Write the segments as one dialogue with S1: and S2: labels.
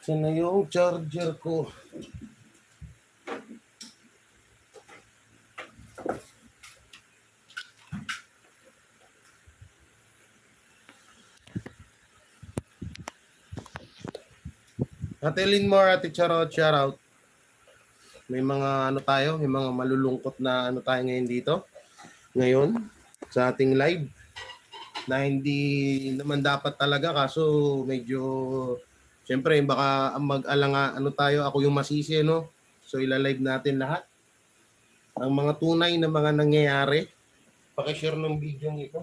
S1: Saan na yung charger ko? Ate Linmore, Ate Charot, shoutout. May mga ano tayo, may mga malulungkot na ano tayo ngayon dito. Ngayon, sa ating live. Na hindi naman dapat talaga kaso medyo siyempre baka mag-alanga ano tayo, ako yung masisi no. So ila-live natin lahat ang mga tunay na mga nangyayari. Paki-share ng video ito.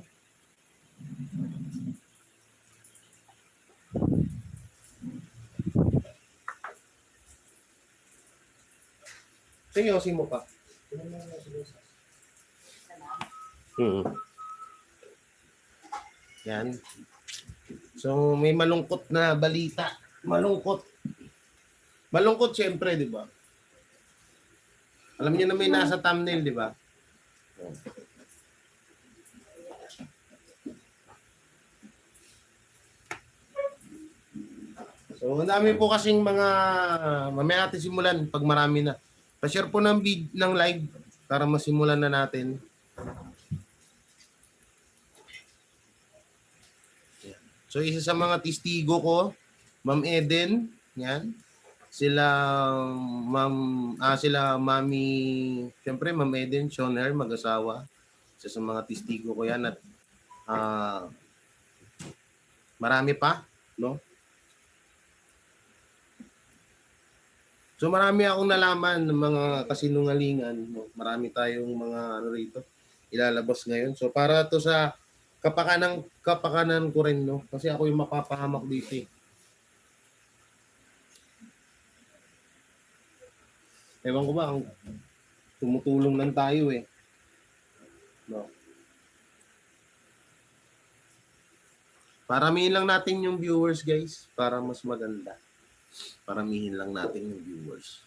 S1: Seryosin mo pa. Yan. So may malungkot na balita. Malungkot. Malungkot siyempre, di ba? Alam niyo na may nasa thumbnail, di ba? So, ang dami po kasing mga mamaya natin simulan pag marami na. Pa-share po ng live para masimulan na natin. So, isa sa mga testigo ko, Ma'am Eden, yan. Sila Mami, siyempre Ma'am Eden, Sean Her, mag-asawa. Isa sa mga testigo ko yan at marami pa, no? So marami akong nalaman ng mga kasinungalingan, no? Marami tayong mga ano rito ilalabas ngayon. So para to sa kapakanan ko rin, no? Kasi ako yung mapapahamak dito. Ewan ko ba, tumutulong lang tayo eh. No. Paramihin lang natin yung viewers, guys, para mas maganda. Paramihin lang natin yung viewers.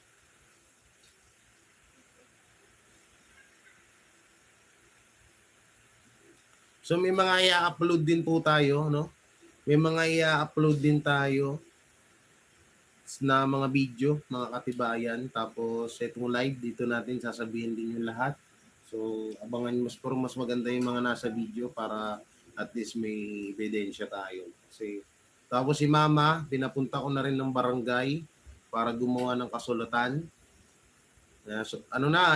S1: So may mga i-upload din po tayo, no? May mga i-upload din tayo na mga video, mga katibayan. Tapos itong live dito natin sasabihin din yung lahat. So abangan mas maganda yung mga nasa video para at least may ebidensya tayo. Kasi tapos si Mama, pinapunta ko na rin ng barangay para gumawa ng kasulatan. So,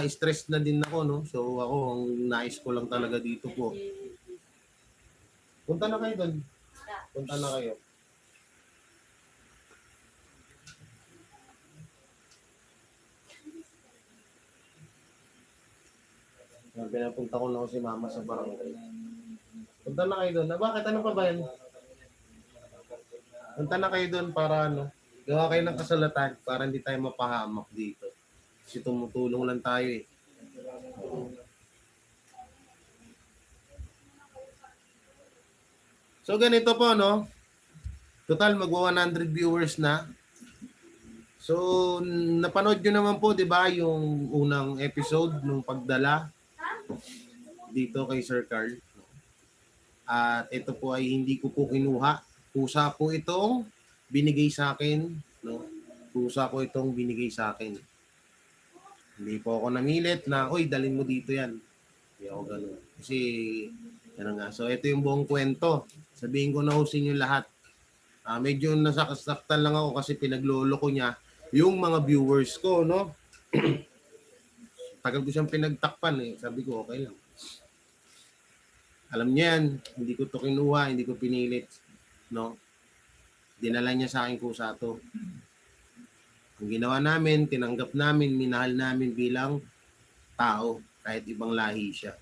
S1: stress na din ako, no? So ako, ang nais ko lang talaga dito po. Punta na kayo doon. Punta na kayo. Pinapunta ko na si Mama sa barangay. Punta na kayo doon. Bakit? Ano pa ba yan? Punta na kayo doon para gawa kayo ng kasulatan para hindi tayo mapahamak dito. Kasi tumutulong lang tayo eh. So ganito po, no? Total, magwa 100 viewers na. So, napanood nyo naman po, di ba, yung unang episode nung pagdala dito kay Sir Carl. At ito po ay hindi ko po kinuha. Pusa po itong binigay sa akin. No? Pusa po itong binigay sa akin. Hindi po ako namilit na, oy, dalhin mo dito yan. Hindi ako ganun. Kasi, ano nga. So, ito yung buong kwento. Sabihin ko na ho sa inyo lahat. Medyo nasaktan lang ako kasi pinaglolo ko niya yung mga viewers ko, no? Tagal ko siyang pinagtakpan eh. Sabi ko, okay lang. Alam niya yan, hindi ko to kinuha, hindi ko pinilit, no? Dinala niya sa akin kusa to. Ang ginawa namin, tinanggap namin, minahal namin bilang tao, kahit ibang lahi siya.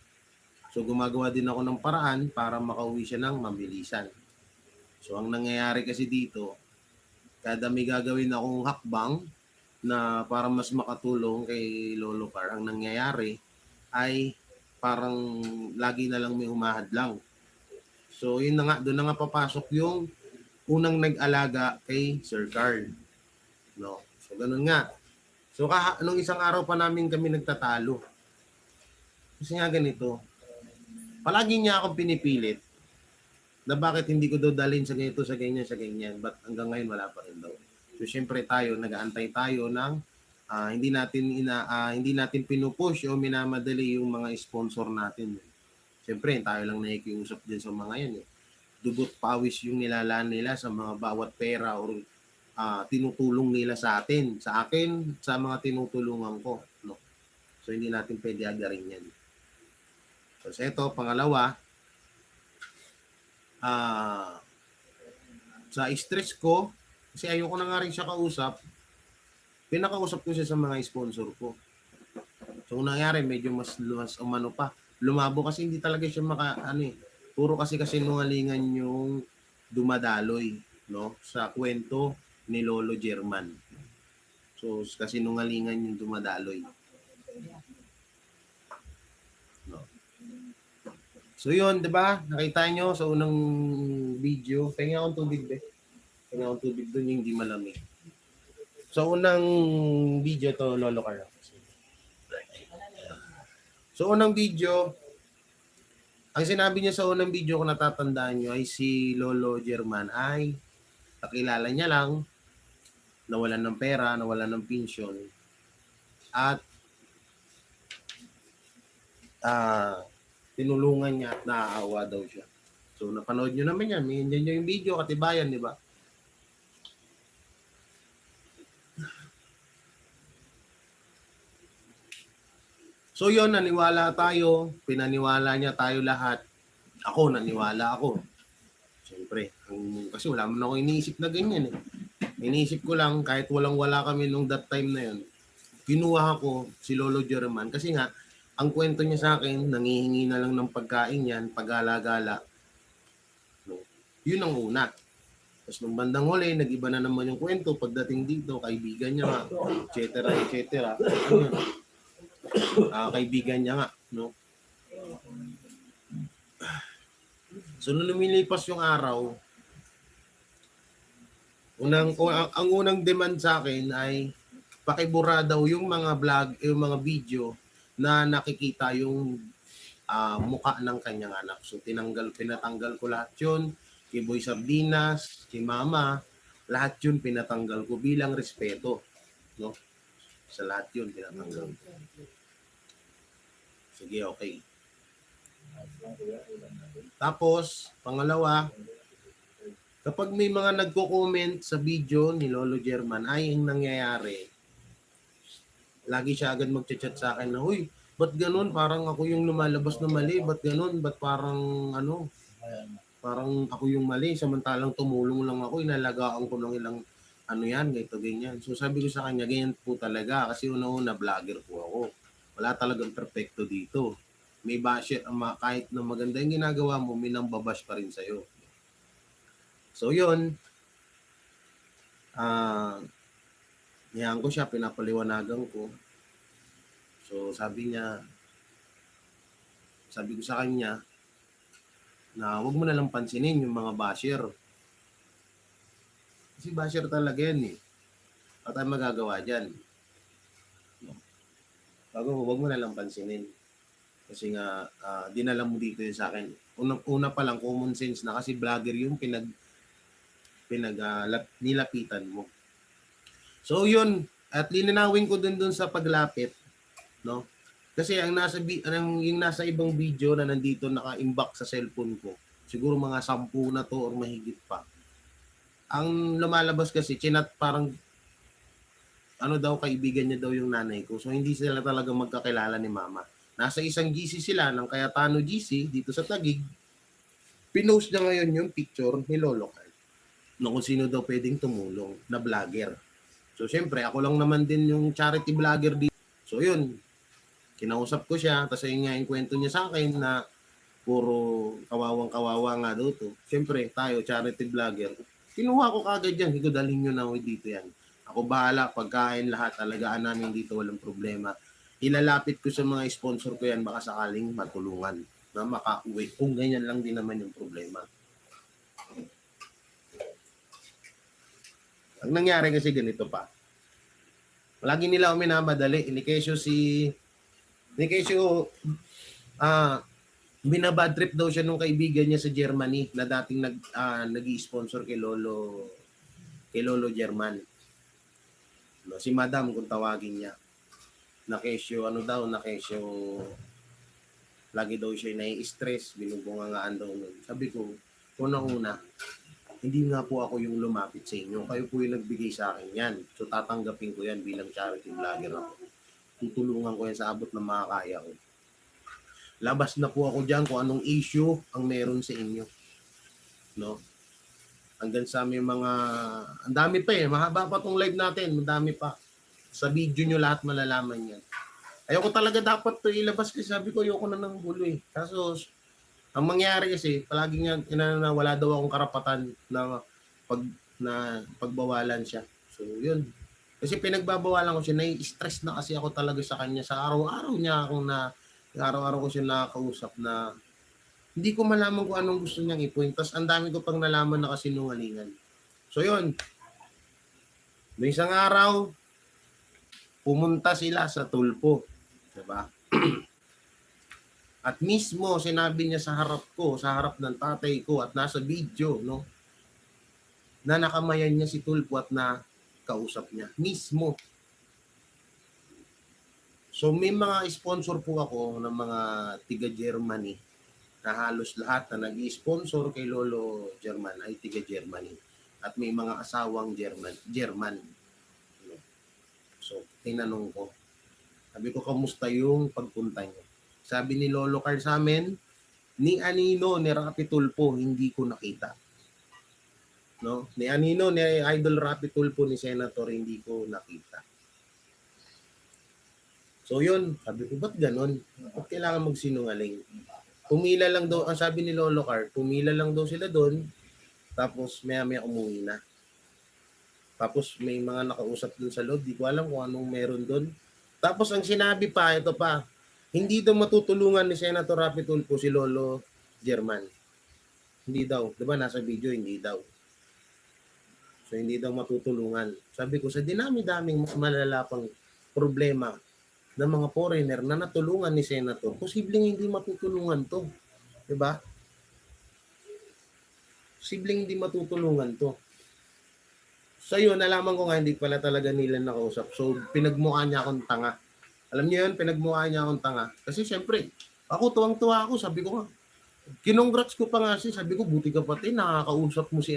S1: So gumagawa din ako ng paraan para makauwi siya ng mabilisan. So ang nangyayari kasi dito, kada may gagawin akong hakbang na para mas makatulong kay Lolo Car, ang nangyayari ay parang lagi na lang may humahadlang. So yun na nga, doon na nga papasok yung unang nag-alaga kay Sir Carl. No? So ganun nga. So nung isang araw pa namin kami nagtatalo. Kasi nga ganito, palagi niya ako pinipilit na bakit hindi ko daw dalhin sa ganito, sa ganyan, sa ganyan. But hanggang ngayon wala pa rin daw. So syempre tayo, nag-aantay tayo ng hindi natin pinupush o minamadali yung mga sponsor natin. Syempre, tayo lang nakikiusap din sa mga yan. Dugot pawis yung nilalaan nila sa mga bawat pera or tinutulong nila sa atin, sa akin, sa mga tinutulungan ko. No? So hindi natin pwede agarin yan. So ito, pangalawa, sa stress ko, kasi ayoko na nga rin siya kausap, pinakausap ko siya sa mga sponsor ko. So nangyari, medyo mas umano pa. Lumabo kasi hindi talaga siya puro kasi nungalingan yung dumadaloy, no, sa kwento ni Lolo German. So kasi nungalingan yung dumadaloy. No. So yun, 'di ba? Nakita nyo sa unang video, tingnan akong tubig doon yung hindi malamig. So unang video to, Lolo Carl. So unang video, ang sinabi niya sa unang video kung natatandaan nyo ay si Lolo German ay nakilala niya lang, nawalan ng pera, nawalan ng pensyon, at tinulungan niya at naaawa daw siya. So napanood nyo naman yan, may yung video, katibayan, di ba? So yun, naniwala tayo, pinaniwala niya tayo lahat. Ako, naniwala ako. Siyempre, kasi wala man ako iniisip na ganyan eh. Iniisip ko lang, kahit walang-wala kami nung that time na yun, kinuha ko si Lolo German kasi nga, ang kwento niya sa akin, nangihingi na lang ng pagkain yan, pag-gala-gala. No? Yun ang una. Tapos nung bandang huli, nag-iba na naman yung kwento. Pagdating dito, kaibigan niya nga, etc. Kaibigan niya nga, no? So nung lumilipas yung araw, ang unang demand sa akin ay pakibura daw yung mga vlog, yung mga video na nakikita yung mukha ng kanyang anak. So pinatanggal ko lahat yun. Kay Boy Sardinas, kay Mama, lahat yun pinatanggal ko bilang respeto, no? Sa lahat yun pinatanggal ko. Sige, okay. Tapos, pangalawa, kapag may mga nagko-comment sa video ni Lolo German, ay yung nangyayari, lagi siya agad magchat-chat sa akin na, uy, ba't ganun? Parang ako yung lumalabas na mali. Ba't ganun? Ba't parang parang ako yung mali. Samantalang tumulong lang ako, inalagaan ko ng ilang ganyan. So sabi ko sa kanya, ganyan po talaga. Kasi una-una, vlogger po ako. Wala talagang perfecto dito. May basher, kahit na maganda yung ginagawa mo, may nambabash pa rin sa'yo. So yun, niyan ko siya, pinapaliwanagan ko. So sabi ko sa kanya, na wag mo na lang pansinin yung mga basher. Kasi basher talaga yan eh. At tayo magagawa dyan. Wag mo na lang pansinin. Kasi nga, dinala mo dito yun sa akin. Una pa lang, common sense na kasi vlogger yung nilapitan mo. So yun, at linanawin ko dun sa paglapit, no? Kasi yung nasa ibang video na nandito naka-imbak sa cellphone ko, siguro mga 10 na to or mahigit pa. Ang lumalabas kasi, chinat parang kaibigan niya daw yung nanay ko. So hindi sila talaga magkakilala ni Mama. Nasa isang GC sila ng Cayetano GC dito sa Taguig. Pinost niya ngayon yung picture ni Lolo Carl na kung sino daw pwedeng tumulong na vlogger. So syempre, ako lang naman din yung charity vlogger dito. So yun, kinausap ko siya, tapos yun nga yung kwento niya sa akin na puro kawawang-kawawa nga daw to. Syempre, tayo, charity vlogger. Kinuha ko kagad yan, hindi ko dalhin nyo na dito yan. Ako bahala, pagkain lahat, alagaan namin dito, walang problema. Ilalapit ko sa mga sponsor ko yan, baka sakaling matulungan na makauwi. Kung ganyan lang din naman yung problema. Ang nangyari kasi ganito pa. Lagi nila minamadali. Ini kesyo binabad trip daw siya nung kaibigan niya sa Germany na dating nag-i-sponsor kay Lolo German. No, si Madam kung tawagin niya. Na-kesyo, ano daw, na-kesyo, lagi daw siya nai-stress, binubungangaan daw nun. Sabi ko, unang-una, hindi nga po ako yung lumapit sa inyo. Kayo po yung nagbigay sa akin yan. So tatanggapin ko yan bilang charity vlogger ako. Tutulungan ko yan sa abot ng makakaya ko. Labas na po ako dyan kung anong issue ang meron sa inyo. No? Hanggang sa may mga, ang dami pa mahaba pa tong live natin, madami pa. Sa video nyo lahat malalaman yan. Ayoko talaga dapat to ilabas kasi sabi ko ayoko na ng gulo Kaso, ang mangyari kasi, palagi nga na wala daw akong karapatan na pagbawalan siya. So, yun. Kasi pinagbabawalan ko siya, nai-stress na kasi ako talaga sa kanya. Sa araw-araw ko siya nakakausap na hindi ko malaman kung anong gusto niyang i-point. Tapos ang dami ko pang nalaman na kasinungalingan. So, yun. Noong isang araw, pumunta sila sa tulpo. Diba? At mismo sinabi niya sa harap ko, sa harap ng tatay ko at nasa video, no? Na nakamayan niya si Tulpo at na kausap niya. Mismo. So may mga sponsor po ako ng mga tiga Germany na halos lahat na nag-sponsor kay Lolo German ay tiga Germany. At may mga asawang German. So tinanong ko, sabi ko, kamusta yung pagpunta niyo? Sabi ni Lolo Carl sa amin, ni Anino, ni Rapi Tulpo, hindi ko nakita. No? Ni Anino, ni Idol Rapi Tulpo, ni Senator, hindi ko nakita. So yun, sabi ko, ba't ganun? Ba't kailangan magsinungaling? Pumila lang daw, ang sabi ni Lolo Carl, pumila lang daw sila doon, tapos maya-maya umuwi na. Tapos may mga nakausap doon sa loob, di ko alam kung anong meron doon. Tapos ang sinabi pa, ito pa, hindi daw matutulungan ni Senator Rapi Tulfo si Lolo German. Hindi daw. Diba nasa video, hindi daw. So hindi daw matutulungan. Sabi ko, sa dinami-daming malalapang problema ng mga foreigner na natulungan ni Senator, posibleng hindi matutulungan to. Diba? Posibleng hindi matutulungan to. So yun, nalaman ko nga hindi pala talaga nila nakausap. So pinagmukha niya akong tanga. Alam niyo yun, pinagmukha niya akong tanga. Kasi syempre, ako tuwang-tuwa ako. Sabi ko nga, kinongrats ko pa nga siya. Sabi ko, buti ka pati, nakakausap mo si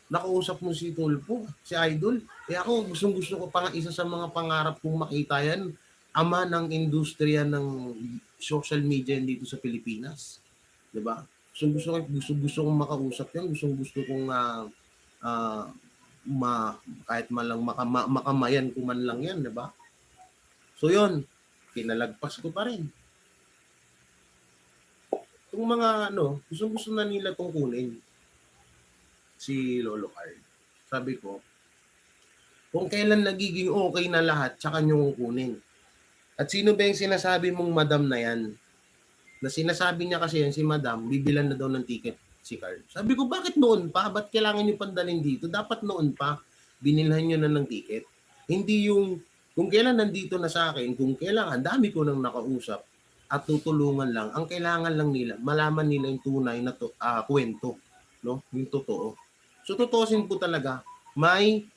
S1: nakausap mo si Tulfo, si Idol. Ako, gustong-gusto ko pa nga isa sa mga pangarap kong makita yan, ama ng industriya ng social media dito sa Pilipinas. Diba? Gusto kong makausap yan. Gusto kong kahit man lang makamayan ko man lang yan, diba? So yun, kinalagpas ko pa rin. Itong mga gusto na nila itong kunin si Lolo Carl. Sabi ko, kung kailan nagiging okay na lahat, tsaka nyo kunin. At sino ba yung sinasabi mong madam na yan? Na sinasabi niya kasi yan, si madam, bibilan na daw ng ticket si Carl. Sabi ko, bakit noon pa? Ba't kailangan nyo pandalhin dito? Dapat noon pa, binilhan nyo na ng ticket. Hindi yung, kung kailan nandito na sa akin, kung kailangan, dami ko nang nakausap at tutulungan lang. Ang kailangan lang nila, malaman nila yung tunay na kwento. No? Yung totoo. So, tutusin po talaga, may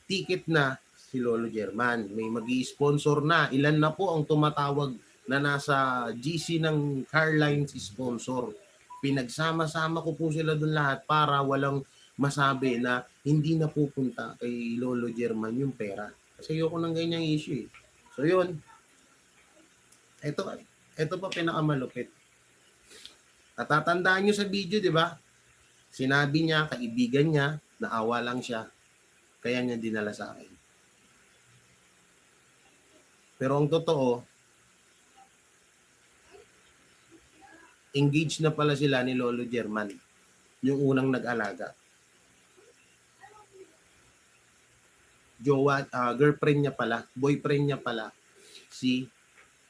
S1: ticket na si Lolo German. May magi-sponsor na. Ilan na po ang tumatawag na nasa GC ng Carlines sponsor. Pinagsama-sama ko po sila doon lahat para walang masabi na hindi na pupunta kay Lolo German yung pera. Kasi ayoko ng ganyang issue eh. So yun. Ito pa pinakamalupit. Natatandaan nyo sa video, di ba? Sinabi niya, kaibigan niya, naawa lang siya. Kaya niya dinala sa akin. Pero ang totoo, engaged na pala sila ni Lolo German, yung unang nag-alaga. Girlfriend niya pala, boyfriend niya pala, si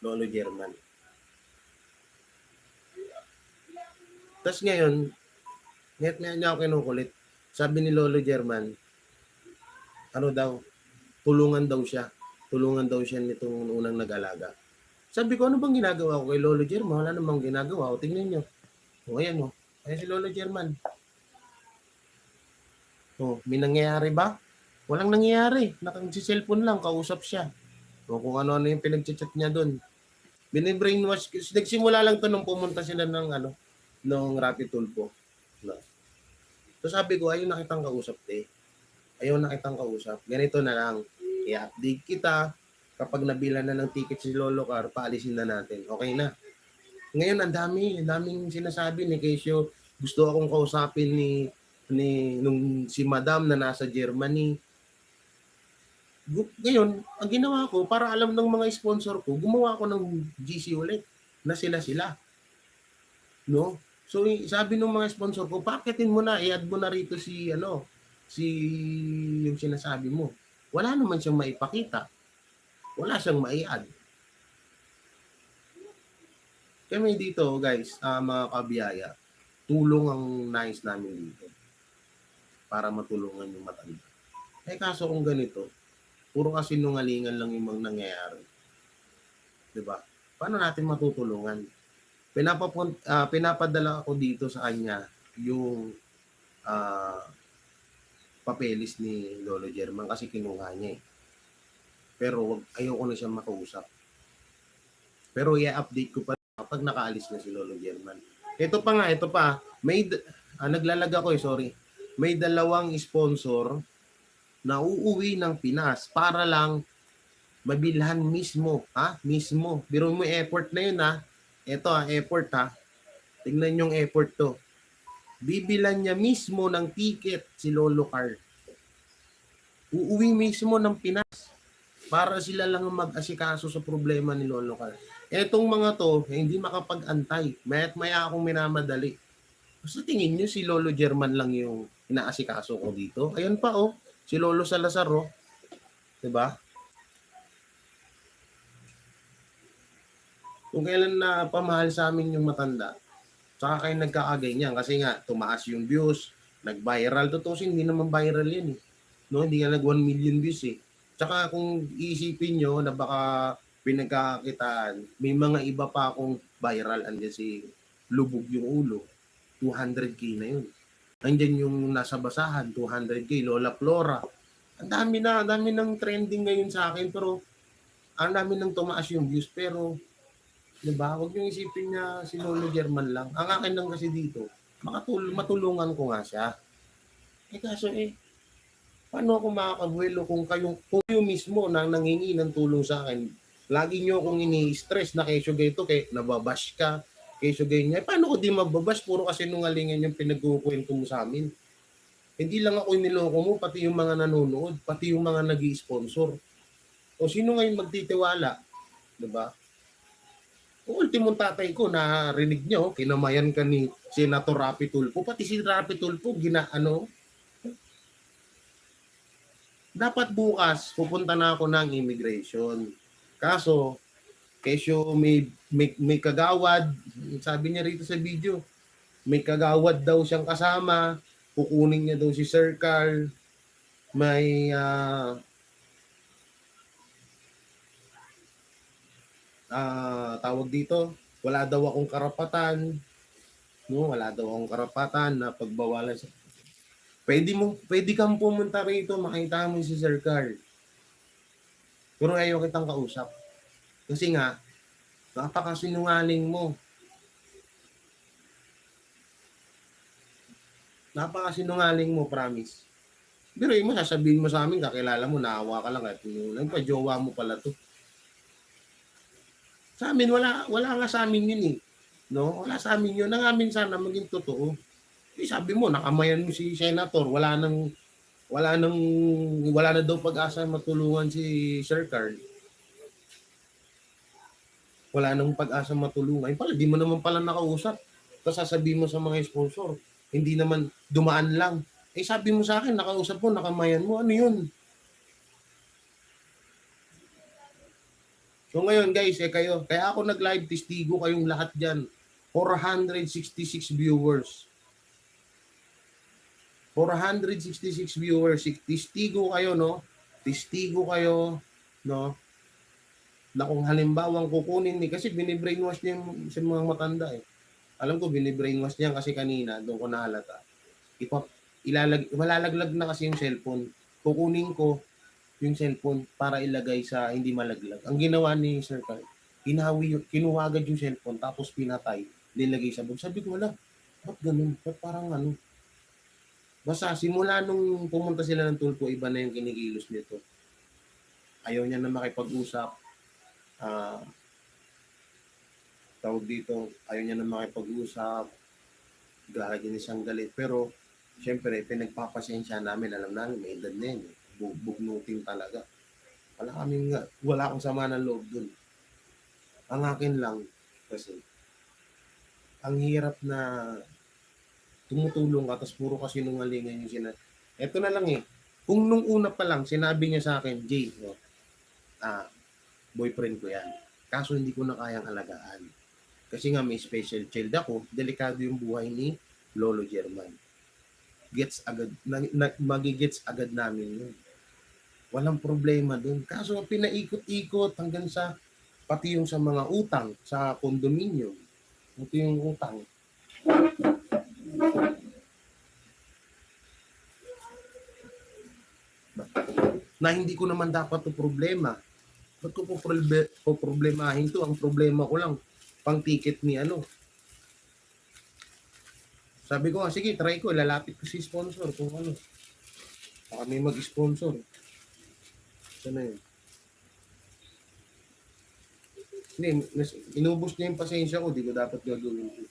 S1: Lolo German. Tapos ngayon, niya ako kinukulit. Sabi ni Lolo German, tulungan daw siya nitong unang nag-alaga. Sabi ko, ano bang ginagawa ko kay Lolo German? Wala namang ginagawa ko. Tingnan nyo. Ayan si Lolo German. May nangyayari ba? Walang nangyayari. Naka-cellphone lang, kausap siya. O kung ano-ano yung pinag-chat niya doon. Binibrainwash. Nagsimula lang to nung pumunta sila ng nung Rapid Tulpo. No. So sabi ko, ayun nakitang kausap Ayaw nakitang kausap. Ganito na lang. I-update kita. Kapag nabila na ng ticket si Lolo Car, paalisin na natin. Okay na. Ngayon, ang daming sinasabi ni Kesyo. Gusto akong kausapin nung si Madam na nasa Germany. Ngayon, ang ginawa ko, para alam ng mga sponsor ko, gumawa ko ng GC ulit na sila-sila. No? So, sabi ng mga sponsor ko, paketin mo na, i-add mo na rito si yung sinasabi mo. Wala naman siyang maipakita. Wala siyang mai-add. Kami dito, guys, mga kabiyaya, tulong ang nais namin dito para matulungan yung matanda. Kaso kung ganito, puro kasi nungalingan lang yung mga nangyayari. Diba? Paano natin matutulungan? Pinapadala ako dito sa kanya yung papeles ni Lolo German kasi kinuha niya eh. Pero ayoko na siyang makausap. Pero i-update ko pa kapag nakaalis na si Lolo German. Ito pa. Naglalag ako sorry. May 2 sponsor na uuwi ng Pinas para lang mabilhan mismo. Mismo. Biro mo airport na yun Ito airport Tingnan yung airport to. Bibilan niya mismo ng ticket si Lolo Car. Uuwi mismo ng Pinas para sila lang mag-asikaso sa problema ni Lolo Car. Etong mga to, hindi makapag-antay. Maya't maya akong minamadali. Sa tingin nyo, si Lolo German lang yung inaasikaso ko dito. Ayan pa si Lolo Salazar Diba? Kung kailan na pamahal sa amin yung matanda, saka kayo nagkakaganyan kasi nga tumaas yung views, nag-viral. Tutusin, hindi naman viral yan No, hindi nga nag 1 million views Tsaka kung iisipin nyo na baka pinagkakitaan, may mga iba pa akong viral. Andiyan si Lubog yung Ulo, 200k na yun. Andiyan yung nasa basahan, 200k, Lola Flora. Ang dami ng trending ngayon sa akin, pero ang dami nang tumaas yung views. Pero, diba, huwag nyo isipin niya si Lolo German lang. Ang akin lang kasi dito, matulungan ko nga siya. Kaso paano ako makakabuelo kung kayo mismo na nangingi ng tulong sa akin? Lagi nyo akong ini-stress na kesyo ganito, nababash ka, kesyo ganyan. Paano ko di mababash? Puro kasi nungalingan yung pinagkukwento mo sa amin. Hindi lang ako iniloko mo, pati yung mga nanonood, pati yung mga nag-i-sponsor. O sino ngayon magtitiwala? Diba? O ultimong tatay ko, narinig nyo, kinamayan ka ni Senator Rapi Tulfo, pati si Rapi Tulfo, dapat bukas pupunta na ako ng immigration. Kaso, kesyo may kagawad, sabi niya rito sa video, may kagawad daw siyang kasama, kukunin niya daw si Sir Carl, may tawag dito, wala daw akong karapatan, wala daw akong karapatan na pagbawalan sa Pwede kang pumunta rito, makita mo si Sir Carl. Pero ayaw kitang kausap. Kasi nga, napakasinungaling mo. Napakasinungaling mo, promise. Pero mo, sasabihin mo sa amin, kakilala mo, naawa ka lang. At nagpa-jowa mo pala to. Sa amin, wala nga sa amin yun No? Wala sa amin yun. Ang amin sana maging totoo. Sabi mo, nakamayan mo si Senator, wala na daw pag-asa matulungan si Sir Carl. Wala nang pag-asa matulungan. Pala, di mo naman pala nakausap. Tapos sasabihin mo sa mga sponsor, hindi naman dumaan lang. Sabi mo sa akin, nakausap mo, nakamayan mo, ano yun? So ngayon guys, kayo, kaya ako nag-live, testigo kayong lahat dyan. 466 viewers. 466 viewers, testigo kayo, Testigo kayo, Na kung halimbawang kukunin kasi binibrainwash niya sa mga matanda Alam ko binibrainwash niya kasi kanina doon ko nahalata. Malalaglag na kasi yung cellphone. kukunin ko yung cellphone para ilagay sa hindi malaglag. Ang ginawa ni Sir Carl, kinuha agad yung cellphone tapos pinatay, nilagay sa bag. Sabi ko, wala, ba't ganun? Ba't parang ano? Basta simula nung pumunta sila ng Tulpo, iba na yung kinikilos nito. Ayaw niya na makipag-usap. Tawag dito, ayaw niya na makipag-usap. Gahagin siyang galit. Pero, syempre, pinagpapasensya namin. Alam namin, may edad na yun. Bugnutin talaga. Wala akong sama ng loob dun. Ang akin lang, kasi, ang hirap na tumutulong ka, tapos puro kasi nungalingan yung sinabi. Eto na lang eh. Kung nung una pa lang, sinabi niya sa akin, Jay, boyfriend ko yan. Kaso hindi ko na kayang alagaan. Kasi nga may special child ako, delikado yung buhay ni Lolo German. Gets agad, magigets agad namin yun. Walang problema dun. Kaso pinaikot-ikot hanggang sa, pati yung sa mga utang, sa condominium. Ito yung utang. Na hindi ko naman dapat to problema. Ba't ko po problemahin to? Ang problema ko lang, pang ticket ni ano. Sabi ko nga, sige, try ko, lalapit ko si sponsor kung ano. Baka may mag-sponsor. Ito na yun. Hindi, inubos niya yung pasensya ko, di ko dapat gagawin ko.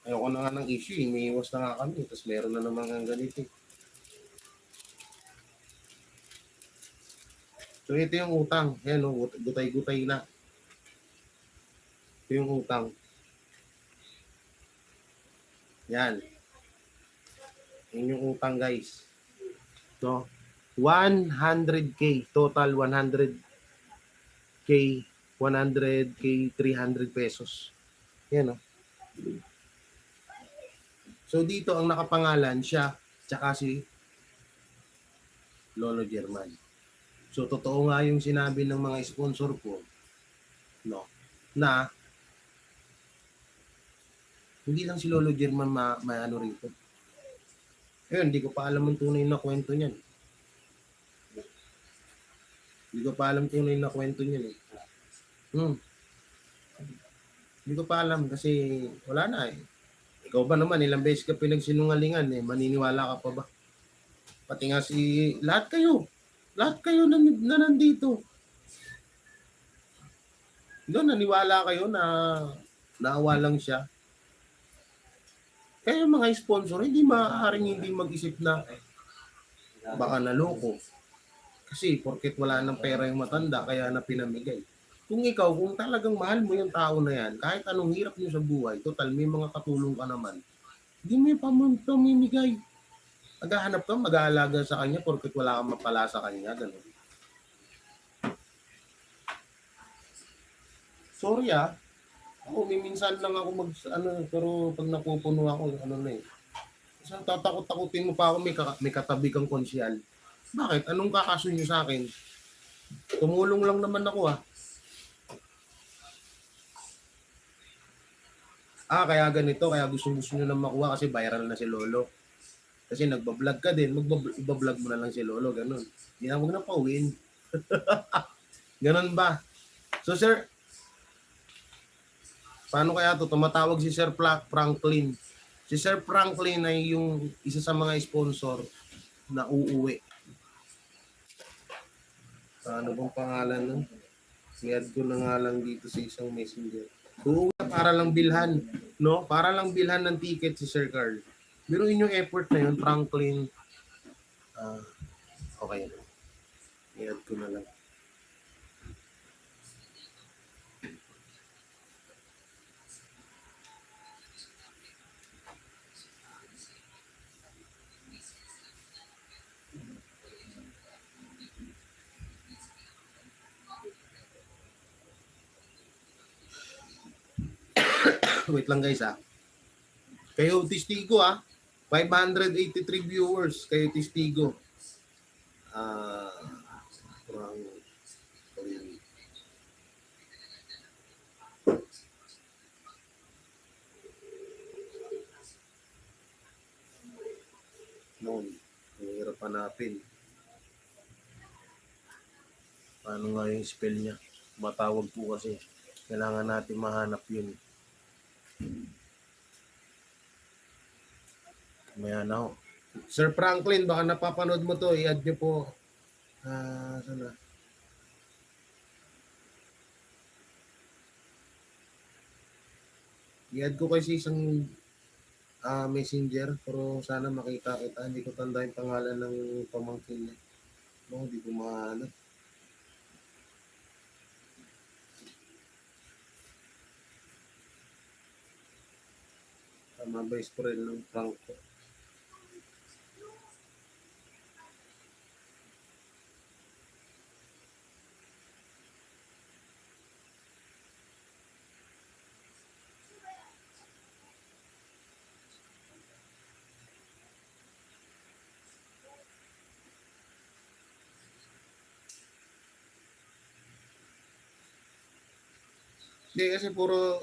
S1: Ayoko na nga ng issue, may iwas na nga kami, tapos meron na naman ang ganito. So ito yung utang, yan o, gutay-gutay na. Ito yung utang. Yan. Yan yung utang guys. So, 100k, total 100k, 100k, 300 pesos. Yan o. So dito ang nakapangalan siya, tsaka si Lolo German. So totoo nga yung sinabi ng mga sponsor ko, no, na hindi lang si Lolo German ano rito. Ayun, hindi ko pa alam ang tunay na kwento niyan. Hindi ko pa alam tunay na kwento niyan eh. Hindi ko pa alam kasi wala na eh. Ikaw ba naman, ilang beses ka pinagsinungalingan eh, maniniwala ka pa ba? Pati nga si, lahat kayo na nandito. Doon, naniwala kayo na naawa lang siya. Kaya mga sponsor, hindi maaaring hindi mag-isip na baka naloko. Kasi porket wala ng pera yung matanda, kaya na pinamigay. Kung talagang mahal mo yung tao na yan, kahit anong hirap nyo sa buhay, total may mga katulong ka naman, hindi mo yung pamimigay. Maghahanap ka, mag-aalaga sa kanya porket wala kang mapala sa kanya, gano'n. Sorry ako minsan lang ako pero pag napupuno ako, na eh. Kasi tatakot-takutin mo pa ako, may katabi kang konsyal. Bakit? Anong kakaso nyo sa akin? Tumulong lang naman ako kaya ganito, kaya gusto nyo na makuha kasi viral na si Lolo. Kasi nagbablog ka din, ibablog mo na lang si Lolo, ganun. Hindi na huwag na pauwiin. Ganun ba? So sir, paano kaya to? Tumatawag si Sir Franklin. Si Sir Franklin ay yung isa sa mga sponsor na uuwi. Ano bang pangalan nun? I-add ko na nga lang dito sa isang messenger. Uuwi para lang bilhan, no? Para lang bilhan ng ticket si Sir Carl. Biruin yung effort na yun, Franklin. Okay. I-add ko na lang. Wait lang guys Kayo Testigo 583 viewers kayo Testigo. Noon, hirap hanapin. Ano nga yung spell niya? Matawag po kasi. Kailangan natin mahanap yun. Maya na ho. Sir Franklin, baka napapanood mo to. I-add nyo po. Sana? I-add ko kasi isang messenger. Pero sana makita kita. Hindi ko tanda yung pangalan ng pamangkin niya. No, hindi ko mahanap. Tama ba yung friend ng Franco? Hindi kasi puro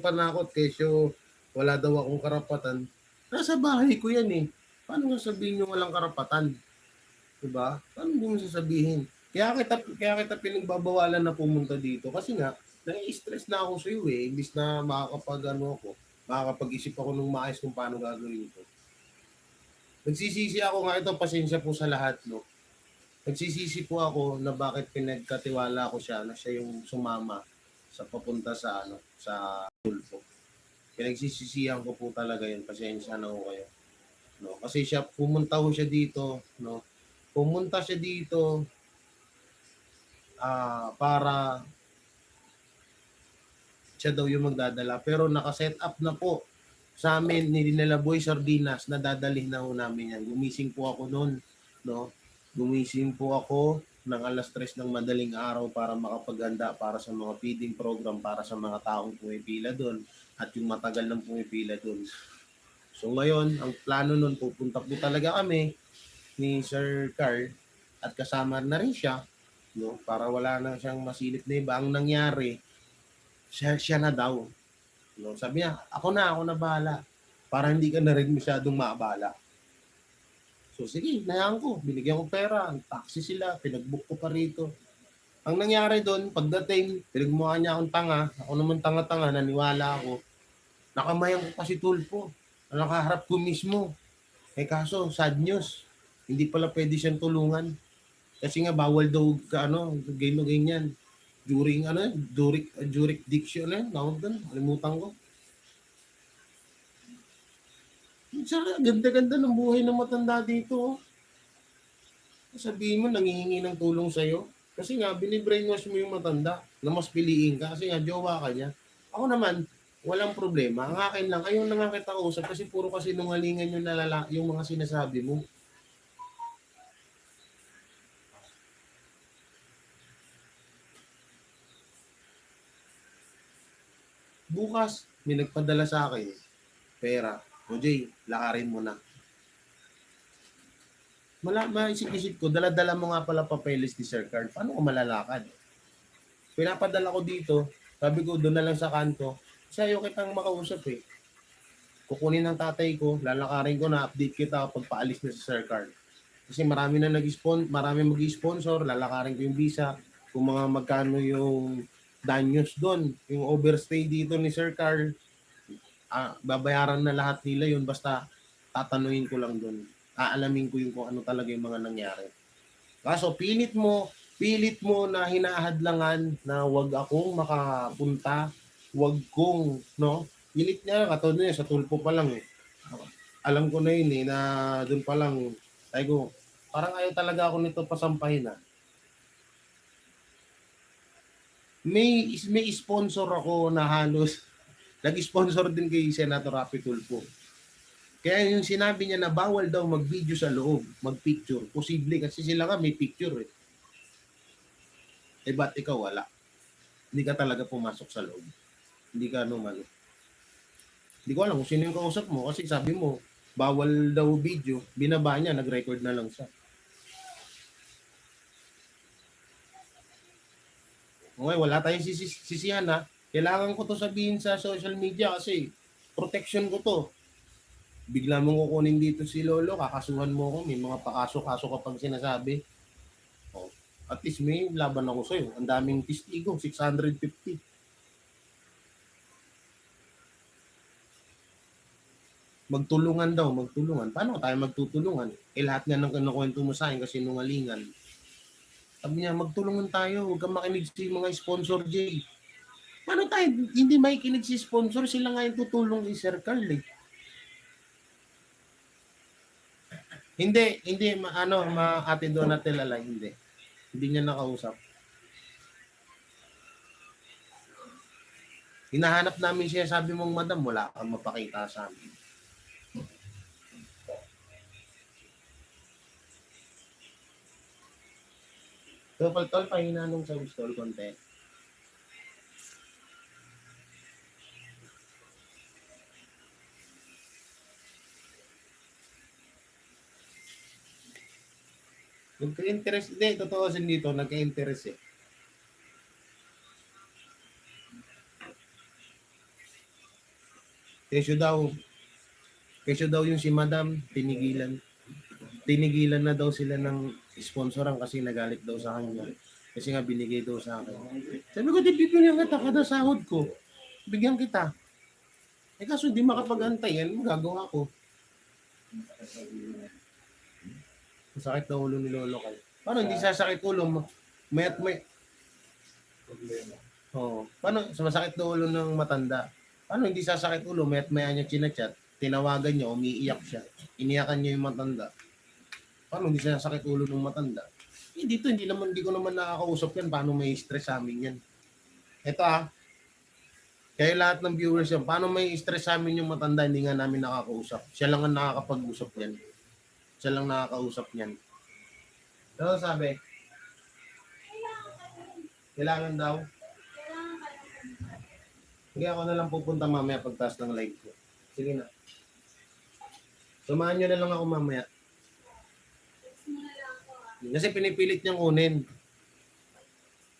S1: panakot kesyo wala daw akong karapatan. Nasa bahay ko yan eh. Paano nga sabihin yung walang karapatan? Diba? Paano mo sasabihin? Kaya kita pinagbabawalan na pumunta dito kasi nga nai-stress na ako sa iyo eh. Imbis na makakapag-isip ako ng maayos kung paano gagawin ito. Nagsisisi ako nga ito, pasensya po sa lahat, no. Nagsisisi po ako na bakit pinagkatiwala ko siya na siya yung sumama sa papunta sa Tulfo. Pinagsisisihan ko po talaga yun. Pasensya na ko kayo. No, kasi pumunta siya dito, no. Pumunta siya dito para siya daw yung magdadala. Pero naka-set up na po sa amin ni nila Boy Sardinas na dadalhin na ho namin yan. Gumising po ako noon, no. Gumising po ako ng 3:00 ng madaling araw para makapaganda para sa mga feeding program para sa mga taong pumipila doon at yung matagal nang pumipila doon. So ngayon, ang plano nun, pupunta po talaga kami ni Sir Carl at kasama na rin siya, no, para wala na siyang masilip na iba. Ang nangyari, siya na daw. No, sabi niya, ako na bahala para hindi ka na rin masyadong maabala. So sige, nayaan ko. Binigyan ko pera. Ang taxi sila. Pinag-book ko pa rito. Ang nangyari doon, pagdating, pinagmukha niya akong tanga. Ako naman tanga-tanga, naniwala ako. Nakamayang ko pa si Tulfo. Nakaharap ko mismo. Kaso, sad news. Hindi pala pwede siyang tulungan. Kasi nga, bawal daw ganyan. Jurisdiction tawag doon. Kalimutan ko. Tsaka, ganda-ganda ng buhay ng matanda dito. Sabihin mo, nangihingi ng tulong sa'yo. Kasi nga, binibrainwash mo yung matanda na mas piliin ka. Kasi nga, jowa ka niya. Ako naman, walang problema. Ang akin lang, ayaw na nga kita kausap kasi puro kasi nungalingan yung mga sinasabi mo. Bukas, may nagpadala sa akin, pera. O Jay, lakarin mo na. Maisip-isip ko, dala-dala mo nga pala papeles ni Sir Carl. Paano ko malalakad? Pinapadala ko dito, sabi ko doon na lang sa kanto, sayo kitang makausap eh. Kukunin ng tatay ko, lalakarin ko na update kita kapag paalis na si Sir Carl. Kasi marami mag-sponsor, lalakarin ko yung visa, kung mga magkano yung danyos doon, yung overstay dito ni Sir Carl, babayaran na lahat nila yun, basta tatanuin ko lang doon. Aalamin ko yung kung ano talaga yung mga nangyari. Kaso pilit mo na hinahadlangan na wag akong makapunta, wag kong, no? Pilit niya, katulad niya, sa Tulfo pa lang eh. Alam ko na yun eh, na doon pa lang, sabi ko, parang ayaw talaga ako nito pasampahin ah. May sponsor ako na halos, nag-sponsor din kay Senator Rapi Tulfo. Kaya yung sinabi niya na bawal daw mag-video sa loob, mag-picture, posible kasi sila nga may picture eh. Eh ba't ikaw wala? Hindi ka talaga pumasok sa loob. Hindi ka Hindi ko alam kung sino yung kausap mo kasi sabi mo, bawal daw video, binaba niya, nag-record na lang siya. Okay, wala tayong sisihan ha. Kailangan ko to sabihin sa social media kasi protection ko to. Bigla mong kukunin dito si Lolo, kakasuhan mo ko, may mga pakaso-kaso kapag sinasabi. Oh. At least may laban ako sa'yo. Ang daming testigo, 650. Magtulungan daw, magtulungan. Paano tayo magtutulungan? Eh lahat nga ng kinukwento mo sa akin kasi nungalingan. Sabi niya, magtulungan tayo, huwag kang makinig sa mga sponsor, Jay. Paano tayo hindi makikinig si sponsor? Sila nga yung tutulong kay Sir Carl eh. Hindi, Ate Donatel Alay, hindi. Hindi niya nakausap. Hinahanap namin siya, sabi mong, madam, wala kang mapakita sa amin. So, tol, pahina nung sa stall konti. Nagka-interest, hindi, totoo sin dito, nagka-interest eh. Kesyo daw yung si madam, tinigilan na daw sila ng sponsoran kasi nagalit daw sa kanya. Kasi nga binigay daw sa akin. Sabi ko, di bibigyan kita kada sahod ko. Bigyan kita. Eh kaso di makapag-antay yan, magagawa ko. Masakit na ulo ni Lolo kayo. Paano hindi sasakit ulo? Mayat may... Oo. Paano masakit na ulo ng matanda? Paano hindi sasakit ulo? Mayat maya niya chinachat. Tinawagan niya, umiiyak siya. Iniyakan niya yung matanda. Paano hindi sasakit ulo ng matanda? Eh, dito, hindi ko naman nakakausap yan. Paano may stress sa amin yan? Ito kaya lahat ng viewers yan, paano may stress sa amin yung matanda, hindi nga namin nakakausap. Siya lang ang nakakapag-usap yan. Siya lang nakakausap yan. Ano sabi? Kailangan daw? Sige, ako na lang pupunta mamaya pagtas ng live ko. Sige na. Sumahan nyo na lang ako mamaya. Kasi pinipilit niyang kunin.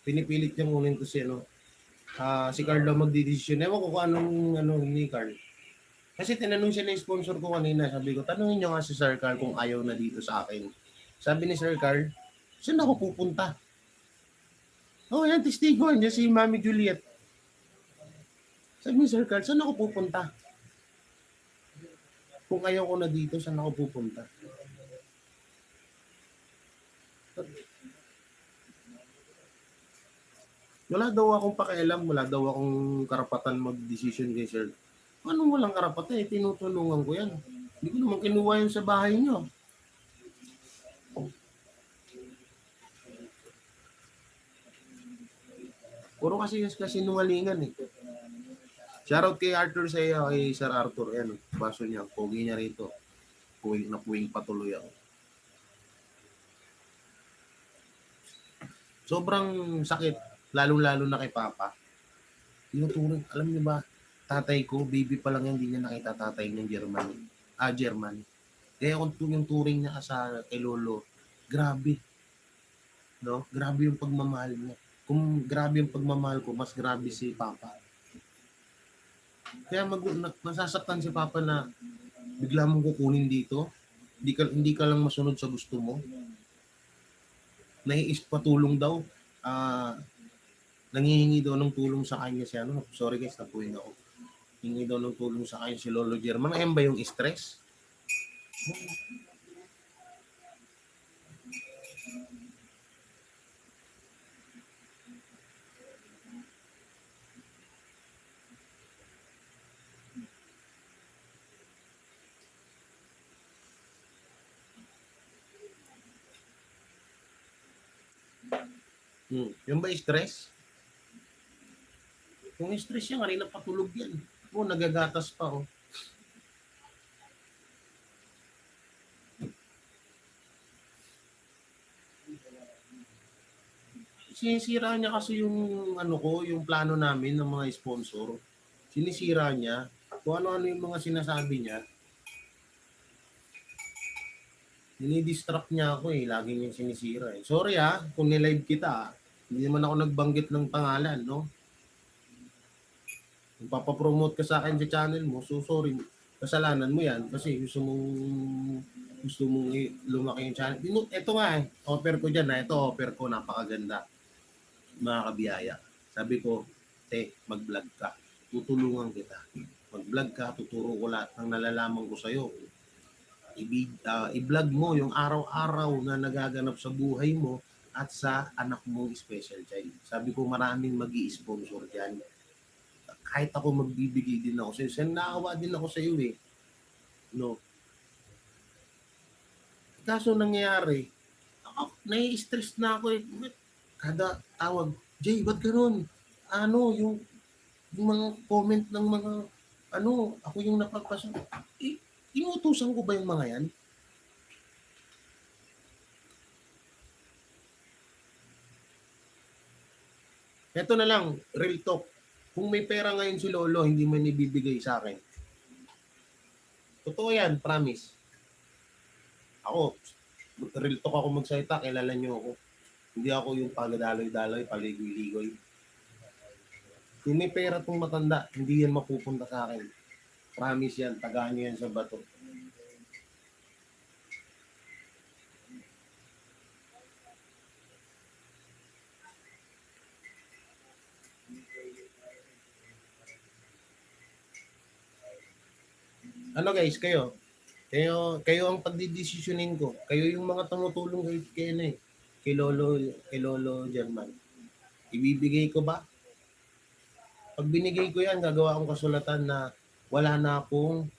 S1: Pinipilit niyang kunin to si Carl daw magdidesisyon. Ewan ko kung anong ni Carl. Kasi tinanong siya ng sponsor ko kanina. Sabi ko, tanungin niyo nga si Sir Carl kung ayaw na dito sa akin. Sabi ni Sir Carl, saan ako pupunta? Oh, yan, testigo. Yan si Mami Juliet. Sabi ni Sir Carl, saan ako pupunta? Kung ayaw ko na dito, saan ako pupunta? Wala daw akong pakialam, wala daw akong karapatan mag-decision kay Sir. Anong walang karapatan? Tinutulungan ko yan. Hindi ko naman kinuha yan sa bahay niyo. Puro kasi nungalingan eh. Shoutout kay Arthur sa iyo, kay Sir Arthur. Ayan, baso niya. Pogi niya rito. Puwing patuloy ako. Sobrang sakit. Lalo-lalo na kay Papa. Tinuturing, alam niyo ba, tatay ko, baby pa lang yan, hindi niya nakita tatay ng German. German. Kaya kung yung turing niya sa kay Lolo, grabe. No? Grabe yung pagmamahal niya. Kung grabe yung pagmamahal ko, mas grabe si Papa. Kaya masasaktan si Papa na bigla mong kukunin dito. Hindi ka lang masunod sa gusto mo. Patulong daw. Nangihingi daw ng tulong sa kanya si sorry guys, napuwing ako. Hingi daw ng tulong sa kanya si Lolo German. Ayan ba yung stress? Yung ba stress? Kung stress yan, kanina patulog yan. Nagagatas pa Sinisira niya kasi yung yung plano namin ng mga sponsor. Sinisira niya. Kung ano-ano yung mga sinasabi niya. Dinidistract niya ako lagi niyang sinisira Sorry kung nilive kita Hindi naman ako nagbanggit ng pangalan, no? Kung papapromote ka sa akin sa channel mo, so sorry. Kasalanan mo yan kasi gusto mong lumaki yung channel. Ito nga offer ko dyan na ito offer ko napakaganda mga kabiyaya. Sabi ko, mag-vlog ka. Tutulungan kita. Mag-vlog ka, tuturo ko lahat ng nalalaman ko sa'yo. I-vlog mo yung araw-araw na nagaganap sa buhay mo at sa anak mong special child. Sabi ko maraming mag-i-sponsor dyan. Kahit ako magbibigay din ako sa'yo. Naawa din ako sa'yo eh. No. Kaso nangyayari, nai-stress na ako eh. Kada tawag, Jay, ba't ganun? Ano, yung mga comment ng mga, ako yung napagpasok. Inuutusan ko ba yung mga yan? Ito na lang, real talk. Kung may pera ngayon si Lolo, hindi man ibibigay sa akin. Totoo yan, promise. Ako, real talk ako magsalita, kilala niyo ako. Hindi ako yung pagadaloy-daloy, paligoy-ligoy. Kung may pera tong matanda, hindi yan mapupunta sa akin. Promise yan, tagaan niyo yan sa bato. Ano guys, kayo ang pagdidesisyonin ko. Kayo yung mga tumutulong kay Lolo German. Ibibigay ko ba? Pag binigay ko yan, gagawa akong kasulatan na wala na akong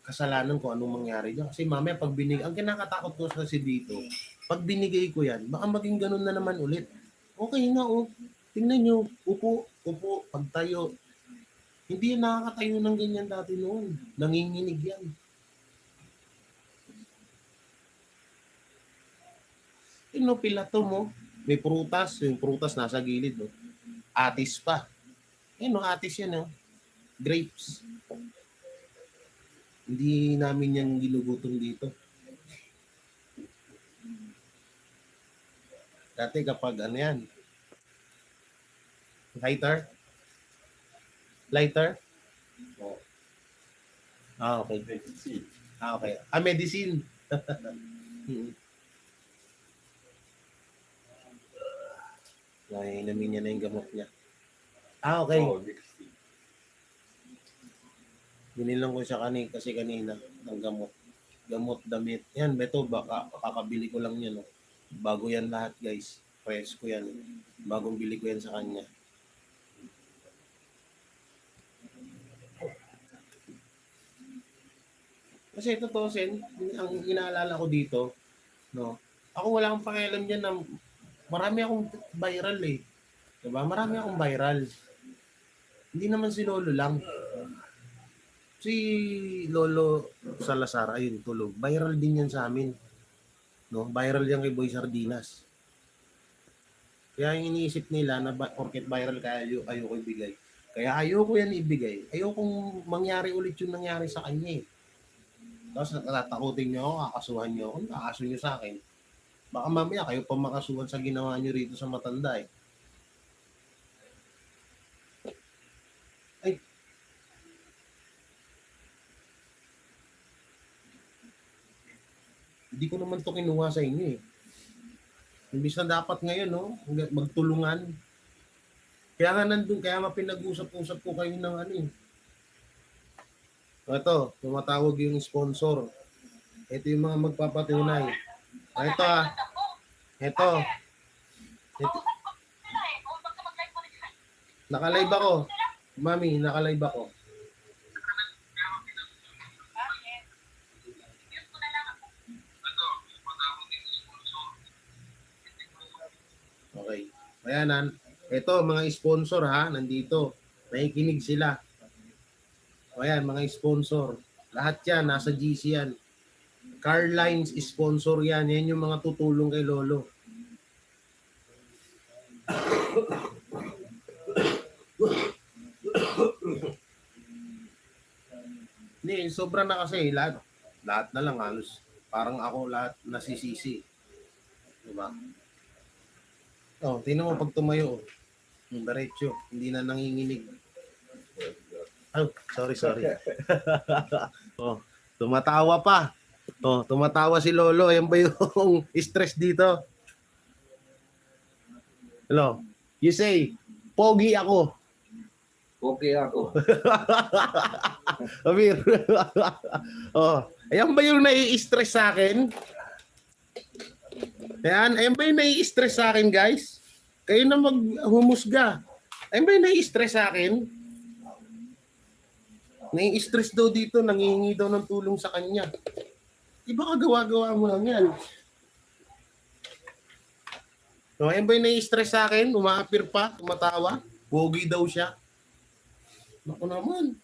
S1: kasalanan kung anong mangyari dyan. Kasi mamaya pag ang kinakatakot ko kasi dito, pag binigay ko yan, baka maging ganun na naman ulit. Okay nga tingnan nyo, upo, pagtayo. Hindi yan nakakatayo ng ganyan dati noon. Nanginginig yan. Pilato mo, may prutas, yung prutas nasa gilid. No? Atis pa. Atis yan. Grapes. Hindi namin yan ginugutom dito. Dati kapag yan. Lighter? Oh. Okay. Medicine. Okay. Medicine. Namin niya na yung gamot niya. Okay. Binilang ko siya kasi kanina ng gamot. Gamot, damit. Yan, beto, baka kakabili ko lang yan. No? Bago yan lahat, guys. Press ko yan. Bagong bili ko yan sa kanya. Kasi totoo, ang inaalala ko dito, no? Ako wala akong pakialam dyan na marami akong viral eh. Diba? Marami akong viral. Hindi naman si Lolo lang. Si Lolo Salazar, ayun, tulog. Viral din yan sa amin. No? Viral yan kay Boy Sardinas. Kaya yung iniisip nila na porket viral kaya ayoko ibigay. Kaya ayoko yan ibigay. Ayokong mangyari ulit yung nangyari sa kanya eh. Tapos natatakutin niyo ako, kakasuhan niyo ako, kakaso niyo sa akin. Baka mamaya kayo pa makasuhan sa ginawa niyo rito sa matanda eh. Ay. Hindi ko naman to kinuha sa inyo eh. Imbis na dapat ngayon, no, magtulungan. Kaya nga nandun, kaya mapinag-usap-usap ko kayo ng ano eh. Ito, tumatawag yung sponsor. Ito yung mga magpapatunay. Ito Ito. Nakalive ako. Mami, nakalive ako. Okay. Ayan, ito mga sponsor ha, nandito. Nakikinig sila. Ayan, mga sponsor. Lahat yan, nasa GC yan. Carlines sponsor yan. Yan yung mga tutulong kay Lolo. Hindi, sobra na kasi. Lahat na lang halos. Parang ako lahat nasisisi. Diba? Tingnan mo pag tumayo. Diretso. Hindi na nanginginig. Oh, sorry. Oh, tumatawa pa. Oh, tumatawa si Lolo. Ayan ba yung stress dito? Hello? You say, pogi ako.
S2: Okay ako.
S1: Amir. Oh, ayan ba yung nai-stress sa akin? Ayan ba yung nai-stress sa akin, guys? Kayo na maghumusga. Ayan ba yung nai-stress sa akin? Nai-stress daw dito, nangihingi daw ng tulong sa kanya. Iba ka gawa-gawa mo lang yan. So, ayan ba yung nai-stress sa akin? Umaapir pa, tumatawa. Pogi daw siya. Naku naman.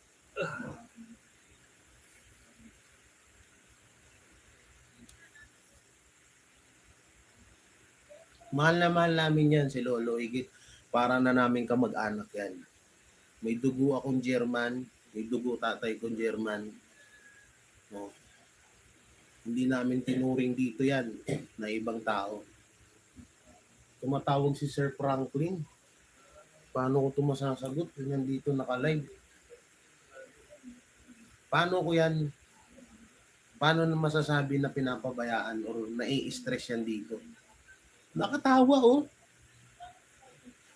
S1: Mahal na mahal namin yan si Lolo Igit. Para na namin kamag-anak yan. May dugo akong German. May dugo tatay kong German. No. Hindi namin tinuring dito yan na ibang tao. Tumatawag si Sir Franklin. Paano ko ito masasagot? Yan dito naka-live. Paano ko yan? Paano na masasabi na pinapabayaan or nai-stress yan dito? Nakatawa oh.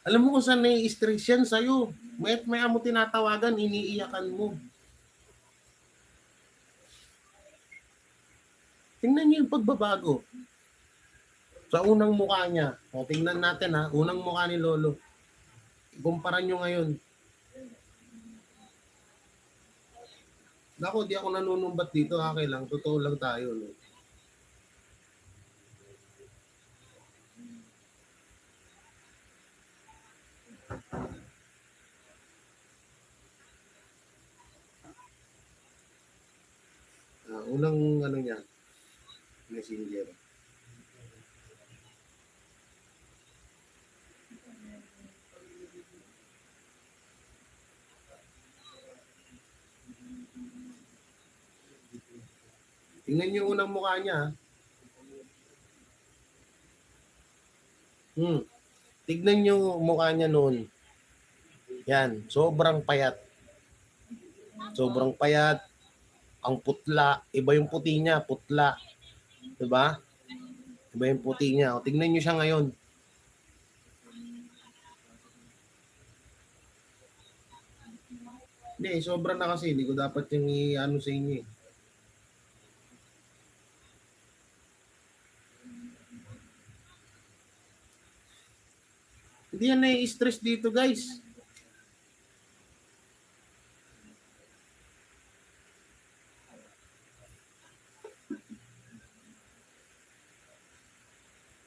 S1: Alam mo kung saan nai-stress yan sa'yo. Maya mo tinatawagan, iniiyakan mo. Tingnan niyo yung pagbabago. Sa unang mukha niya. O, tingnan natin ha. Unang mukha ni Lolo. Kumpara nyo ngayon. Ako, di ako nanunumbat dito. Okay lang. Totoo lang tayo. No? Unang ano niya. Messenger. Tingnan niyo unang mukha niya. Tignan niyo mukha niya noon. Yan, sobrang payat. Sobrang payat. Ang putla, iba yung puti niya, putla. 'Di ba? Iba yung puti niya. O, tignan niyo siya ngayon. Hindi, sobra na kasi. Hindi ko dapat yung i-ano sa inyo eh. Hindi yan nai-stress dito, guys.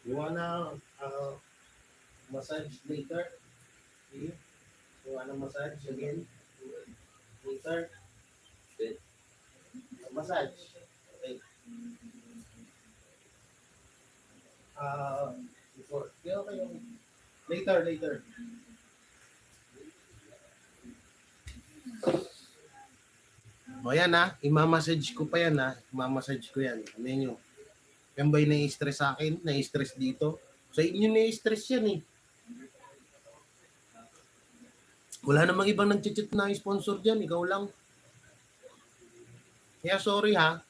S1: You wanna massage later? You wanna massage again? Later? Massage. Okay. Before. Okay. Later. O yan ha, imamassage ko pa yan ha. Imamassage ko yan. Ano nyo? Yan ba yung nai-stress sa akin? Nai-stress dito? Sa inyo nai-stress yan eh. Wala namang ibang nag-chat na sponsor dyan. Ikaw lang. Kaya sorry ha.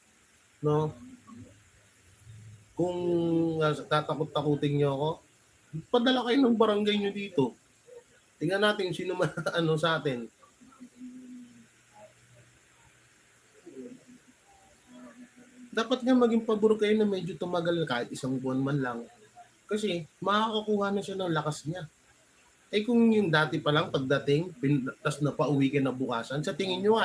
S1: No? Kung tatakot-takutin nyo ako, padala kayo ng barangay nyo dito. Tingnan natin sino man ano sa atin. Dapat nga maging pabor kayo na medyo tumagal kahit isang buwan man lang. Kasi makakakuha na siya ng lakas niya. Eh kung yung dati pa lang pagdating, tapos napauwi ka na bukasan, sa tingin nyo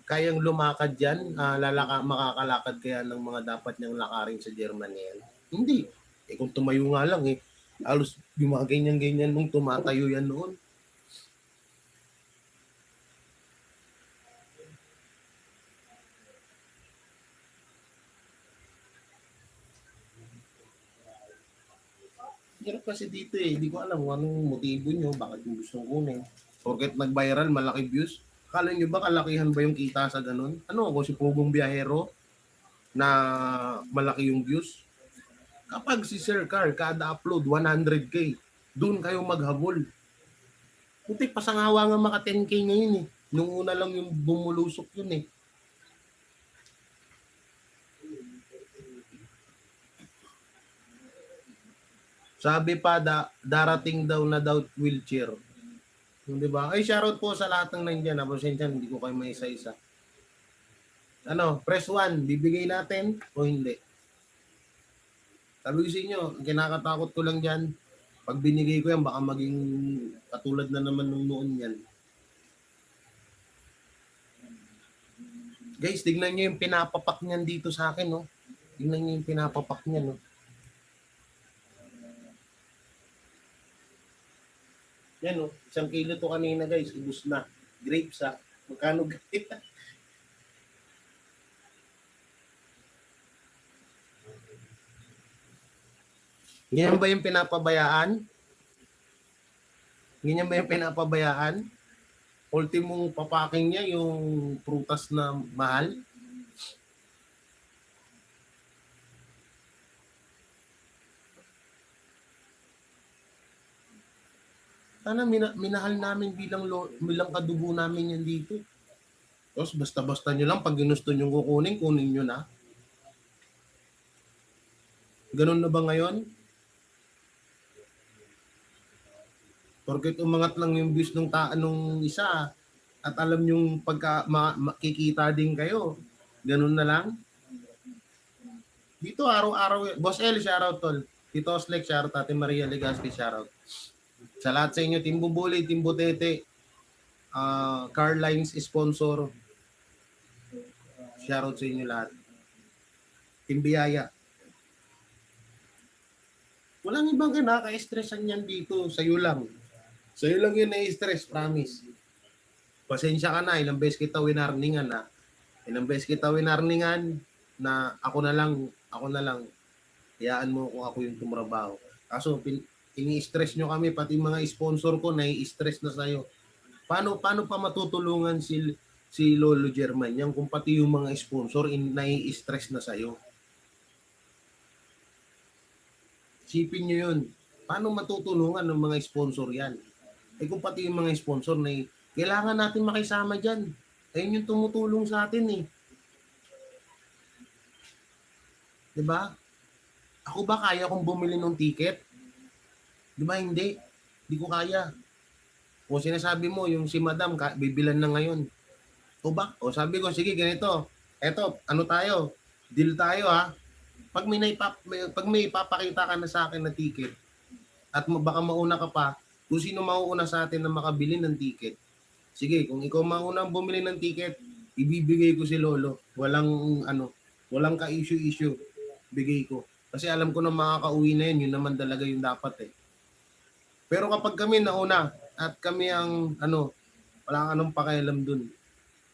S1: kayang lumakad yan, makakalakad kaya ng mga dapat niyang lakarin sa German yan? Hindi. Eh kung tumayo nga lang eh, halos yung mga ganyan-ganyan nung tumatayo yan noon. Hirap kasi dito eh. Hindi ko alam kung anong motibo nyo, bakit yung gustong kunin. Porket nag-viral, malaki views. Akala nyo ba kalakihan ba yung kita sa ganun? Ano ako, si Pugong Biyahero na malaki yung views? Kapag si Sir Car, kada upload 100k, doon kayo maghabol. Puti, pasangawa nga maka 10k ngayon eh. Nung una lang yung bumulusok yun eh. Sabi pa, darating daw na daw wheelchair. Di ba? Ay, shoutout po sa lahat ng nandiyan. Pasensya, hindi ko kayo may isa-isa. Ano, press 1, bibigay natin o hindi? Sabi ko sa inyo, ang kinakatakot ko lang dyan, pag binigay ko yan, baka maging katulad na naman nung noon yan. Guys, tignan nyo yung pinapapak niyan dito sa akin, no? Tignan nyo yung pinapapak niyan, no? Yan, no? 1 kilo to kanina, guys. Ubus na. Grapes, ha? Magkano grapes? Ganyan ba yung pinapabayaan? Ganyan ba yung pinapabayaan? Ultimong papaking niya yung prutas na mahal? Sana minahal namin bilang kadugo namin yan dito. Tapos basta-basta nyo lang, pag ginusto nyo kunin nyo na. Ganun na ba ngayon? Porket umangat lang yung views nung nung isa at alam yung pagka makikita din kayo. Ganun na lang. Dito araw-araw, Boss L, shoutout tol. Tito Oslek, shoutout. Ate Maria Legaspi, shoutout. Sa lahat sa inyo, Team Bubuli, Team Butete, Carlines sponsor. Shoutout sa inyo lahat. Team Biyaya. Walang ibang kinaka-stressan yan dito. Sa'yo lang. Sa'yo lang yun na-stress, promise. Pasensya ka na, ilang beses kita winarningan na. Ilang beses kita winarningan na ako na lang. Hayaan mo kung ako yung tumrabaho. Kaso, ini-stress nyo kami, pati mga sponsor ko, nai-stress na sa'yo. Paano pa matutulungan si Lolo German yan kung pati yung mga sponsor nai-stress na sa'yo? Sipin nyo yun. Paano matutulungan ng mga sponsor yan? Eh kung pati yung mga sponsor na kailangan natin makisama dyan. Ayun yung tumutulong sa atin eh. Diba? Ako ba kaya kong bumili ng ticket? Diba hindi? Hindi ko kaya. O sinasabi mo, yung si Madam, bibilan na ngayon. O ba? O sabi ko, sige ganito. Eto, ano tayo? Deal tayo ha. Pag may ipapakita ka na sa akin na ticket at baka mauna ka pa, kung sino mauuna sa atin na makabili ng ticket, sige, kung ikaw mauna bumili ng ticket, ibibigay ko si Lolo. Walang ka-issue-issue. Bigay ko. Kasi alam ko na makakauwi na yun naman talaga yung dapat eh. Pero kapag kami nauna at kami ang wala ka nang pakialam dun,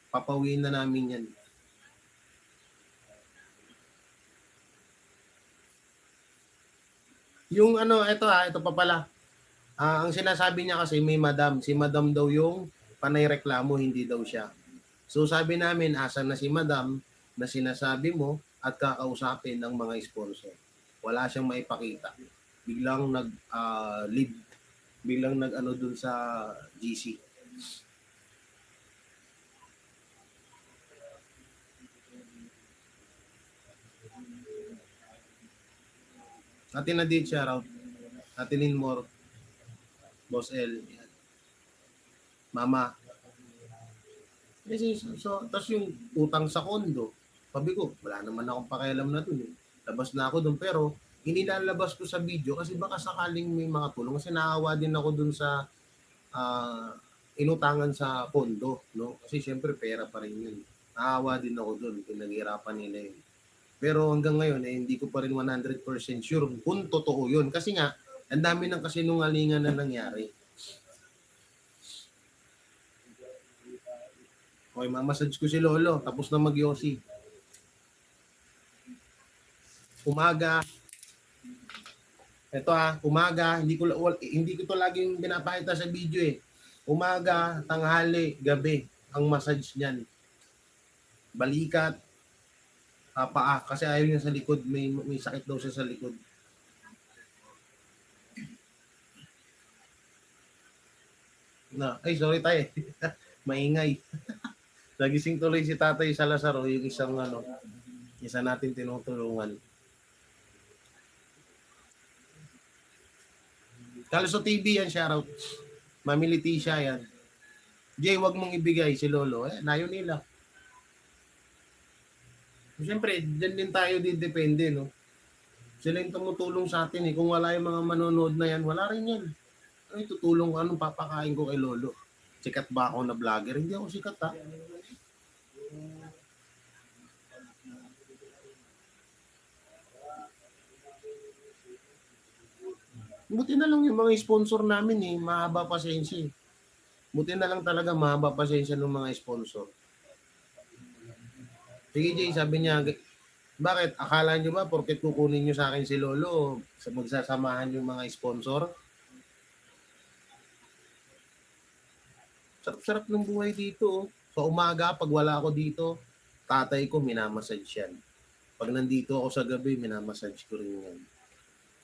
S1: papawiin na namin yan. Yung ito pa pala. Ang sinasabi niya kasi may madam. Si madam daw yung panay reklamo, hindi daw siya. So sabi namin, asan na si madam na sinasabi mo at kakausapin ng mga sponsor. Wala siyang maipakita. Biglang leave. Biglang dun sa GC. Atin na din shoutout. Atin Linmore. Boss L. Yan. Mama. So, tapos yung utang sa kondo, sabi ko, wala naman akong pakialam na dun. Labas na ako dun, pero inilalabas ko sa video kasi baka sakaling may mga tulong. Kasi naawa din ako dun sa inutangan sa kondo. No? Kasi syempre pera pa rin yun. Naawa din ako dun, pinaghirapan nila yun. Pero hanggang ngayon, hindi ko pa rin 100% sure kung totoo yun. Kasi nga, ang dami ng kasinungalingan na nangyari. Okay, mamassage ko si Lolo. Tapos na mag-yosi. Umaga. Ito umaga. Hindi ko to laging pinapakita sa video eh. Umaga, tanghali, gabi. Ang massage niyan. Balikat. Paa. Kasi ayaw niya sa likod. May sakit daw siya sa likod. Ay, sorry tayo. maingay. Nagising tuloy si Tatay Salazar, yung isang isa natin tinutulungan. Kalso TV yan, shoutout. Mamiliti siya yan. Jay, wag mong ibigay si Lolo. Nayo nila. Siyempre, dyan din tayo didepende, no? Sila yung tumutulong sa atin, eh. Kung wala yung mga manonood na yan, wala rin yan. Ano tutulong ko? Anong papakain ko kay Lolo? Sikat ba ako na vlogger? Hindi ako sikat, ha? Buti na lang yung mga sponsor namin, eh. Mahaba pasensya, eh. Buti na lang talaga mahaba pasensya ng mga sponsor. Sige, Jay, sabi niya, bakit? Akala niyo ba, porket kukunin niyo sa akin si Lolo, magsasamahan yung mga sponsor? Sarap-sarap ng buhay dito. Oh. Sa umaga, pag wala ako dito, tatay ko, minamassage yan. Pag nandito ako sa gabi, minamassage ko rin yan.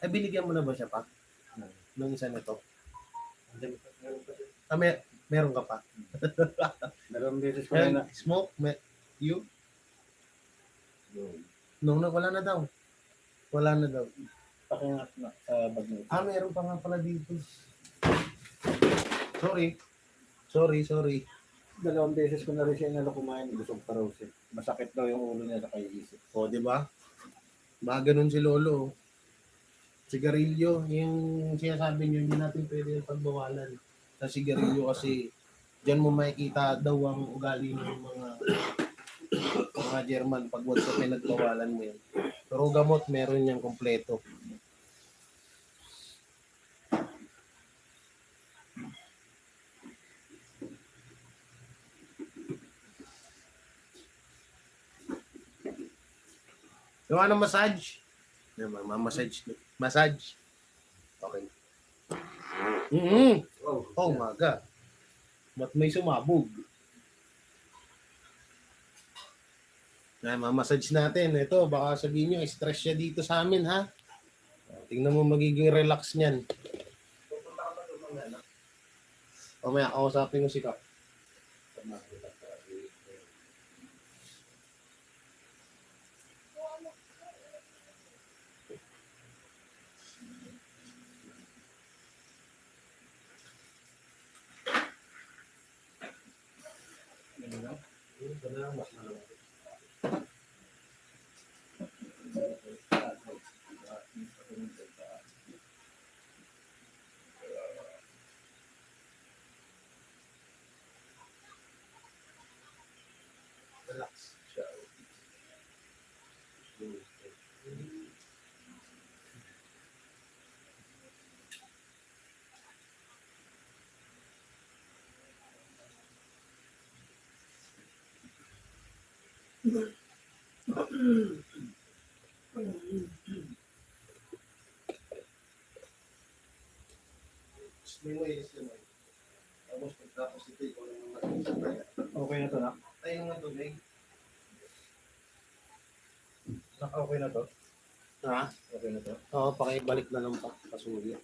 S1: Ay, binigyan mo na ba siya pa? Nung isa na to? Meron ka pa?
S2: Dalawang beses ko na.
S1: Smoke? You? No, wala na daw. Wala na daw.
S2: Pakingat na sa bag mo.
S1: Meron pa nga pala dito. Sorry.
S2: Dalawang beses ko na rin siya inalo kumain. Busog pa raw siya. Masakit daw yung ulo niya sa kaiisip.
S1: O, di ba? Mga ganun si Lolo. Sigarilyo, yung sinasabi nyo, hindi natin pwede yung pagbawalan. Sa sigarilyo kasi, dyan mo makikita daw ang ugali ng mga German pag wag sa pinagbawalan mo yan. Pero gamot, meron niyang kompleto. Gawa ng massage. Massage. Okay. Oh my God. Ba't may sumabog? Mamassage natin. Ito, baka sabihin nyo, stress siya dito sa amin, ha? Tingnan mo magiging relax niyan. O maya, kausapin ko si Kap. Relax siya. Tapos pagkatapos ito, ikaw lang naman.
S2: Okay na to na?
S1: Tayo nga tubig.
S2: Okay na to?
S1: Ha?
S2: Okay na to?
S1: Oo, pakibalik na lang pa. Pasuli.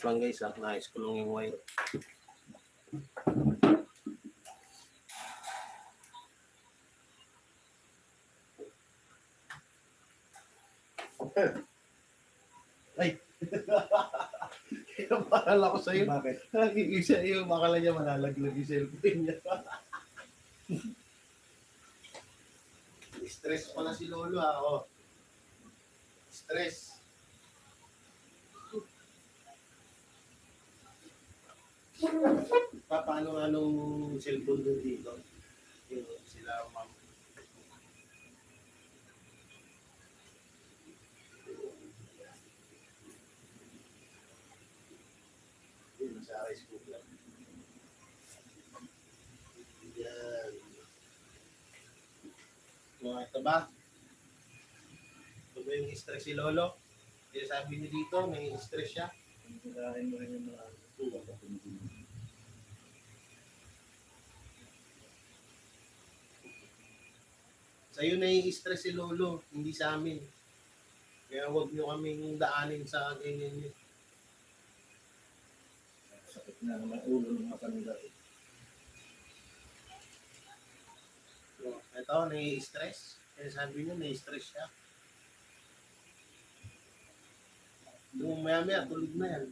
S1: Lang guys, nais ko lang yung wire. Ay! Kinabahan ako sa'yo.
S2: Bakit?
S1: Isa yung makala niya malalaglag yung cellphone niya. Stress pala si Lolo ako. Stress. Paano nga nung cellphone doon dito? Yung sila ma'am. Yun, nasa rice cooker. Yan. So, ito ba? Ito ba yung stress si Lolo? Kaya sabi niyo dito, may stress siya.
S2: Kirahin mo rin yung mga
S1: Sa'yo nai-stress si Lolo, hindi sa amin. Kaya huwag niyo kaming daanin sa ganyan yun.
S2: sakit na naman ulo ng matanda.
S1: So, ito, nai-stress. Kaya sabi niyo, nai-stress siya. Yung maya-maya, tulog na yan.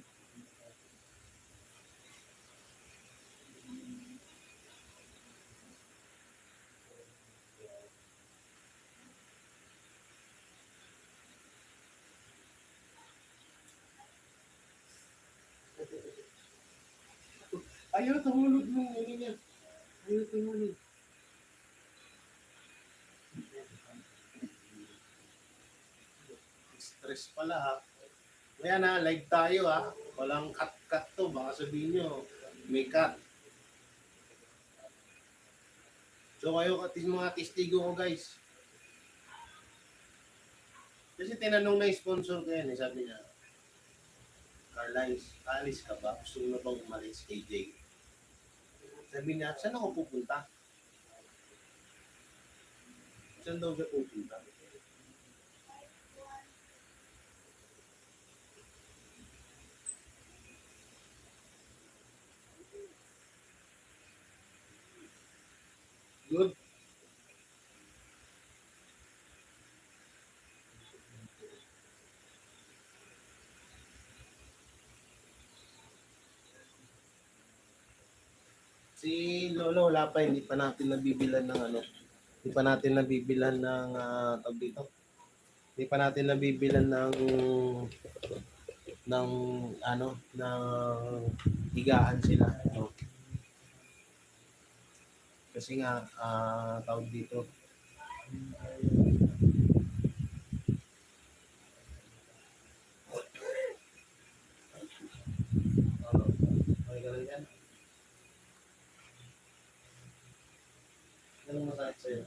S1: Ayaw, tumulog mo. Ganyan. Ayaw, tumulog. Stress pala ha. Ayan ha, live tayo ha. Walang cut-cut to. Baka sabihin nyo, may cut. So kayo, mga testigo ko guys. Kasi tinanong na yung sponsor ko yan. Sabi niya, Carlisle, alis ka ba? Gusto mo na bang umalis, AJ? Sabi niya, saan ako pupunta? Saan daw siya pupunta? Good. Si Lolo, wala pa, hindi pa natin nabibilan ng ano. Hindi pa natin nabibilan ng tawag dito. Hindi pa natin nabibilan ng ano, ng higaan sila. No? Kasi nga, tawag dito. Ano? Okay ka lang yan? Anong masakit sa'yo?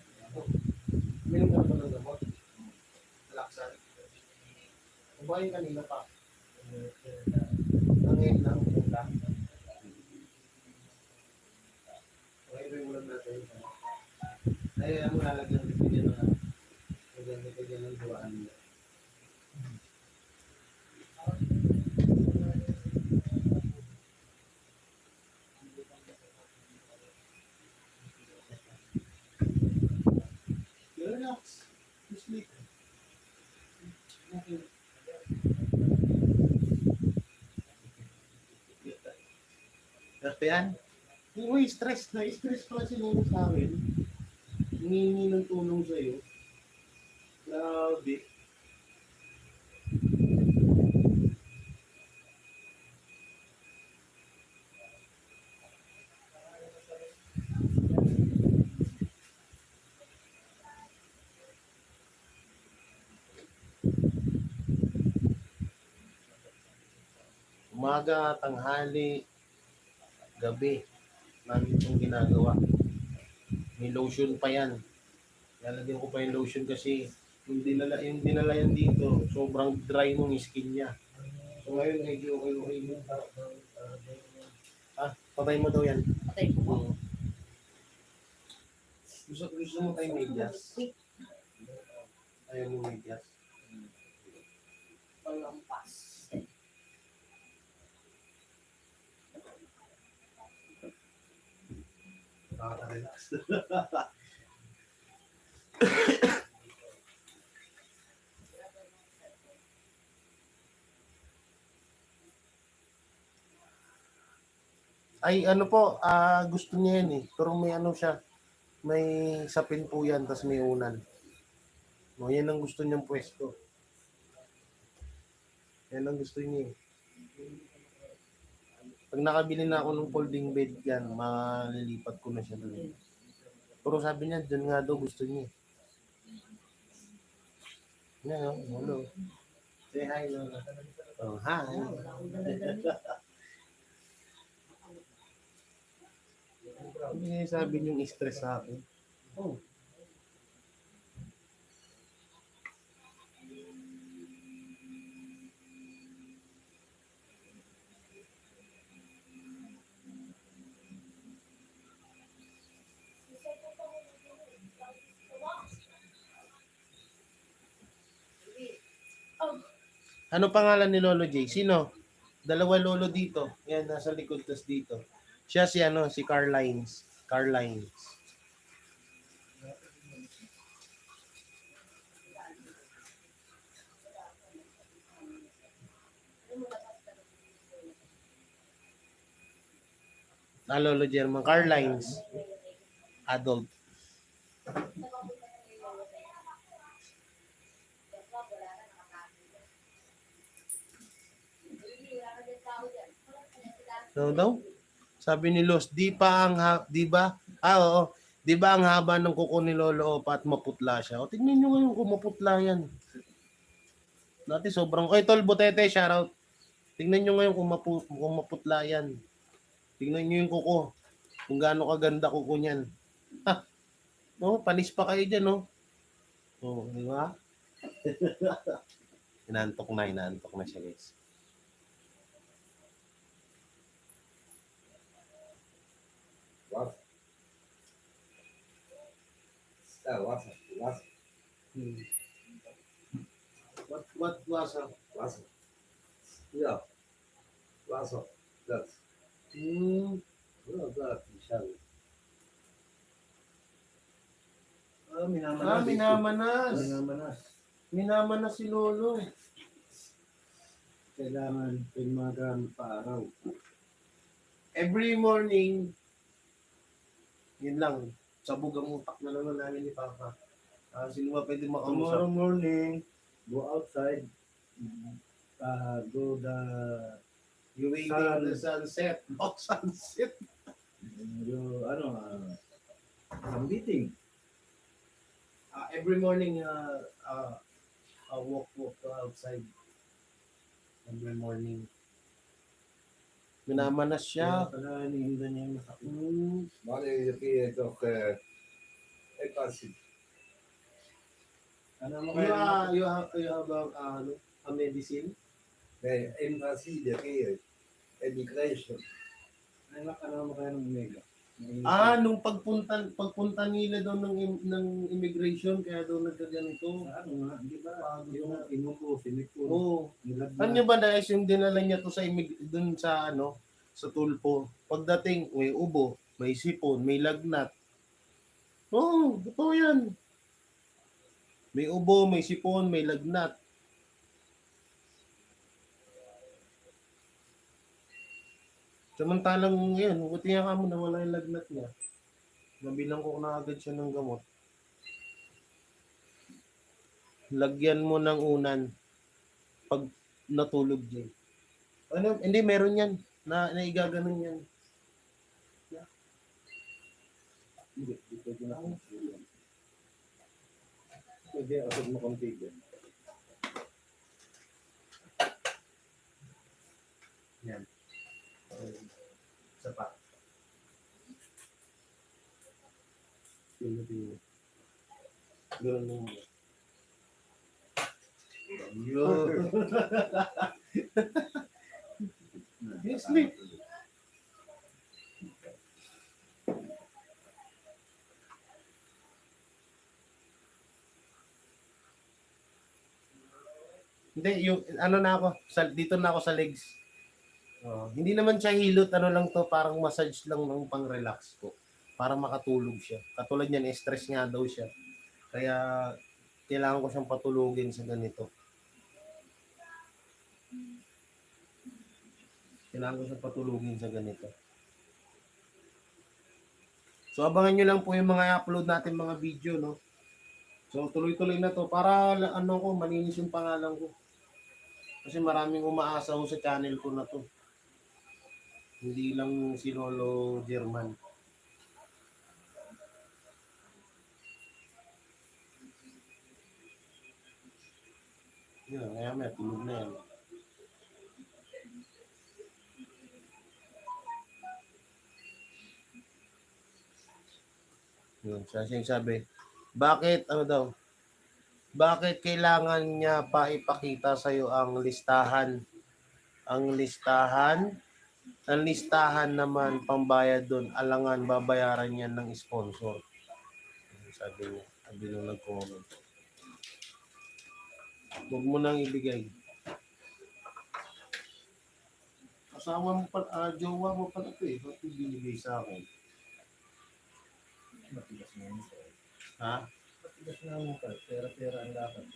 S1: Meron ka pa ng gamot? Laksan? Kung ba yung kanina pa? Ngayon lang, punta. Okay, ito yung ulam natin. Ay, ang lalagyan ko dyan na maganda ka dyan ng duwaan mo. Relax. Sleep. Okay. Kasi yan. Uy, stress na. Stress pala siguro sa akin. Hingi ng tulong sa'yo. Grabe. Umaga, tanghali, gabi. Namin itong ginagawa. May lotion pa yan. Lalagyan ko pa yung lotion kasi yung dinala yan dito, sobrang dry nung skin niya. So ngayon, medyo okay mo. Patay mo daw yan.
S3: Patay ko po.
S1: Gusto mo tayong medyas? Ayaw mo medyas.
S3: Palampas.
S1: Nakaka-relax. Ay, ano po, gusto niya yan eh. Pero may ano siya, may sapin po yan, tas may unan. No, yan ang gusto niyang pwesto. Yan ang gusto niya eh. Pag nakabili na ako ng folding bed yan, malilipat ko na siya doon. Pero sabi niya, dyan nga daw gusto niya. Yan, hello. Say hi, Lola. Oh, hi. Hindi sabi niyong stress sa akin. Oh. Ano pangalan ni Lolo J? Sino? Dalawa lolo dito. Yan, nasa likod, tas dito. Siya si ano, si Carlines. Carlines. Lolo German. Carlines. Adult. No, daw? Sabi ni Los, di ba? Oo. Di ba ang haba ng kuko ni Lolo Opa at maputla siya? O, tingnan nyo ngayon kung maputla yan. Dati sobrang, oy, Tol Butete, shoutout. Tingnan nyo ngayon kung maputla yan. Tingnan nyo yung kuko. Kung gaano kaganda kuko niyan. Ha? No, panis pa kayo dyan, no? Oh, di ba? Inantok na siya, guys.
S3: What? What's
S1: What was up?
S3: Yeah. What's up? That's that inshallah.
S2: Minamanas.
S1: Minamanas.
S2: Minamanas.
S1: Minamanas si Lolo.
S2: Kailangan pinmagan pa araw.
S1: Every morning, yun lang, sabog ang utak na naman namin ni Papa. Sino ba pwede
S2: Tomorrow
S1: makausap?
S2: morning, go outside, go the,
S1: You waiting
S2: Sun.
S1: the sunset. Oh, sunset.
S2: you, some meeting.
S1: Every morning, walk outside. Every morning. Minamanas
S2: Kaya
S1: siya.
S2: pala hinihinda niya yung masakit.
S3: Mali yung toch passie.
S2: Ano mo
S1: You,
S2: kaya?
S1: you have a medicine?
S3: Nee, passie de keer. Immigration.
S2: Ano mo kaya ng omega?
S1: Nung pagpunta nila daw ng immigration, kaya daw nagkaganito.
S2: Ano nga, di ba? Yung inupo, sinipuro.
S1: Oo.
S2: Nilagyan.
S1: Ano nyo ba na yung dinala niya to sa dun sa sa tulpo? Pagdating, may ubo, may sipon, may lagnat. Oo, totoo yan. May ubo, may sipon, may lagnat. Samantalang ngayon, buti nga kamo na wala yung lagnat niya. Nabilang ko na agad siya ng gamot. Lagyan mo ng unan pag natulog din. Ano? Hindi, meron yan. Naigaganon yan.
S2: Hindi pwede na kung pwede, asad mo konti din.
S1: Yan. Isa pa. Tingnan. Ganun mo. Yun. Yes, sleep. Hindi, yung na ako, dito na ako sa legs. Hindi naman siya hilot, lang to, parang massage lang ng pang-relax ko. Para makatulog siya. Katulad niyan, stress nga daw siya. Kaya, kailangan ko siyang patulugin sa ganito. So, abangan nyo lang po yung mga upload natin mga video, no? So, tuloy-tuloy na to. Para, malinis yung pangalan ko. Kasi maraming umaasa ko sa channel ko na to. Hindi lang si Lolo German. Yun, kaya may tulog na yan. Yun, siya siyang sabi, bakit kailangan niya pa ipakita sa'yo ang listahan? Ang listahan naman pambayad doon, alangan babayaran niya ng sponsor. Sabi nung nag-comment. Huwag mo nang ibigay. asawa mo pa, jowa mo pala ito eh. Ba't yung binigay sa akin?
S2: Matigas na yun.
S1: Ha?
S2: Matigas na mo pa. Pera-pera ang lakad.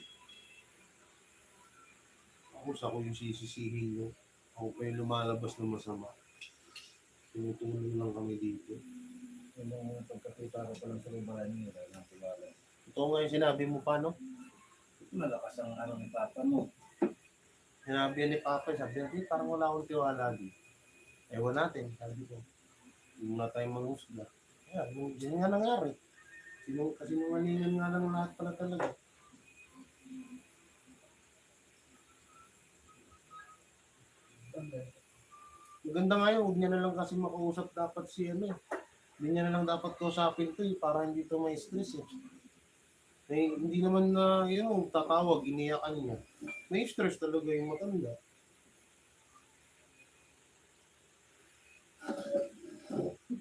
S1: Sa ako yung sisisihin nyo. Ako pa yung lumalabas ng masama. Tinutulong lang kami dito.
S2: Yung mga pagkakita ko pa lang sa babae niya, dahil ang tiwala.
S1: Ito nga yung sinabi mo pa, no?
S2: Malakas ang ano ni Papa mo.
S1: Sinabi ni Papa, sabi niya, parang wala akong tiwala dito. Ewan natin, sabi ko. Hindi na tayo manghusga. Ayan, yun nga nangyari. Kasinungalingan nga lang lahat pala talaga. Maganda nga yun, huwag niya na lang kasi makausap dapat si ano eh. Hindi niya na lang dapat kausapin to eh, para hindi to may stress eh. Hindi naman na yun, tatawag, iniyakan niya. May stress talaga yung matanda.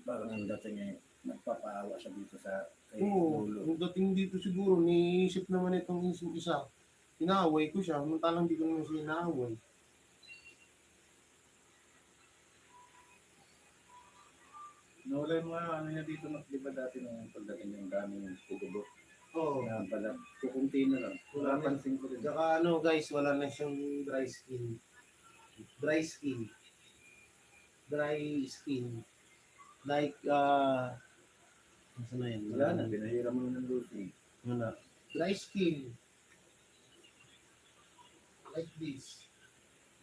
S2: Parang ang dating niya, nagpapaawa siya dito sa kay
S1: Oo,
S2: Lolo.
S1: yung dating dito siguro, niisip naman itong isa. Inaaway ko siya, samantalang di ko naman siya inaaway.
S2: Nawala yung mga ano niya dito, di ba dati nung pagdating yung daming kugubo?
S1: Oo.
S2: Na balat, kukunti na lang.
S1: Wala na.
S2: Napansin ko rin.
S1: Saka ano guys, wala na siyang dry skin. Dry skin. Dry skin. Like, ano na yun?
S2: Wala na, pinahira mo ng Lucy.
S1: Wala. Dry skin. Like this.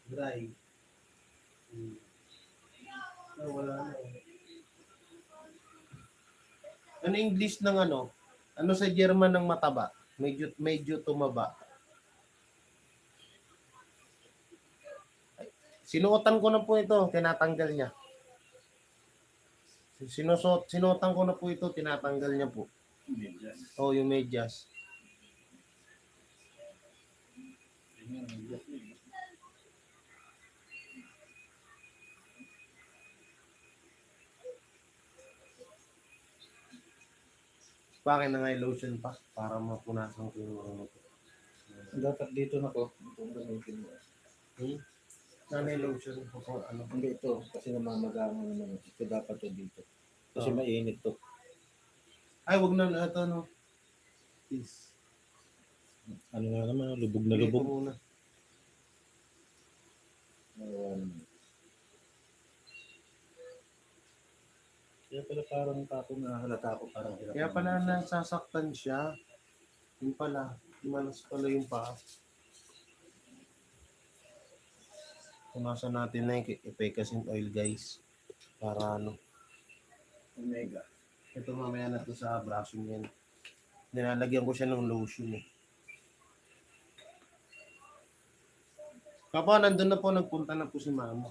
S1: Dry. No, wala na. Ano English ng ano? Ano sa German ng mataba? Medyo tumaba. Sinuotan ko na po ito, tinatanggal niya. Sinuotan ko na po ito, tinatanggal niya po.
S2: Medyas.
S1: Oh, yung medyas.
S2: Yun yung medyas niya.
S1: Bakit na nga yung lotion pa? Para mapunasan ko yung ano to.
S2: Dapat dito na ko. Itong gamitin mo.
S1: Sana yung lotion ko kung ano.
S2: Hindi ito, kasi namamaga mo naman. Ito dapat to dito. Kasi
S1: Oo.
S2: mainit to.
S1: Ay, wag na ito, no. Please.
S2: Ano nga naman, lubog na
S1: Ito
S2: lubog.
S1: muna.
S2: Kaya pala parang ako nahalata ko parang hirap.
S1: Kaya pala nasasaktan siya. Yung pala. Malas pala yung paa. Punasan natin na yung epecacin oil, guys. Para ano.
S2: Omega.
S1: Ito mamaya na to sa braso niyan. Nilalagyan ko siya ng lotion eh. Papa, nandun na po. Nagpunta na po si mama.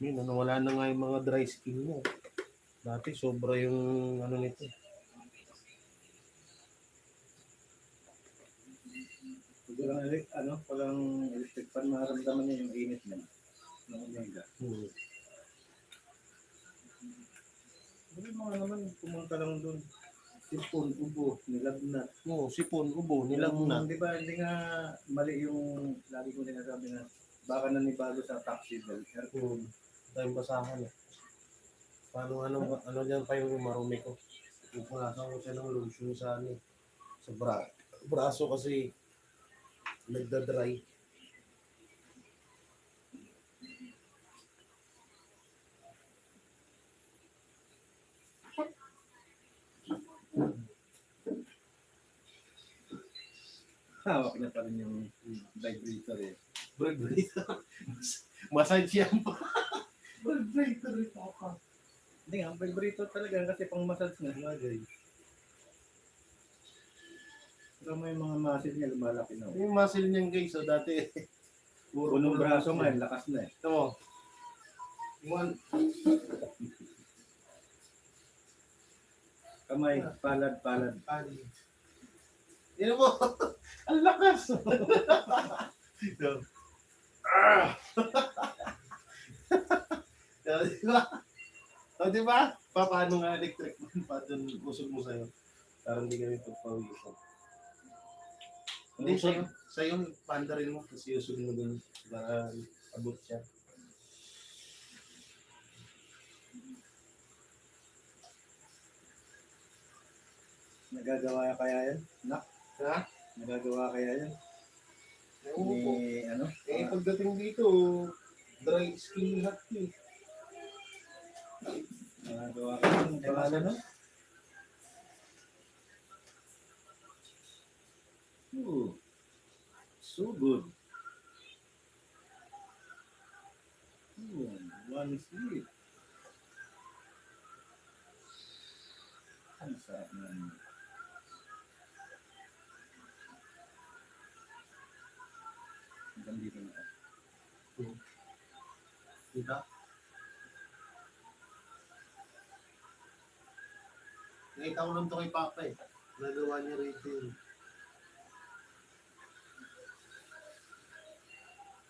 S1: Yun, wala na nga yung mga dry skin niya. Dati sobra yung ano nito.
S2: Walang electric fan, maramdaman niya yung init niya. Ng Omega. Hindi mga naman, pumunta lang doon. Sipon, ubo, nilagnat.
S1: Oo, sipon, ubo, nilagnat.
S2: Di ba, hindi nga mali yung lagi ko sinasabi na baka nanibalo sa taxi bell.
S1: Oo, tayong basahan eh. Paano ano dyan pa yung marumi ko. Pupunasan ko siya ng lotion sa ano eh. Sa braso kasi nagda-dry.
S2: Hawak niya pa rin yung vibrator eh.
S1: Vibrator. Massage yan pa. Vibrator ito ako.
S2: Hindi nga, vibrator talaga kasi pang massage nga. Lagay. Pero may mga muscle niya lumalaki na.
S1: Yung muscle niyan guys, so dati
S2: Punong braso nga, lakas na eh.
S1: Ito mo. One.
S2: Kamay, palad.
S1: Ani. Yan mo. Ang lakas. Ito. Di ba? O, di ba? Paano nga electric man pa doon usog mo sa'yo? Parang hindi kami pagpawisan. Hindi, sa'yo, panda rin mo kasi usog mo doon para abot siya.
S2: Nagagawa kaya yan?
S1: Ha?
S2: Nagagawa kaya yan?
S1: Ewan ko.
S2: Ni, ano?
S1: Eh, pagdating dito, dry skin lahat eh.
S2: Nagagawa kaya yan? Ang pangalan no?
S1: Oh, so good. One sleep.
S2: Ang sarap naman. Hanggang dito na.
S1: Diba? Nakita ko lang ito kay Papa eh. Nagawa niya rito yun.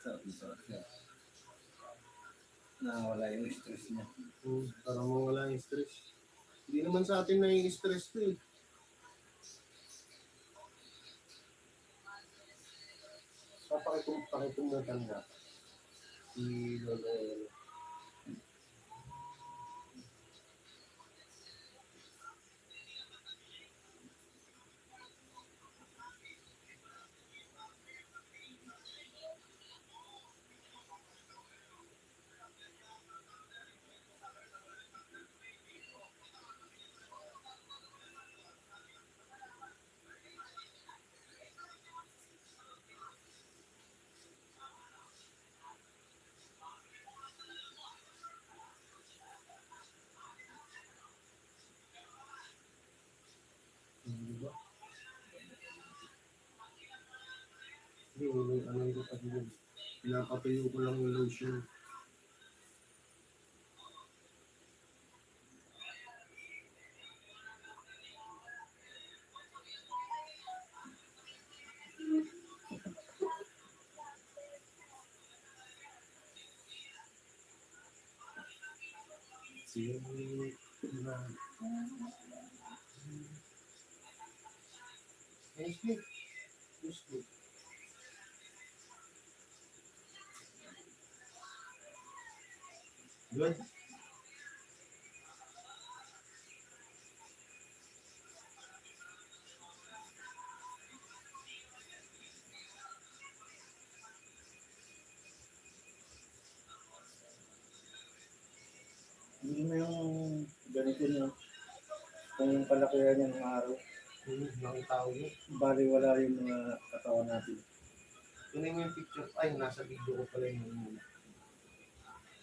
S2: Sarap siya. Nawala yung stress niya.
S1: Para mawala yung stress. Hindi naman sa atin nai-stress to eh. Pakitong nga. Si Lola. Diba? Hindi, ano yung kasi yun. Pinapatuyo ko lang yung lotion. Sige, Good. Good.
S2: Hindi mo yung ganito niya. Kung yung kalakihan niya ng araw.
S1: Nakita ko yun.
S2: Bali wala yung mga katawan natin.
S1: Kunin mo yung picture. Ay, nasa video ko pala yung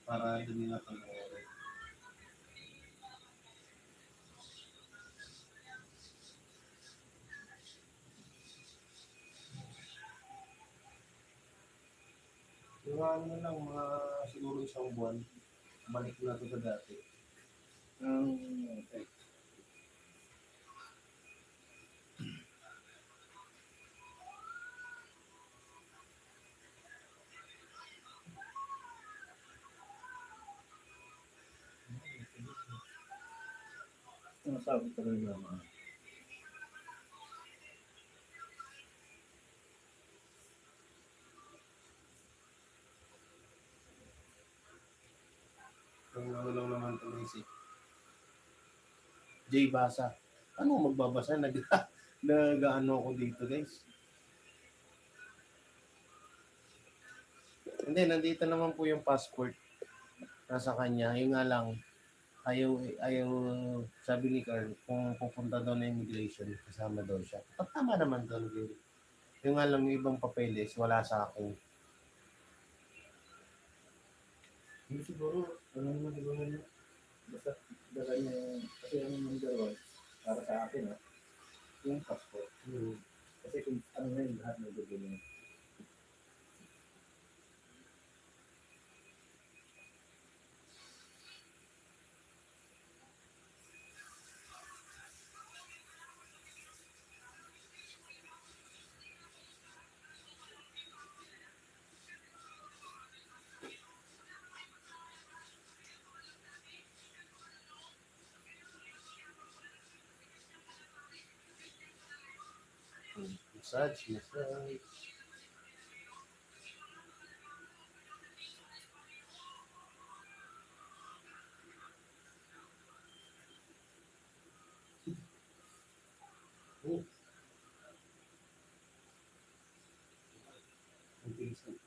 S1: para dumi na panoorin. Yung ano lang, mga siguro isang buwan, balik na ito sa dati.
S2: Okay. Ang sabi talaga naman.
S1: Kung ano lang naman ito naisip. Jay Basa. Ano magbabasa? Nag-ano ako dito guys. Hindi, nandito naman po yung passport. Nasa kanya. Yung nga lang, ayaw, sabi ni Carl, kung pupunta daw na immigration, kasama daw siya. Tama naman doon, Gil. Yung nga lang, yung ibang papeles, wala sa akin.
S2: Hindi siguro, ano naman siguro niya. Basta dala niya yung, kasi ano yung dalawa, para sa akin yung passport. Kasi kung ano na yung lahat ng gagawin.
S1: Massage, massage. Oh. Ang bilis na.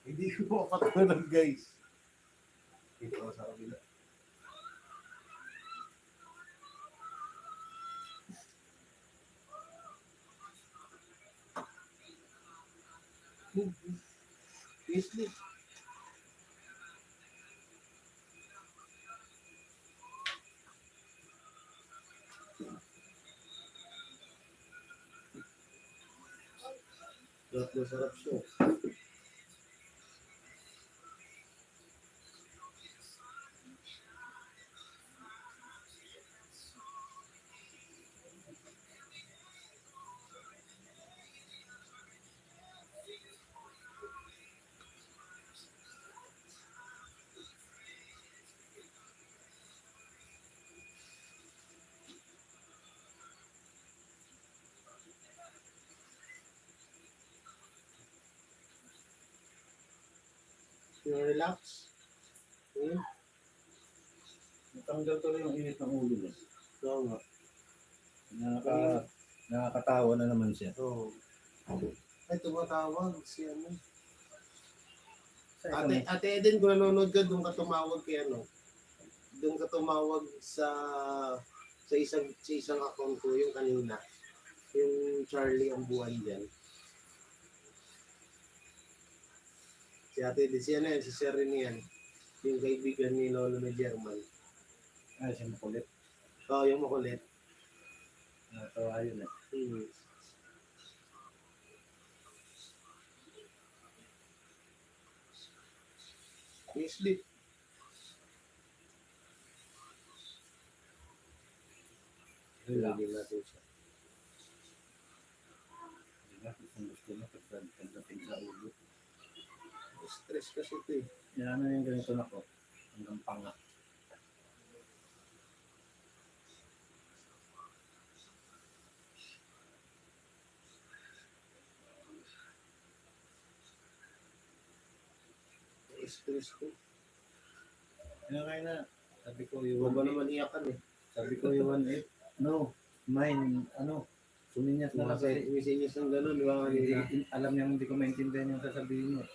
S1: Hindi ko mapatunan, guys. Ito ako sa kabila. Easily. Sarap na sarap siya. Relax.
S2: Natanggal ko yung init ng ulo mo.
S1: Oo nga.
S2: Nakakatawa na naman siya.
S1: Oo. Ay, tumatawag si ano.
S2: Sa
S1: Ate Eden, kung nanonood ka, doon ka tumawag kay ano. Doon ka tumawag sa isang account ko, yung kanina. Yung Charlie ang buwan dyan. Si Ate Eden, si ano yan, si Sir Rene yan. Yung kaibigan ni Lolo na German.
S2: siya makulit.
S1: Oo, yung makulit.
S2: Natawa yun eh.
S1: Hmm. Sleep.
S2: Relax.
S1: Hindi natin siya.
S2: Relax. Kung gusto mo, pagdating sa ulo.
S1: Stress kasi ito eh.
S2: Yan ano yung ganito na ko. Hanggang panga.
S1: Stress ko.
S2: Yan kaya na. Sabi ko
S1: Huwag
S2: yung
S1: ba naman iyakan eh.
S2: Sabi ko yung 1-8. No. Mine. Ano. Suminyas na
S1: Kasi
S2: kasi.
S1: misinyas ng gano'n, di ba kanina?
S2: Alam niya hindi ko maintindihan yung sasabihin niya.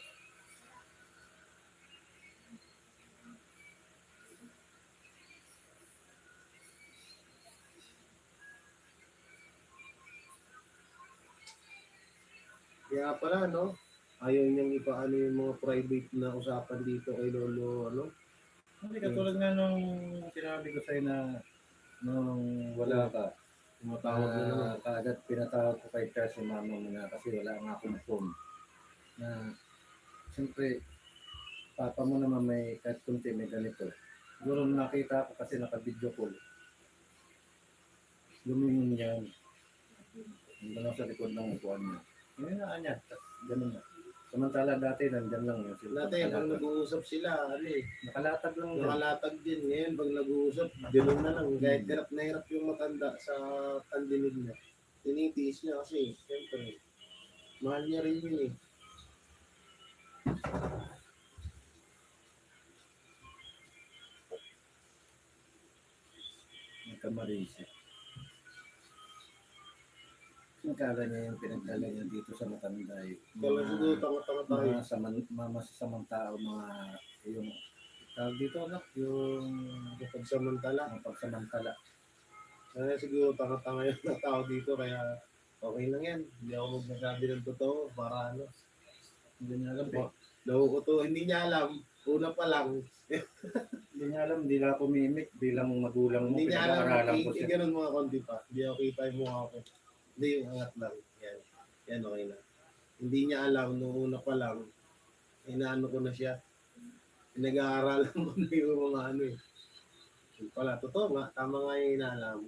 S1: Kaya pala, no? Ayaw niyang ipaano yung mga private na usapan dito kay Lolo, ano?
S2: Hindi katulad nga nung sinabi ko sa'yo na nung wala ka.
S1: Tumatawag na naman.
S2: Kaagad pinatawag ko kay Char si mama mo na kasi wala nga akong phone. Na siyempre, papa mo naman may kahit kunti may ganito. Siguro nakita ko kasi naka-video call. Lumingon yan. Hanggang lang sa likod ng upuan niya. Ngayon na niya. Ganun na. Samantala dati nandyan lang yun.
S1: Dati, pag nag-uusap sila, ano eh,
S2: Nakalatag lang din.
S1: nakalatag din. Ngayon, pag nag-uusap, gano'n na lang. Kahit hirap na hirap yung matanda sa pandinig niya. Tinitiis niya kasi, siyempre, mahal niya rin yun eh.
S2: Nagkamarisi. Nagkala niya yung pinagdala niya dito sa matanda eh.
S1: Kala siguro tanga-tanga tayo.
S2: Mga sasamantao, mga yung tawag dito anak, yung
S1: Pagsamantala.
S2: mga pagsamantala.
S1: Kaya siguro tanga-tanga yung mga tao dito, kaya okay lang yan. Hindi ako magsasabi ng totoo para ano.
S2: Hindi niya alam eh.
S1: Hindi niya alam. Una pa lang.
S2: Hindi niya alam, hindi lang ako mimik bilang magulang mo.
S1: Hindi niya alam.
S2: Pinag-aaralan ko siya.
S1: Ganun mga konti pa. Hindi ako kita yung mukha ko. Hindi yung angat lang. Yan. Yan okay na. Hindi niya alam. Nung una pa lang, inaano ko na siya. Pinag-aaralan ko na yung mga ano eh. Yung pala, totoo nga. Tama nga yung inaalam.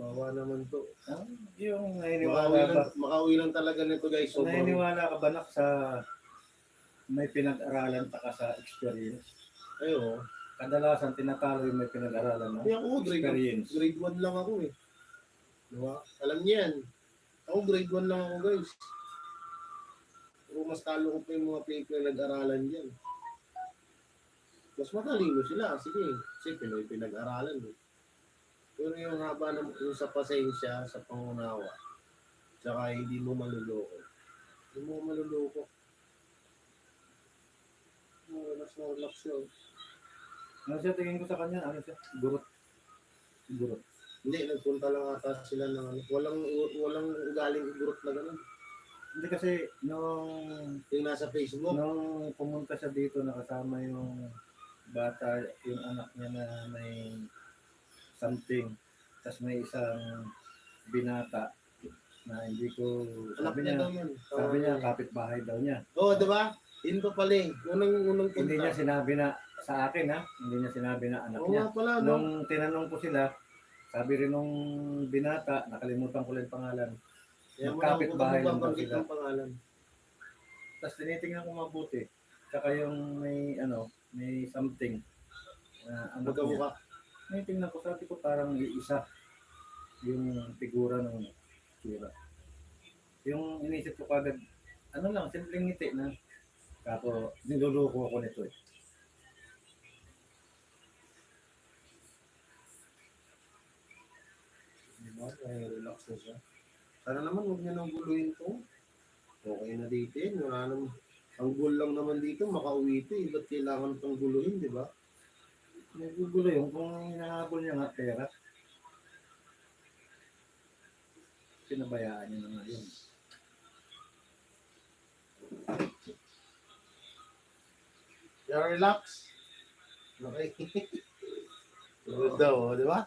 S1: Wawa naman to.
S2: Ah, yung naniniwala ba?
S1: Makauwi lang talaga nito guys. So,
S2: Naniniwala ka ba nak sa may pinag-aralan ta ka sa experience?
S1: ayo.
S2: Kadalasan tinatalo yung may pinag-aralan na
S1: Kaya ako, grade
S2: experience.
S1: 1 lang ako eh. Diba? Alam niyo yan. Ako grade 1 lang ako guys. Pero mas talo ko pa yung mga pinag-aralan dyan. Mas matalino sila. Sige. Kasi Pinoy pinag-aralan. Eh. Pero yung haba ng yung sa pasensya, sa pangunawa, tsaka hindi mo maluloko. Hindi mo maluloko. Relax na relax yun.
S2: Ano siya, tingin ko sa kanya, ano siya? Gurot. Gurot.
S1: Hindi, nagpunta lang ata sila ng ano. Walang ugaling group na gano'n.
S2: Hindi kasi, nung
S1: Yung nasa Facebook.
S2: pumunta siya dito, nakasama yung bata, yung anak niya na may something. Tapos may isang binata na hindi ko,
S1: Anak
S2: sabi
S1: niya
S2: niya,
S1: daw yun.
S2: sabi niya, kapitbahay daw niya.
S1: Oo, diba? Yun pa pala eh. Unang punta.
S2: Hindi niya sinabi na sa akin ha, hindi niya sinabi na anak
S1: Oo
S2: niya.
S1: nga pala, no?
S2: Nung tinanong ko sila, sabi rin nung binata, nakalimutan ko lang yung pangalan.
S1: Kaya mo
S2: Kapit-bahay lang daw
S1: mabanggit
S2: sila.
S1: ang pangalan.
S2: Tapos tinitingnan ko mabuti. Tsaka yung may may something. Anak niya.
S1: Magkamukha.
S2: Tinitingnan ko, sabi ko parang iisa yung figura ng tira. Yung inisip ko kagad, ano lang, simpleng ngiti na. Kako, niluluko ako nito eh.
S1: Diba? Ay, relax na siya. Sana naman huwag niya nang guluhin to. Okay na dito eh. Wala naman. Ang goal lang naman dito, makauwi ito eh. Ba't kailangan itong guluhin, di ba?
S2: Nagugulo yung kung hinahabol niya nga pera. Pinabayaan niya na nga yun.
S1: Kaya relax. Okay. Good daw, di ba?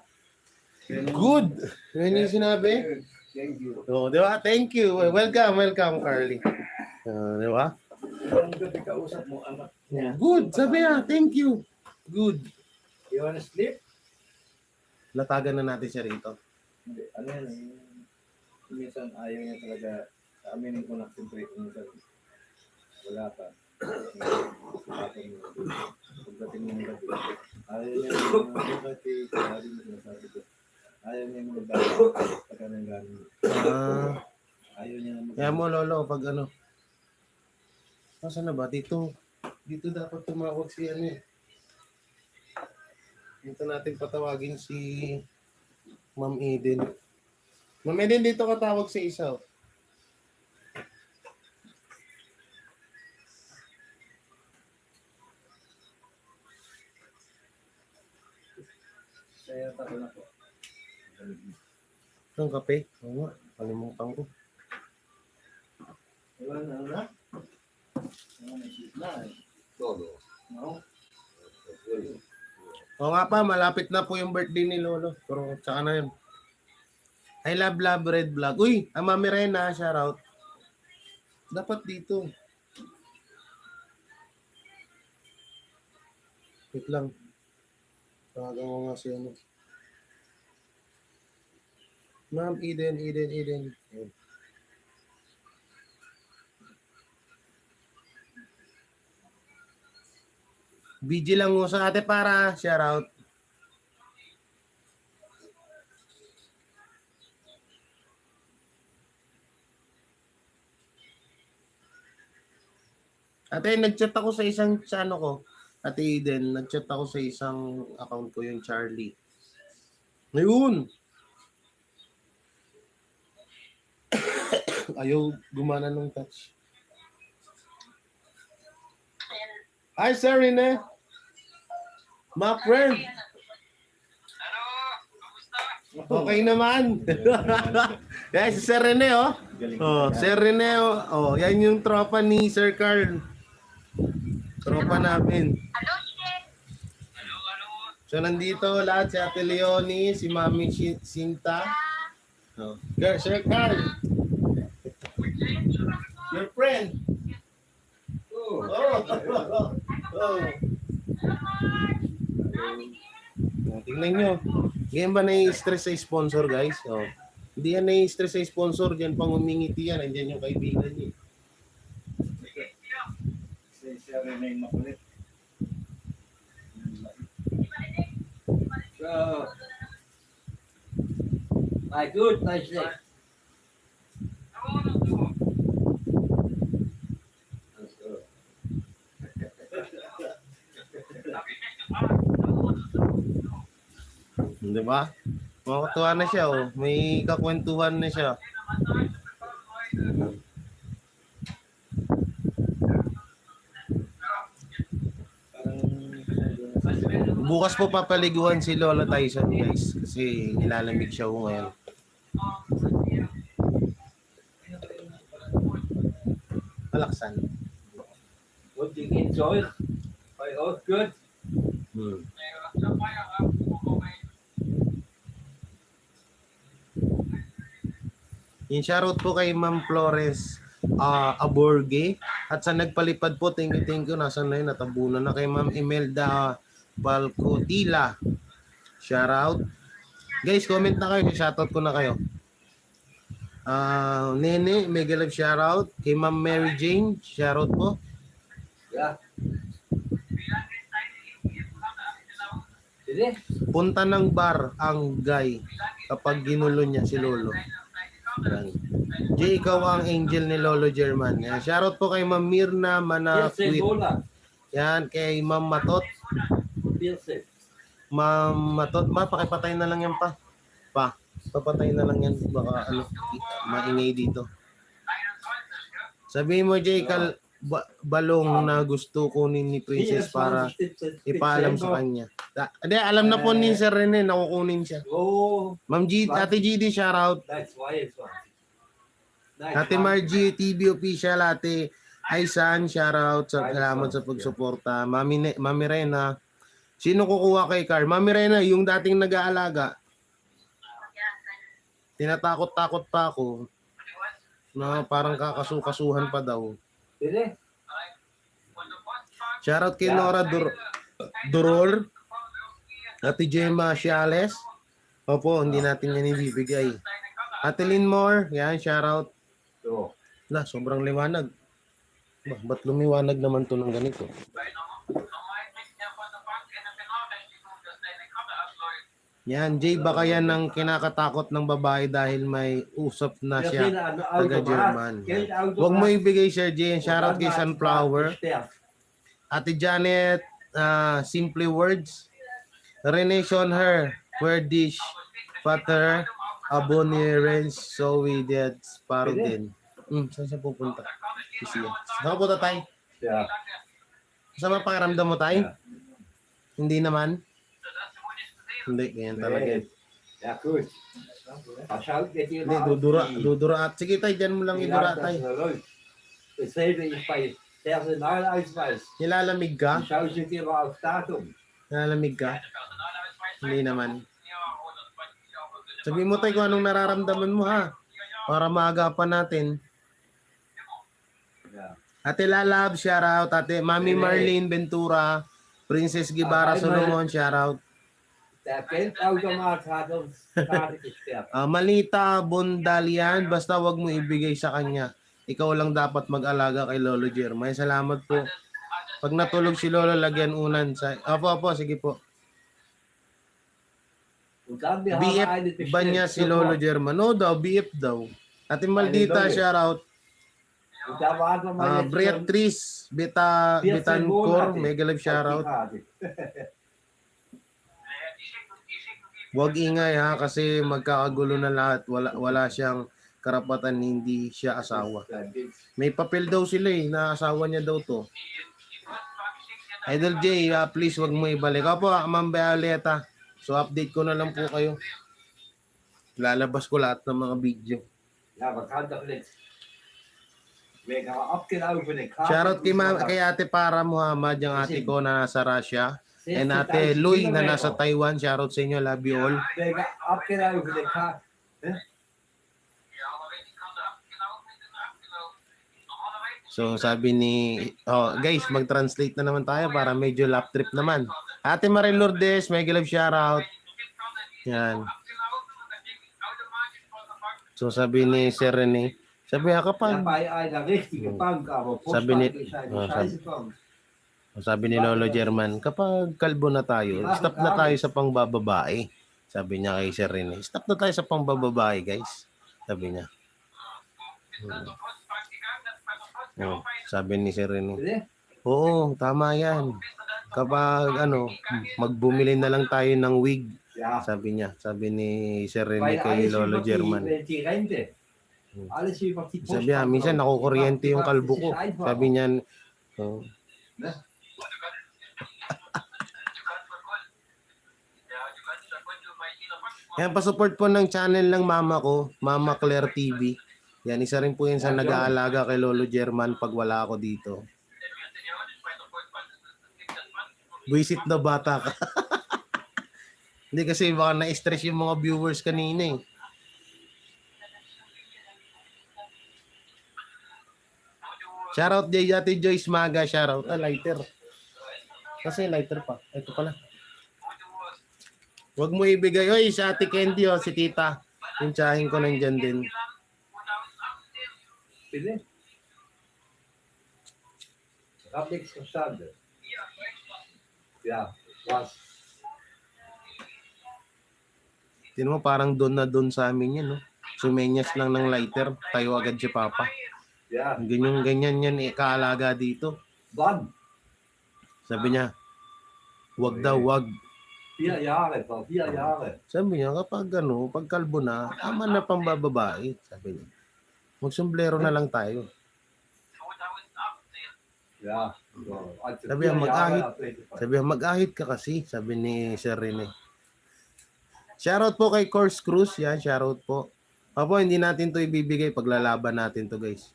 S1: Good! Yan yung sinabi.
S2: Thank you.
S1: Oo, di ba? Thank you. Welcome, Carly. Di ba?
S2: Ang gabi kausap mo, anak niya.
S1: Good! Sabi niya, thank you. Good.
S2: You wanna sleep?
S1: Latagan na natin siya rito.
S2: Hindi. Ano yan eh. Minsan ayaw niya talaga sa aminin ko na siyempre minsan wala pa. Pagdating ng gabi. Ayaw niya ayaw niya magdala pagka nang galing. Ayaw niya
S1: Kaya mo, Lolo, pag ano. Nasaan na ba? Dito dapat tumawag si ano eh. Dito natin patawagin si Ma'am Eden. Ma'am Eden, dito ka tawag sa isa. Oh.
S2: kaya tako na po.
S1: Ang kape? Oo nga, kalimutan ko.
S2: Wala na, wala? Wala na, sheet na eh.
S3: Todo.
S2: No?
S1: Oo nga pa, malapit na po yung birthday ni Lolo. Pero tsaka na yun. I love red vlog. Uy, ang Mami Rena, shoutout. Dapat dito. Wait lang. Tawagan ko nga si ano. Ma'am Eden. Ayan. BG lang mo sa ate para, shoutout. Ate, nag-chat ako sa isang channel ko. Ate Eden, nag-chat ako sa isang account ko, yung Charlie. Ngayon! Ayaw gumana ng touch. Hi, Sir Rene. My friend. Okay naman. Yan, si Sir Rene, oh. Oh, Sir Rene, oh. Yan yung tropa ni Sir Carl. Tropa namin. So, nandito lahat si Ate Leonie, si Mami Sinta. Oh. Sir Carl. Your friend. Oh. Oh. Tingnan nyo. Ganyan ba na-stress sa sponsor, guys? Oh. Hindi yan na-stress sa sponsor. Diyan pang umingiti yan. Andiyan yung kaibigan niya.
S2: Siya rin na yung makulit. So,
S3: My good, nice day. That's good.
S1: Di ba? Makakatuwa na siya, oh. May kakwentuhan na siya. Bukas po papaliguan si Lola Tyson, guys. Kasi nilalamig siya ho ngayon. Malaksan.
S3: What do you enjoy? My all good.
S1: Hmm. Yung shoutout po kay Ma'am Flores Aborge. At sa nagpalipad po, thank you. Nasaan na yun? Natabunan na kay Ma'am Imelda Balcotila. Shoutout. Guys, comment na kayo. Shoutout ko na kayo. Nene, mega love shoutout. Kay Ma'am Mary Jane, shoutout po.
S3: Yeah. Sige.
S1: Punta ng bar ang guy kapag ginulo niya si Lolo. Yan. Jay, ikaw ang angel ni Lolo German. Yan. Shoutout po kay Ma'am Mirna
S3: Pilsen
S1: Manakwit.
S3: bola.
S1: Yan, kay Ma'am Matot.
S3: Pilsen.
S1: Ma'am Matot, pakipatay na lang yan pa. Papatay na lang yan. Baka maingay dito. Sabihin mo, Jay, balong na gusto kunin ni Princess para ipaalam sa kanya. Hindi, alam na po ni Sir Rene, nakukunin siya.
S3: Oh,
S1: Ma'am G, Ate GD, shoutout.
S3: that's why it's one.
S1: Ate Margie, TV official, Ate Aisan, shoutout. Salamat sa pagsuporta. Mami Rena, sino kukuha kay Car? Mami Rena, yung dating nag-aalaga. Tinatakot-takot pa ako na parang kakasukasuhan pa daw.
S3: Sige.
S1: Shoutout kay Nora Duror. Ate Gemma Ciales. Opo, hindi natin yan ibibigay. Ate Lynn Moore, yan, shoutout.
S3: So,
S1: Sobrang liwanag. Ba't lumiwanag naman to ng ganito? Yan, Jay, baka yan ang kinakatakot ng babae dahil may usap na siya taga-German. Huwag mo ibigay, Sir Jay. Shoutout kay Sunflower. Ate Janet, Simply Words. Rene Her, Where Dish, Pater, Abonirens, so we did Sparrow din. Saan siya pupunta? Siya. Nakapunta tayo?
S3: Yeah.
S1: Sama pakiramdam mo tayo?
S3: Yeah.
S1: Hindi naman? Hindi, ganyan talaga.
S3: Ja, goed. Als zou ik dit hier
S1: Hindi, dudura. Sige tayo, dyan mo lang idura tayo.
S3: Het tweede is bij personeel uitwijs.
S1: Nilalamig ka?
S3: Dan zou ze een keer wel op datum.
S1: Nilalamig ka? Hindi naman. Sabihin mo tayo kung anong nararamdaman mo ha. Para maagapan natin.
S3: Ja.
S1: Ate Lalab, shoutout. Ate Mami Marlene Ventura. Princess Gibara Solomon, shoutout.
S3: De kindautomaat gaat ons kaartjes sterk.
S1: Malita Bondalian, basta wag mo ibigay sa kanya. Ikaw lang dapat mag-alaga kay Lolo Jermay. Salamat po. Pag natulog si Lolo, lagyan unan sa... Apo, sige po. BF ba niya si Lolo German? No daw, BF daw. Ate Maldita, shoutout. Beatrice Betancor, mega live shoutout. Huwag ingay ha, kasi magkakagulo na lahat. Wala siyang karapatan, hindi siya asawa. May papel daw sila na asawa niya daw to. Idol J, please wag mo ibalik. Opo, Ma'am Violeta. So update ko na lang po kayo. Lalabas ko lahat ng mga video.
S3: Ja, we gaan toch niet. We gaan afgelopen.
S1: Shoutout kay Ate Para Muhammad, yung ate ko na nasa Russia. And Ate Louie na nasa Taiwan. Shoutout sa inyo, love you all.
S3: We gaan afgelopen.
S1: So sabi ni, guys, mag-translate na naman tayo para medyo lap trip naman. Ate Marie Lourdes, mega love shoutout. Yan. So sabi ni Sir Rene, sabi kapag sabi ni Lolo German, kapag kalbo na tayo, stop na tayo sa pangbababae. Sabi niya kay Sir Rene, stop na tayo sa pambababae, guys. Sabi niya. Oh, sabi ni Sir Rene,
S3: Pwede?
S1: oo, tama yan. Kapag magbumili na lang tayo ng wig,
S3: Ja.
S1: sabi niya. Sabi ni Sir Rene
S3: Weil
S1: kay
S3: alles
S1: Lolo
S3: über
S1: German.
S3: die Rente. Alles über die
S1: Sabi niya, minsan nakukuryente yung kalbo ko. Sabi niya, oh. Yan, pasupport po ng channel ng mama ko, Mama Claire TV. Yan, isa rin po yan sa nag-aalaga kay Lolo German pag wala ako dito. Buisit na bata ka. Hindi kasi baka na-stress yung mga viewers kanina eh. Shoutout Jay Ate Joyce Maga, shoutout. Lighter. Kasi lighter pa. Ito pala. Huwag mo ibigay. Oy, si Ate Candy si Tita. Yung tsahin ko nandyan din.
S3: Pwede? Ich hab nichts verstanden. Ja, was?
S1: Tingnan mo, parang doon na doon sa amin yan, no? Sumenyas lang ng lighter. Tayo agad si Papa.
S3: Ja,
S1: Ganyan yan, kaalaga dito.
S3: wann?
S1: Sabi niya, wag daw, wag.
S3: 4 Jahre, vor 4 Jahre.
S1: Sabi niya, kapag pag kalbo na, tama na pang bababae. Sabi niya, magsombrero na lang tayo.
S3: Ja, so, also
S1: Sabi niya,
S3: 4 Jahre
S1: mag-ahit.
S3: auf jeden Fall.
S1: Sabi niya, mag-ahit ka kasi, sabi ni Sir Rene. Shoutout po kay Course Cruz, yan, shoutout po. Apo, hindi natin to ibibigay, paglalaban natin to, guys.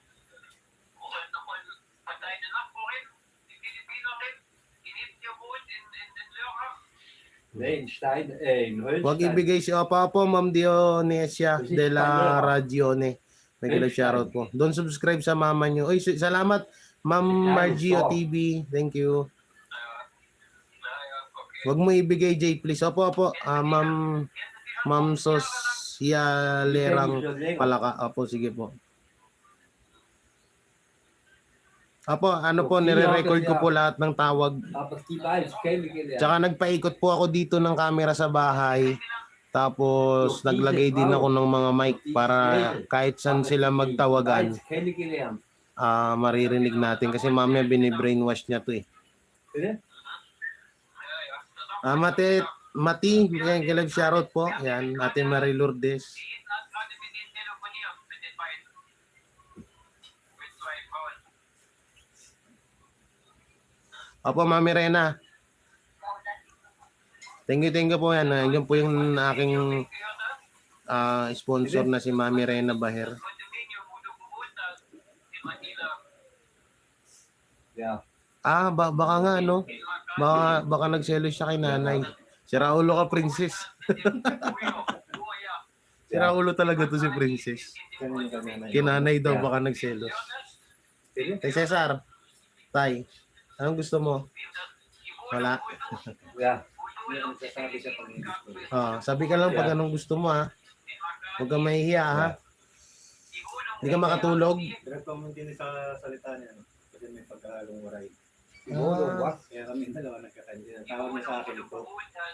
S3: Nee, in Stein, in
S1: Huwag
S3: Hölstein.
S1: ibigay si Opa po, Ma'am Dionesia de la Ragione. Nag-live shoutout po. Don't subscribe sa mama nyo. Oy, salamat, Ma'am Margio TV. Thank you. Huwag mo ibigay, Jay, please. Opo. Ma'am Sosyalerang Palaka. Opo, sige po. Opo, nire-record ko po lahat ng tawag.
S3: Aber die beiden kennengelernt.
S1: Tsaka nagpaikot po ako dito ng camera sa bahay. Tapos naglagay din ako ng mga mic para kahit saan sila magtawagan,
S3: Beiden kennengelernt.
S1: maririnig natin. Kasi mamaya binibrainwash niya to eh.
S3: Bitte?
S1: Mati, yan, kilag shoutout po. Yan, Ate Marie Lourdes. Opo, Mami Rena. Thank you po yan. Yan po yung aking sponsor na si Mami Rena Baher.
S3: Ja.
S1: Baka nga, no? Baka nagselos siya kay nanay. Si Raulo ka, princess. Si Raulo talaga to si princess. Kinanay daw baka nagselos. Tay Cesar, Tay, anong gusto mo? Wala.
S3: Ja.
S2: Yung nagsasabi siya pag hindi gusto.
S1: Sabi ka lang pag anong gusto mo, ha? Huwag kang mahihiya, ha? Hindi ka makatulog.
S2: Direct din sa salita niya. No? Kasi may pagkahalong waray.
S3: Siguro, was?
S2: Kaya kami dalawa nagkakanya. Tawag niya sa akin ito.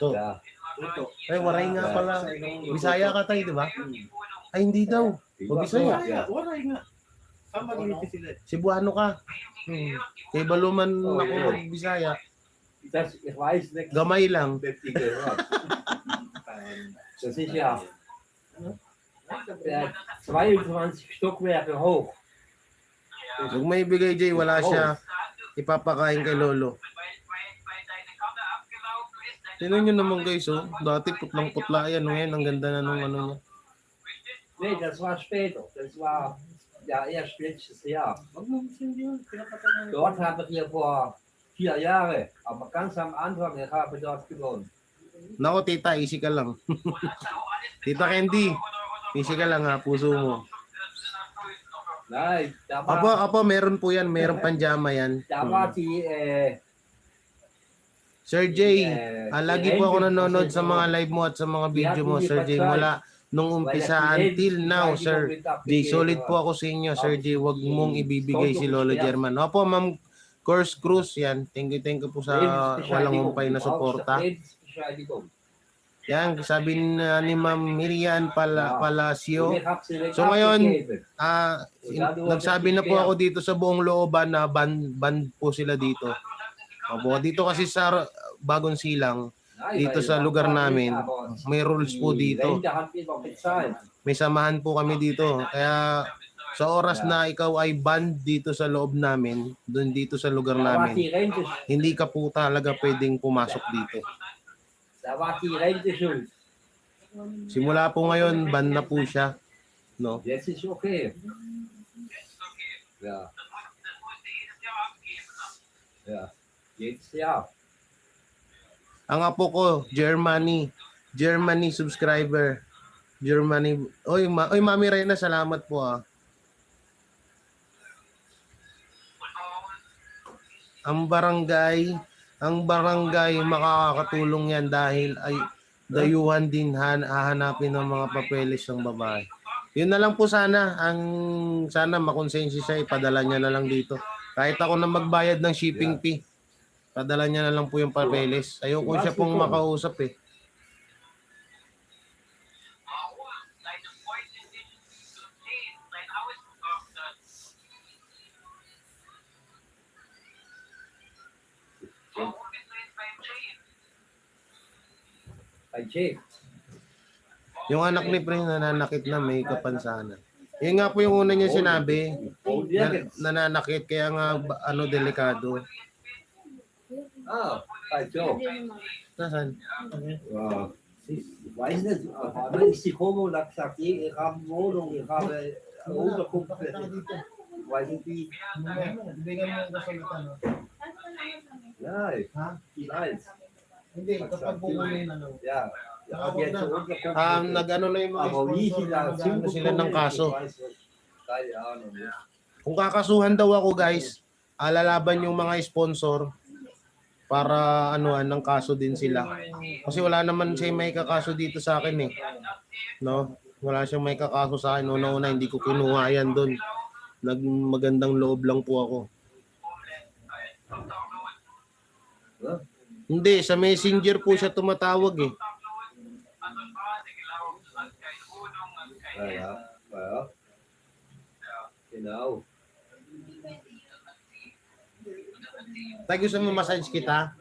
S1: To.
S3: Ja.
S2: Ito.
S1: Ay, waray nga pala. Bisaya ka tayo, di ba? Ay, hindi daw. O Bisaya.
S2: Waray nga. Sama giniti sila.
S1: Cebuano ka. Kay Baluman ako Bisaya.
S3: Das, ich weiß nicht.
S1: Gamay lang.
S3: Das ist ja 22 Stockwerke hoch.
S1: Huwag may ibigay, Jay. Wala siya. Ipapakain kay Lolo. Tingnan nyo naman, guys, oh. Dati putlang-putla yan. Ngayon, ang ganda na nung ano niya.
S3: Nee, das war später. Das war ja erst letztes Jahr.
S2: Wag mo hindi yun. Pinapatay na.
S3: Dort habe ich hier vor 4 Jahren, aber ganz am Anfang, ich habe dort gewohnt.
S1: Nako, tita, easy ka lang. Tita Candy, easy ka lang ha, puso mo.
S3: Nein, da war,
S1: Apo, meron po yan. Meron panjama yan.
S3: da war die,
S1: Sir Jay, lagi po ako nanonood sa mga live mo at sa mga video mo, Sir Jay. Mula nung umpisa until now, Sir Jay. Solid po ako sa inyo, Sir Jay. Huwag mong ibibigay si Lolo German. Opo, Ma'am Course Cruz, yan. Thank you po sa walang humpay na suporta. Yan, sabi ni Ma'am Miriam Palacio.
S3: Ik heb ze een
S1: So ngayon,
S3: gegeven.
S1: nagsabi na po ako dito sa buong looban na ban po sila dito. Opo, dito kasi sa Bagong Silang, dito sa lugar namin, may rules po dito.
S3: Rente had je nog bezahlt.
S1: May samahan po kami dito. Kaya sa oras na ikaw ay banned dito sa loob namin, doon dito sa lugar
S3: Daar was
S1: namin,
S3: die rente,
S1: hindi ka po talaga pwedeng pumasok dito.
S3: daar was die rente zo.
S1: Simula po ngayon, ban na po siya. No?
S3: Jetzt is oké. Ja. Ja. Jetzt ja.
S1: Ang apo ko, Germany subscriber. Germany. Oy, Mami Reyna, salamat po ah. Ang barangay makakatulong yan dahil ay dayuhan din hahanapin ng mga papeles ng babae. Yun na lang po sana, sana makonsensya siya, ipadala niya na lang dito. Kahit ako na magbayad ng shipping fee, padala niya na lang po yung papeles. Ayoko siya pong makausap eh.
S3: Bij Jake.
S1: Yung anak ni Pre nananakit na may kapansanan. Yun nga po yung una niya sinabi,
S3: Oh, ja.
S1: nananakit kaya nga delikado.
S3: Ah, bij Joe.
S1: Nasaan?
S3: Ja. Ik weet niet. Maar is die homo dat zegt, ik ga een woning, ik ga een onderkomst zetten. Weet niet wie.
S2: Bigyan mo yung kasulatan, no?
S3: Nee.
S2: Ha?
S3: Die weet.
S2: Hindi, kapag bumuli na, no?
S3: Ja. Ja, heb je het zo onderkomst?
S1: Nag-ano na yung mga
S3: Maar wie
S1: sponsor,
S3: is daar?
S1: nag-ano sila ng kaso.
S3: Keine Ahnung. Ja.
S1: Kung kakasuhan daw ako guys, alalaban yung mga sponsor para anuan ng kaso din sila. Kasi wala naman siya may kakaso dito sa akin eh. No? Wala siyang may kakaso sa akin. Una-una hindi ko kinuha yan doon. Magandang loob lang po ako.
S3: Huh?
S1: Hindi, sa messenger po siya tumatawag eh.
S3: Ja, ja. Ja. Genau.
S1: Tagyo sa massage kita.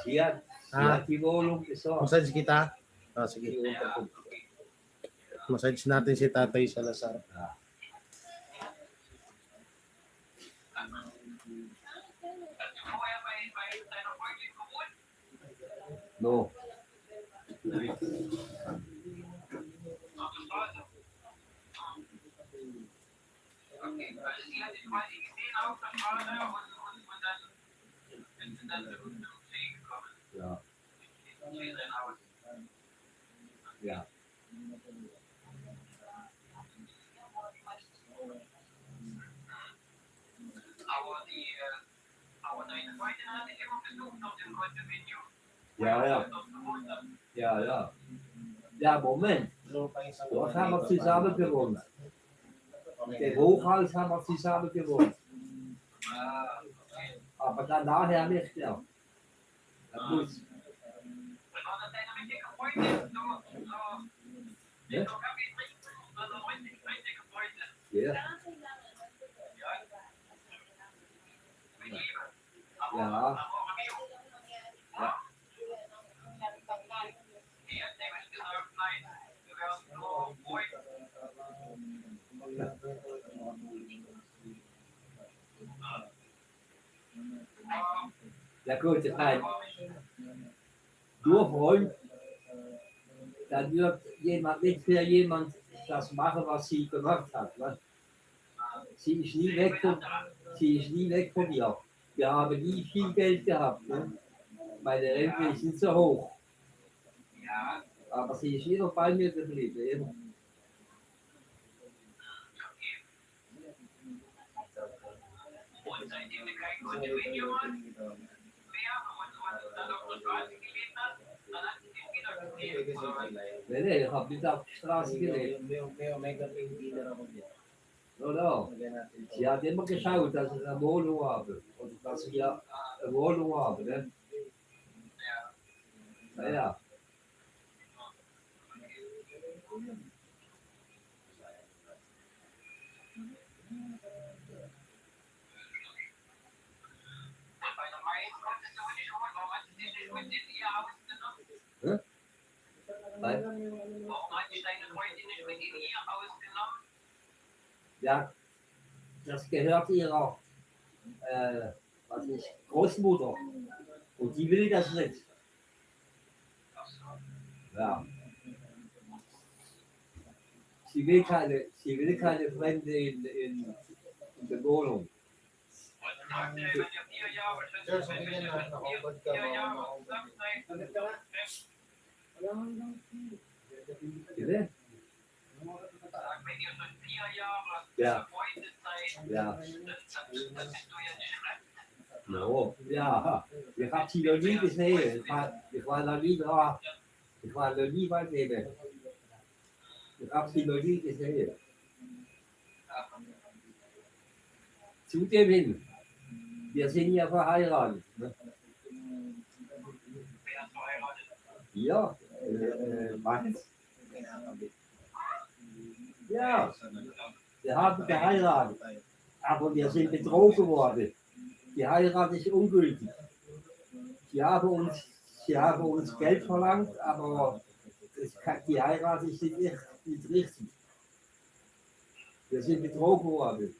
S3: Hier,
S1: Ah.
S3: die Wohnung besorgt.
S1: Massage kita. Sige.
S3: Die Unterkunft.
S1: Massage natin si Tatay Salazar.
S3: No. Ja. Ja. Ja, ja. Ja, ja. Ja, Moment. Dort haben wir zusammen gewohnt. Im Hochhaus haben wir zusammen gewohnt. Aber dann nachher nicht mehr. Das muss. Ja? Ja. Ja. Ja gut, nein. Nur Freund, dann wird jemand nicht für jemand das machen, was sie gemacht hat. Ne? Sie ist nie weg von ihr. Wir haben nie viel Geld gehabt. Ne? Meine Rente ist nicht so hoch. Aber sie ist immer bei mir geblieben. Immer. Nee, ich habe nicht auf die Straße gelebt. No. Sie hat immer geschaut, dass ich eine Wohnung habe. Und dass wir eine Wohnung haben. Ne? Ja. Ja, das gehört ihrer was ist, Großmutter. Und die will das nicht. Ja. Sie will keine Fremde in der Wohnung.
S1: Sir, sabihin na, nakaubad ka ba?
S2: Agad ka nga. Wala nga lang.
S3: Bitte? Ja. Ja. No. Ja, ich habe sie noch nie gesehen. Ich war noch nie da. Ich war noch nie bei denen. Ich habe sie noch nie gesehen. Zudem hin, wir sind ja verheiratet. Ne? Ja, Max. Ja, wir haben geheiratet, aber wir sind betrogen worden. Die Heirat ist ungültig. Sie haben uns Geld verlangt, aber die Heirat ist nicht richtig. Wir sind betrogen worden.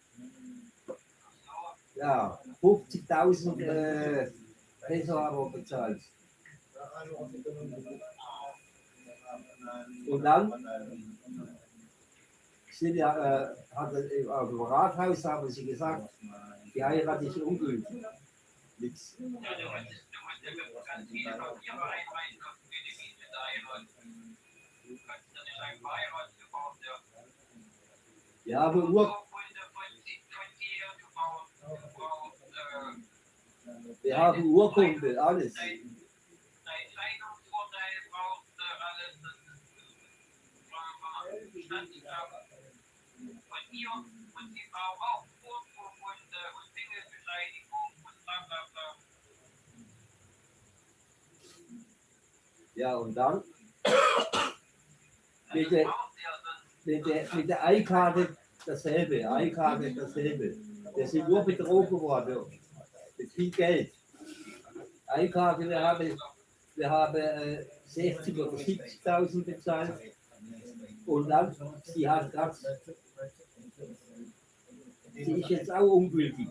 S3: Ja, 50.000 Peso haben wir bezahlt. Und dann sind ja, auf dem Rathaus haben sie gesagt, die Heirat ist ungültig. Nix. Ja, aber wir haben Urkunde, alles. Ja, und dann mit der Eikarte dasselbe, Eikarte dasselbe. Wir sind nur betrogen worden mit viel Geld. Eikarte, wir haben 60 oder 70.000 bezahlt. Und dann, sie hat gerade, sie ist jetzt auch ungültig.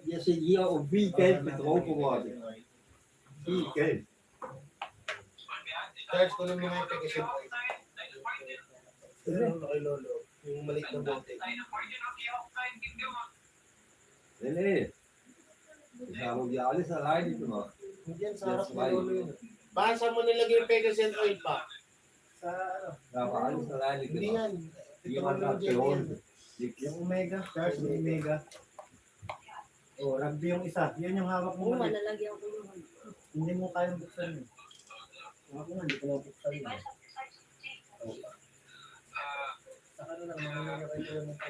S3: Wir sind hier um viel Geld betrogen worden. Viel Geld.
S1: Charge ko lang mga application po. Ano kay Lolo? Yung maliit na bote.
S3: Nee. Das haben wir alles alleine gemacht.
S1: Hindi yan sa harap ni Lolo yun. Baka saan mo nilagay yung Pegasus oil pa?
S2: Sa ano?
S3: Wir haben alles alleine
S1: Hindi
S3: gemacht.
S1: yan.
S3: Jemand hat
S1: Ito
S3: geholfen.
S2: Yung Omega, Charles, yung Omega. Oh, rugby yung isa. Yan yung hawak mo.
S4: Oo, malalagyan ko yung
S2: Hindi mo kayang buksan yun. Ako nga, hindi ko mabuksan yun. Sa kanila, mamaya kayo yung mukha.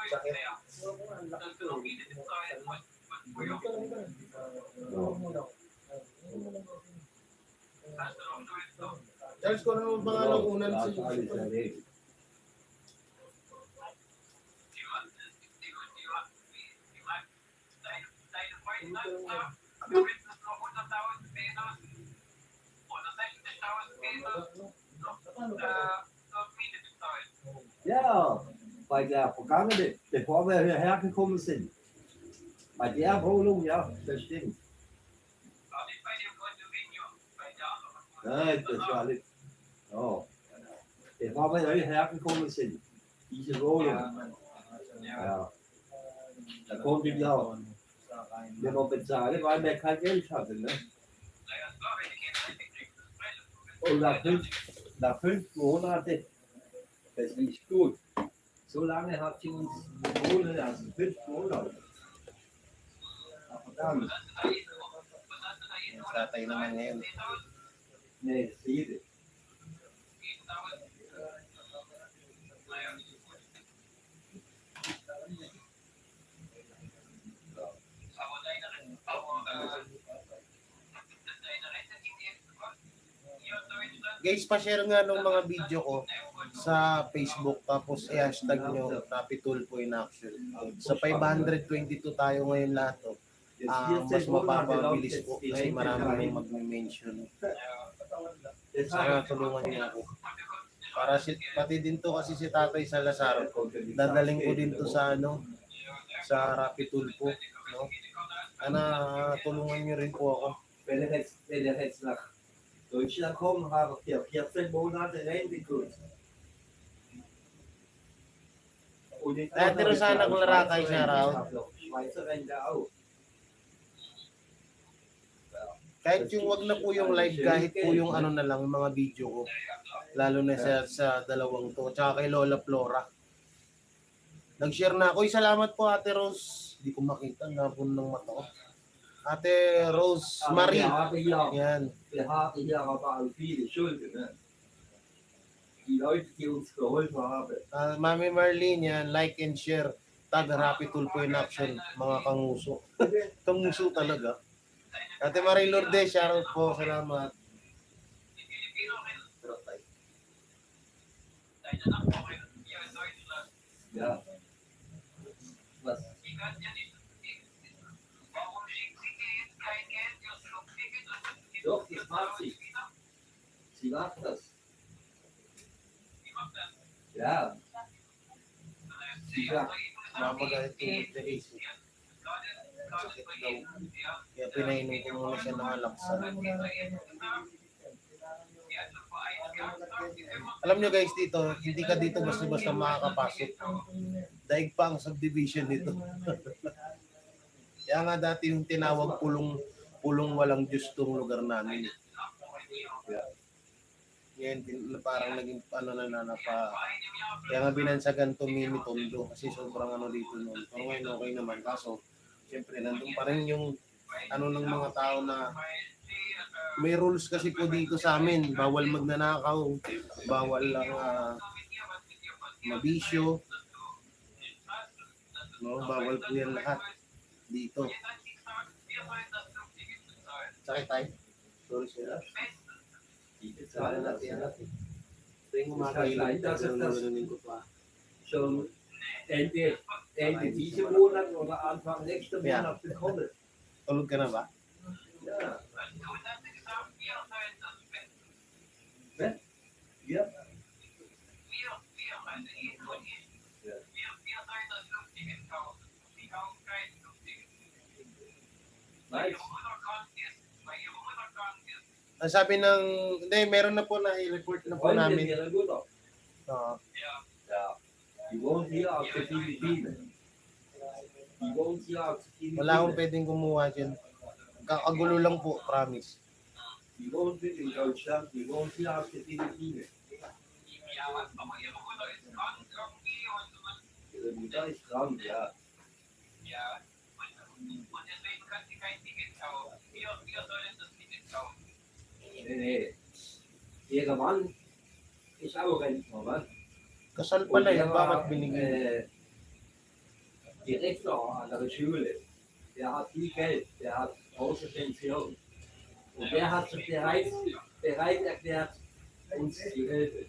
S1: Sakit.
S2: Oo nga, ang laki ko.
S1: Charge ko naman pangalang unan
S3: Ja,
S1: sa
S3: ist alles erledigt. Ja, bei der Vergangenen, bevor wir hierher gekommen sind. Bei der Wohnung, ja, das stimmt. Nein, das war nicht. Oh. Bevor wir hierher gekommen sind, diese Wohnung. Ja. Da konnten wir auch nicht mehr bezahlen, weil wir kein Geld hatten. Ne? Und nach fünf Monaten, das ist nicht gut. So lange hat sie uns wohnen lassen, 5 Monate. Verdammt.
S1: Yung tatay naman ngayon.
S3: Nee, 7.
S1: Guys, pa-share nga ng mga video ko sa Facebook tapos i-hashtag nyo Rapid Tulfo in Action. Sa 522 tayo ngayon lahat. Oh. Mas mapapabilis po kasi marami nang mag-mention. Sana tulungan niyo ako. Para pati din to kasi si Tatay Salazar, dadaling ko din to sa sa Rapid Tulfo, no? Sana tulungan niyo rin po ako.
S3: Wenn er jetzt nach Deutschland kommt, habe ich 14 Monate Rentenkurs.
S1: Dati rin sana kung larakay siya raw.
S3: Schweizer Rente auch.
S1: Kahit yung wag na po yung live, kahit po yung na lang, mga video ko. Lalo na sa dalawang to. Tsaka kay Lola Flora. Nag-share na ako. Salamat po Ate Rose. Hindi ko makita. Napun ng mata ko. Ate Rose Marie. Yan.
S3: Wir haben hier aber auch viele Schulden. Ne? Die Leute, die uns geholfen haben.
S1: Mami Marlene, yan. Like and share. Tag Rapid Tulfo in Action. Mga kanguso. Kanguso talaga. Ate Marie Lourdes, shoutout po. Salamat.
S3: Ja. Was? Doch, das macht sie. Sie macht das. Ja. Ja.
S1: Mamagalit yung Teresa. Sakit daw. Kaya pinainom ko muna siya ng alaksan. Alam nyo guys dito, hindi ka dito basta-basta makakapasok. Daig pa ang subdivision dito. Kaya nga dati yung tinawag pulong walang Diyos tong lugar namin. Yan, parang naging kaya nga binansagan to Mini Tondo kasi sobrang dito noon. Pero ngayon okay naman. Kaso, siyempre nandun pa rin yung ng mga tao na may rules kasi po dito sa amin. Bawal magnanakaw, bawal lang mabisyo. No, bawal po yan lahat dito. Sakit tayo. Sorry sir. Sana natin natin. Ito yung umakailan.
S3: Schon Ende diese Monat oder Anfang nächsten Monat bekommen.
S1: Tulog ka na ba?
S3: Ja. Ja. Nice.
S1: Ang sabi ng, hindi, meron na po na i-report na po namin.
S3: Ja. Die wohnt hier auf der Philippinen. Die wohnt hier auf der Philippinen.
S1: Wala akong pwedeng kumuha dyan. Kakagulo lang po, promise.
S3: Die wohnt nicht in Deutschland, die wohnt hier auf der Philippinen. Ihre Mutter ist krank, ja. Nee. Ihr Mann ist auch Rentner, was?
S1: Kasal pala yun, bakit binigyan?
S3: Direktor an der Schule, der hat viel Geld, der hat große Pension. Und der hat sich bereit erklärt, uns zu helfen.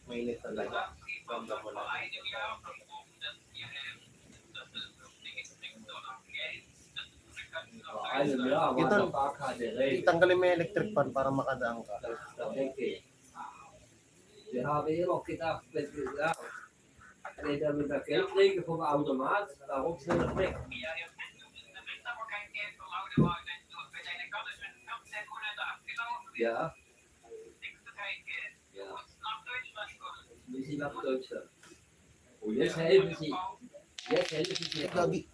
S1: Mainit talaga. Ramdam mo lang.
S3: Vor einem Jahr war noch gar keine Rede.
S1: Itanggalin mo yung electric fan para makadaan ka.
S3: Das denke ich. Wir haben immer gedacht, wenn er mit der Geldträger vom Automat, da ruckst du nicht weg. Ja. Ja. Müssen Sie nach Deutschland. Und jetzt helfen Sie. Jetzt helfen Sie.
S1: Gabi.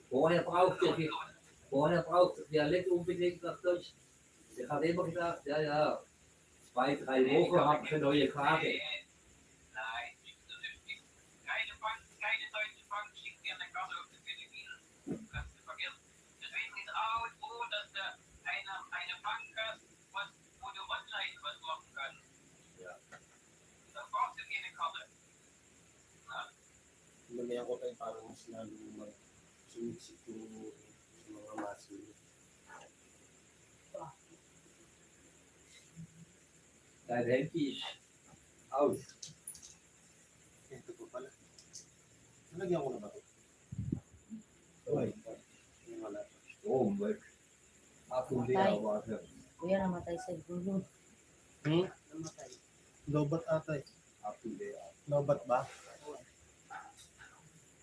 S3: Vorher braucht der nicht unbedingt nach Deutschland. Ich habe immer gedacht, ja, 2-3 Wochen habe ich eine neue Karte.
S1: Lumaya ko tayo pa. mas lalong sumiksik yung mga muscle.
S3: Dein Handy ist aus.
S1: Ito po pala. Nalagyan ko na ba ito?
S2: Uy,
S1: Yung wala.
S3: Strom weg. Akku leer war er.
S4: Kuya, namatay sa gulo. Namatay.
S1: Lobat ata eh.
S3: Akku leer.
S1: Lobat ba?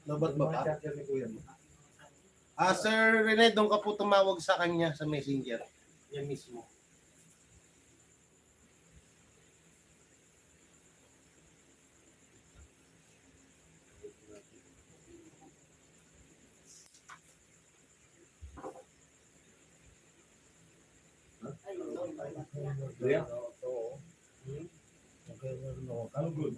S1: Lobat ba ba?
S2: charger ni Kuya mo.
S1: Sir Rene, doon ka po tumawag sa kanya sa messenger. Yan mismo.
S2: Kuya? Oo. Okay, no. Ano good?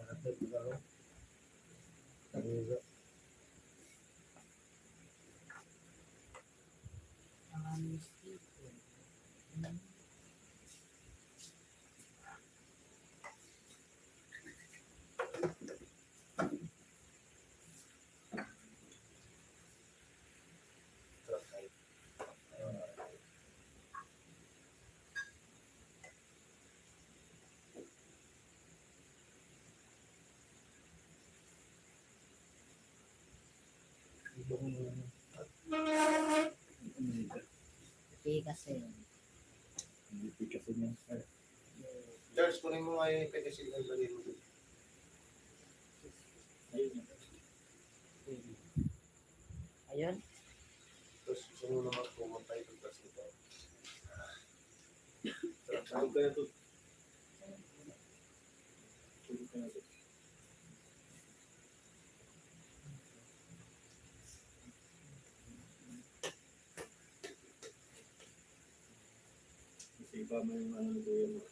S4: Hindi kasi.
S2: Hindi kasi niya.
S1: George, kunin mo nga yung pedestrian na lagay mo doon.
S4: Ayun.
S1: Tapos gusto mo naman pumunta ito tapos ito.
S2: Saan kaya ito? Tulog ka na ito. Kasi iba mo yung ano ni Kuya mo.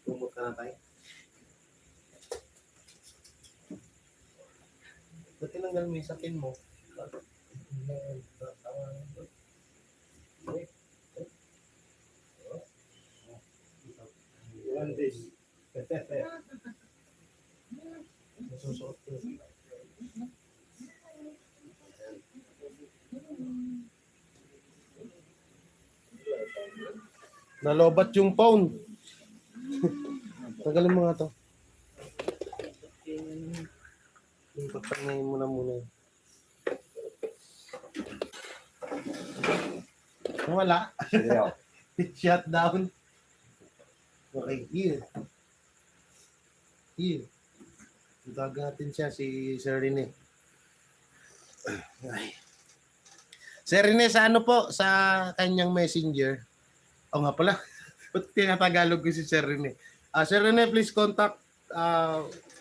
S1: Tumot ka na tayo. Ba't tinanggal mo yung sakin mo?
S2: One days.
S1: Nasusuot ko. Nalobat yung phone. Tagalin mo nga to. Pagpangayin mo na muna. Wala.
S3: Leer.
S1: Shut down. Okay, here. Here. Gagatin siya si Sir Rene. Ay. Sir Rene, sa ano po? Sa kanyang messenger. O nga pala. Ba't tinatagalog ko si Sir Rene? Sir Rene, please contact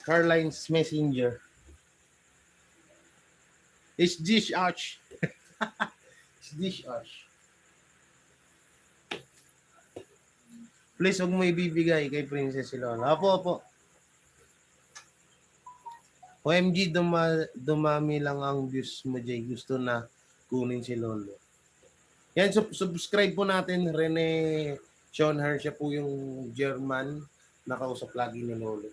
S1: Carline's messenger. It's Dish Arch. It's Dish Arch. Please, huwag mo ibibigay kay Princess Ilona. Opo. OMG, dumami lang ang views mo, Jay. Gusto na kunin si Lolo. Yan, subscribe po natin. Rene Schonher, siya po yung German. Nakausap lagi ni Lolo.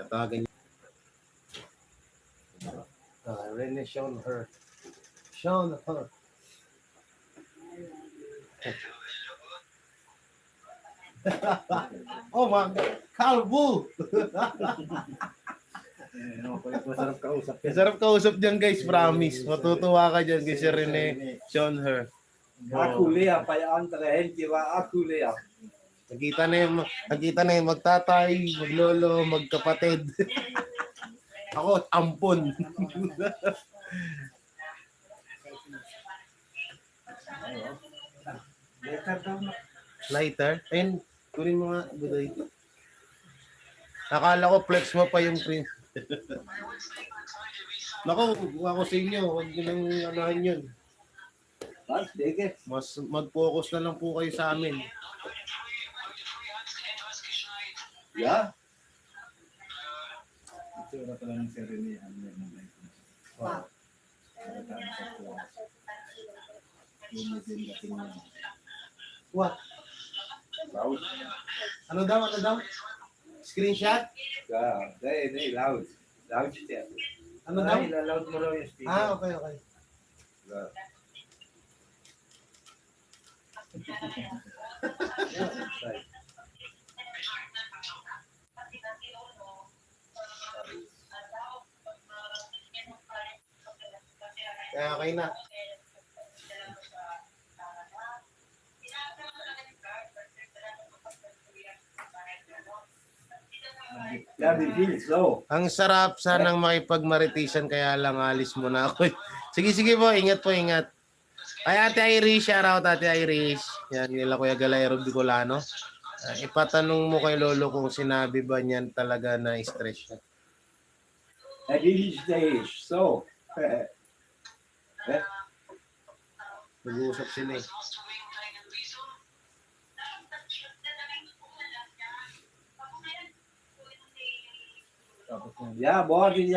S1: Tawagan niya. Rene Schonher. Schonher. Oh my God. Kalbo!
S2: Masarap kausap.
S1: Sarap kausap dyan guys, promise. Matutuwa ka dyan kay Sir Rene Schonher.
S3: Akku leer. Bei anderen Handy war Akku leer.
S1: Nakita na yung magtatay, maglolo, magkapatid. Ako, ampon.
S2: Ano? Letter daw na.
S1: Lighter? Ayun, kunin mo nga, Budoy. Akala ko flex mo pa yung print. Nako, ako sa inyo, huwag nyo nang anahan yun.
S3: Was, Wege?
S1: Mas mag-focus na lang po kayo sa amin.
S3: Ja?
S2: Ito na pala ng Serene. Ano yan ang license?
S1: Wow.
S2: Tama sa class. Yung din dating niya.
S1: What?
S3: Laut.
S1: Ano daw? Ano daw? Screenshot?
S3: Ja, nee, laut. Lautstärke.
S1: Ano daw?
S2: Ay, ilaloud mo raw yung speaker.
S1: Ah, okay, okay.
S3: Ja.
S1: Kaya okay na.
S3: Ja, wie viel? So.
S1: Ang sarap sanang makipagmaritisan kaya lang alis mo na ako. Sige, sige po. Ingat po, ingat. Ay, Ate Irish. Shout out, Ate Irish. Yan, nila Kuya Galayro Bicolano. Ipatanong mo kay Lolo kung sinabi ba niyan talaga na stress siya.
S3: Wie viel stage? So.
S1: Nag-uusap sila eh.
S2: Tapos na.
S3: Ja, morgen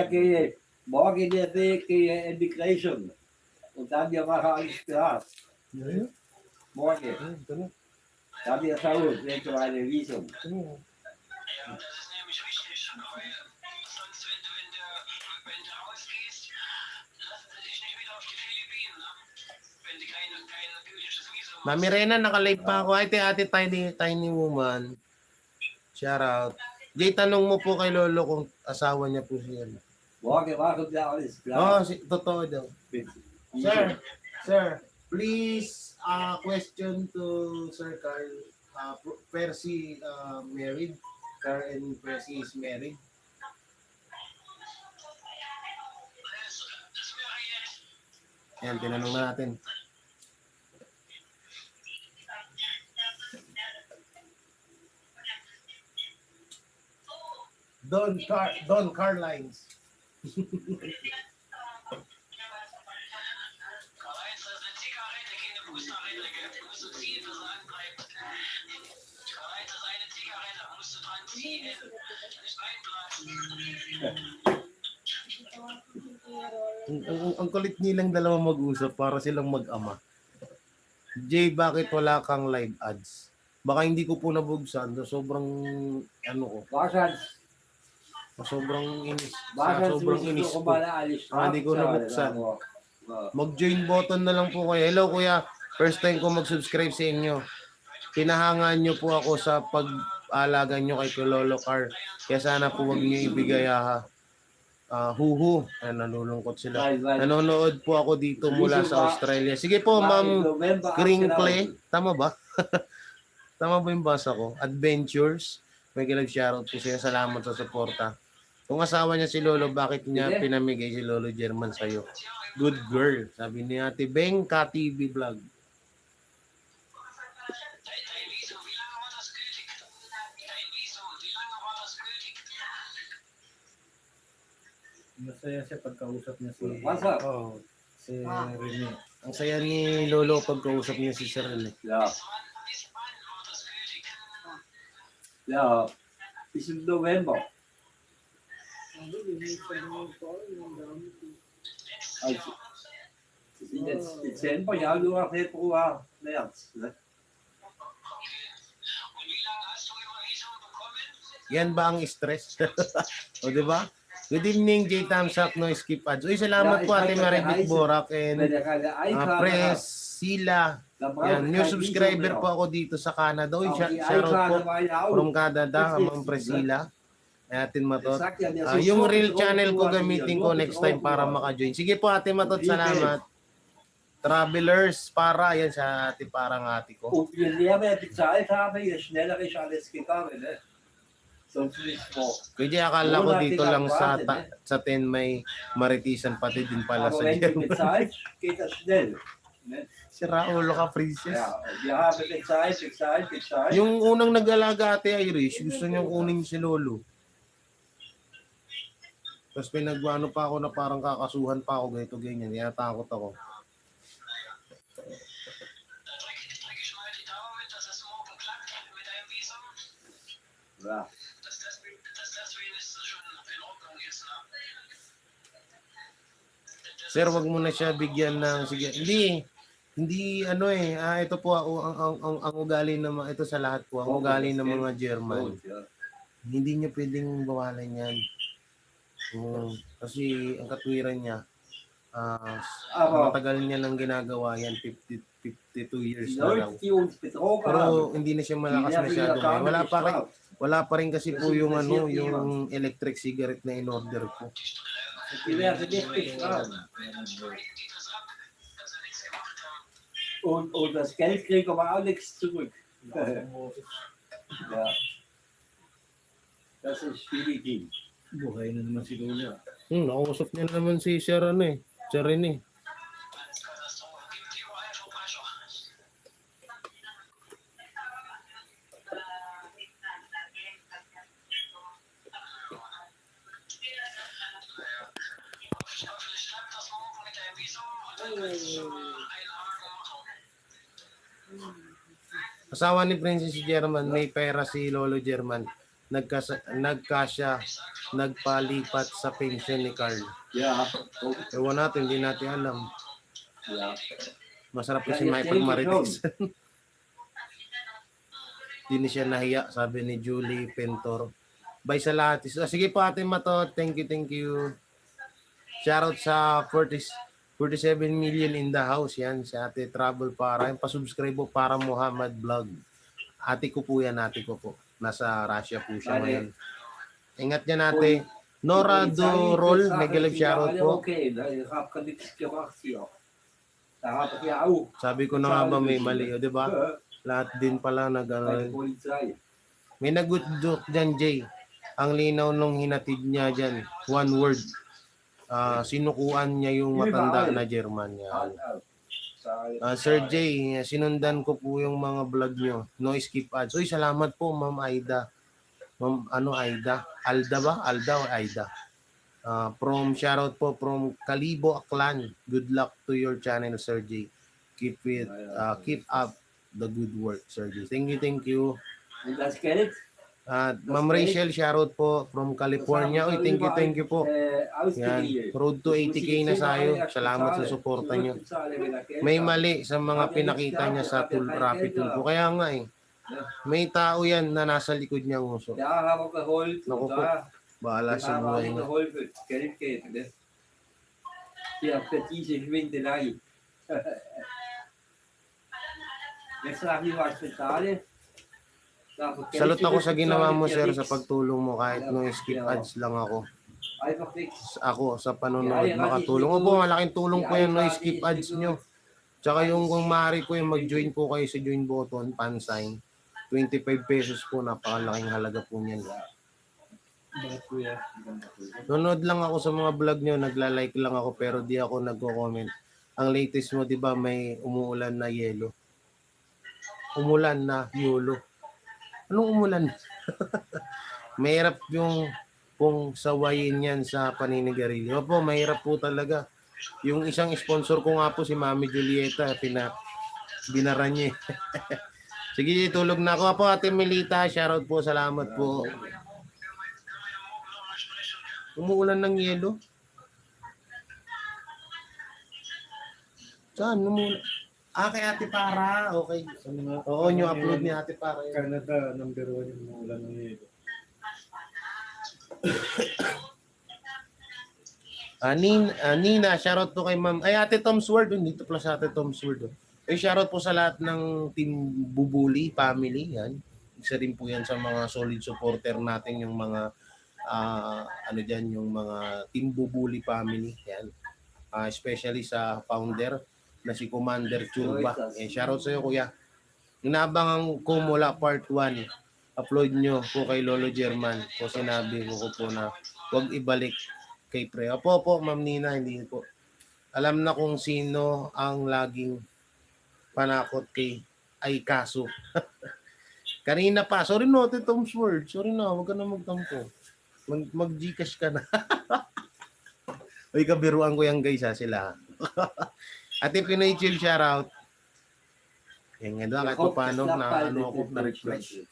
S3: der Weg Integration. Und dann wir machen alles klar. Morgen.
S1: Ito na.
S3: Dann wir schauen, wenn so eine Visum.
S1: Ito na.
S5: Ja, das ist nämlich wichtig, weil sonst, wenn du rausgehst, lassen sie dich nicht wieder auf die Philippinen, ne? Wenn du kein gültiges Visum hast.
S1: Mami Rena, nakalive pa ako. Ate Tiny Woman. Shout out. Jay, tanong mo po kay Lolo kung asawa niya po siya.
S3: Morgen machen wir alles
S1: Oo,
S3: klar.
S1: totoo daw.
S3: Visum.
S1: Sir, please, question to Sir Carl. Percy married? Carl and Percy is married?
S5: Das wäre jetzt
S1: Yan, tinanong na natin. Don Carlines.
S5: Karl-Heinz, das ist eine Zigarette, keine Musterrette, gell? Du musst du ziehen, dass er anbleibt. Karl-Heinz, das ist eine Zigarette, da musst du dran ziehen, nicht reinblasen.
S1: Ang kulit nilang dalawa mag-usap para silang mag-ama. Jay, bakit wala kang live ads? Baka hindi ko po nabugsan. Sobrang, ano ko, sobrang inis. Sobrang inis
S3: ko
S1: ko.
S3: mal alles
S1: Hindi ko nabuksan.
S3: Ja.
S1: Mag-join button na lang po kayo. Hello kuya, first time ko mag-subscribe sa inyo. Pinahangaan nyo po ako sa pag-alaga nyo kay Lolo Car. Kaya sana po wag nyo ibigay huhu. Ay, nalulungkot sila. Nanonood po ako dito mula sa Australia. Sige po, Ma'am Kringle. Tama ba? Tama ba yung basa ko? Adventures. May gilag shoutout po siya. Salamat sa suporta. Kung asawa niya si Lolo, bakit niya pinamigay si Lolo German sa'yo? Good girl. Sabi ni Ate Beng, KTV Vlog.
S5: Dein Visum, wie lange war das gültig? Dein Visum, wie lange war das gültig?
S2: Masaya siya pagkausap niya si
S3: Wasser.
S1: Oh,
S2: si Rene.
S1: ang saya ni Lolo pagkausap niya si Sir Rene.
S3: Ja.
S5: Bis wann war das gültig?
S3: Ja. Bis im November. Also, das sind jetzt Dezember, Januar, Februar, März. Ne?
S5: Und wie lange hast du immer Visum bekommen?
S1: Yan ba ang stress? O, di ba? Good evening, J. Tamsak, no skip ads. Uy, salamat po, Ate Maribik Borak and
S3: Wenn er keine Eintrag hat,
S1: Presila.
S3: dann braucht
S1: Yan,
S3: er
S1: new
S3: kein
S1: subscriber
S3: Visum
S1: po
S3: mehr.
S1: ako dito sa Canada. Uy,
S3: Auch die
S1: shoutout po
S3: Eintrag war ja auch.
S1: from Canada,
S3: Yes,
S1: Ma'am Presila. Atin
S3: Er
S1: Matot.
S3: sagt ja, der
S1: Yung
S3: sofort
S1: real
S3: drauf
S1: channel ko
S3: geworden,
S1: gamitin
S3: ja,
S1: ko
S3: nur
S1: next time
S3: drauf
S1: para
S3: geworden.
S1: maka-join. Sige po, Ate Matot, salamat. Travelers, para. Yan sa ate parang ate ko.
S3: Und je mehr wir bezahlt haben, je schneller ist alles gegangen. Ne? Sonst nicht vor.
S1: Kaya akala ko dito lang sa 10 may maritisan pati din pala
S3: Aber
S1: sa
S3: wenn du
S1: German.
S3: bezahlst, geht das schnell. Ne?
S1: Si Raulo ka, princess.
S3: Ja, wir haben gezahlt.
S1: Yung unang nag-alaga ate Irish, gusto niyang kunin si Lolo. Tapos pinagwano pa ako na parang kakasuhan pa ako, ganito ganyan. Kaya takot ako.
S5: Da drück ich mal die Daumen mit, dass es morgen klappt mit deinem Visum.
S3: Ja.
S5: Dass das wenigstens schon in Ordnung ist, ne?
S1: Sir, wag mo na siya bigyan ng sige. Hindi ano ito po ang ugali ng mga ito sa lahat po, ang ugali ng mga German.
S3: Gut, ja.
S1: Hindi niya pwedeng bawalan 'yan. Kasi ang katwiran niya matagal niya nang ginagawa yan, 52 years
S3: Die
S1: na lang.
S3: Leute, die uns betrogen haben,
S1: Pero hindi na siya malakas masyado ngayon. Wala pa rin kasi po yung yung electric cigarette na in-order ko.
S3: die werden nicht bestraft. Und das Geld kriegen wir auch nichts zurück. Ja. Das ist Philippinen.
S2: Buhay na naman si Lola.
S1: Nakausap niya naman si Sir Sir Rene.
S5: Katastrophe. Gib die Uhr einfach Pressure. Hoffentlich klappt das morgen mit deinem Visum und dann kannst du schon mal einen Haken machen.
S1: Asawa ni Princess German, may pera si Lolo German. Nagkasya, nagpalipat sa pension ni Carl.
S3: Ja.
S1: Ewan natin, hindi natin alam.
S3: Ja.
S1: Masarap kasi may pagmarites. Hindi siya nahiya, sabi ni Julie Pentor. Bye sa lahat. Sige po ate Matot, thank you. Shoutout sa 47 million in the house. Yan, si ate Travel para. Yung pasubscribe po para Muhammad Vlog. Ate ko po yan, ate ko po. Nasa Russia po siya ngayon. Ingat niya natin. Nora Dorol, nag-live shoutout po.
S3: Okay, ich habe nichts gemacht hier. Da habe ich ja auch.
S1: Sabi ko na nga ba may mali, di ba? Lahat din pala
S3: Bei der
S1: nag
S3: Polizei.
S1: May nag-good dyan, Jay. Ang linaw nung hinatid niya dyan. One word. Sinukuan niya yung matanda na German. Yan. Sir Jay, sinundan ko po yung mga vlog nyo. No skip ads. Uy, salamat po, Ma'am Aida. Ma'am, Aida? Alda ba? Alda o Aida? From shoutout po from Kalibo Aklan. Good luck to your channel, Sir Jay. Keep up the good work, Sir Jay. Thank you.
S3: Und das Geld?
S1: Ma'am Rachel, shoutout po from California. Uy, thank you po. Yan. Road to 80k na sayo. Salamat sa suporta nyo. May mali sa mga pinakita niya sa Rapid Tulpo. Kaya nga may tao yan na nasa likod niya uso.
S3: Da haben wir geholt.
S1: Naku
S3: Und
S1: po.
S3: da
S1: Bahala sa
S3: haben wir
S1: buhay
S3: ihnen
S1: niya.
S3: geholfen. Geld geht. Ne? Ja, für diese Schwindelei. Jetzt sag ich was bezahle.
S1: Salute ako sa ginawa mo, sir, sa pagtulong mo. Kahit no skip ads lang ako.
S3: Einfach nichts.
S1: Ako sa panonood makatulong. Opo, malaking tulong po yan no skip ads nyo. Tsaka yung kung maaari po yung mag-join po kayo sa join button, pan-sign. 25 pesos po, napakalaking halaga po niyan.
S2: Bakit kuya?
S1: Nanonood lang ako sa mga vlog nyo, nagla-like lang ako pero di ako nagko-comment. Ang latest mo, di ba, may umuulan na yelo. Umulan na yolo. Anong umulan? Mahirap yung kung sawayin yan sa paninigarilyo. Opo, mahirap po talaga. Yung isang sponsor ko nga po, si Mami Julieta, binaran niya. Sige, tulog na ako. Apo, Ate Melita, shoutout po, salamat po. Umuulan ng yelo? Saan? Umuulan? Kay Ate Para. Okay. Oo, yung upload ni Ate Para.
S2: Canada, number 1 yung ulan ng yelo.
S1: Nina, shoutout po kay Ma'am. Ay, Ate Tom's World. Dito pala sa Ate Tom's World. Ay, shoutout po sa lahat ng Team Bubuli family. Yan. Isa din po yan sa mga solid supporter natin, yung mga yung mga Team Bubuli family. Yan. Especially sa founder na si Commander Churba. Shoutout sa iyo, kuya. Inabangan ko mula part 1. Upload nyo po kay Lolo German. So sinabi ko po na huwag ibalik kay Pre. Opo, Ma'am Nina, hindi po. Alam na kung sino ang laging panakot kay ay kaso. Kanina pa, sorry no, Ate Tom's word. Sorry na, huwag ka na magtampo. Mag-Gcash ka na. Uy, kabiruan ko yan guys ha, sila. Ate Pinoy Chill, shoutout. Yan nga doon, kahit pa paano na ano ako na-refresh.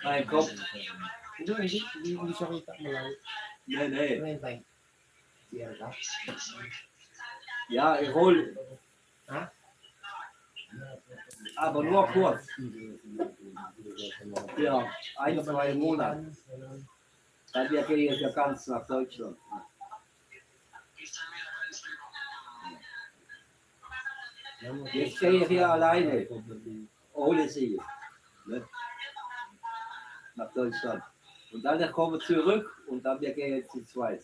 S3: Mein Kopf.
S1: Hindi siya kita malawi.
S3: Nee, nee.
S1: Rentay. Siya ka?
S3: Ja, ich hol.
S1: Ha?
S3: Aber nur kurz. Ja, 1-2 Monate. Dann gehe ich ja ganz nach Deutschland. Jetzt stehe ich hier alleine, ohne sie, ne? Nach Deutschland. Und dann komme ich zurück und dann wir gehen jetzt zu zweit.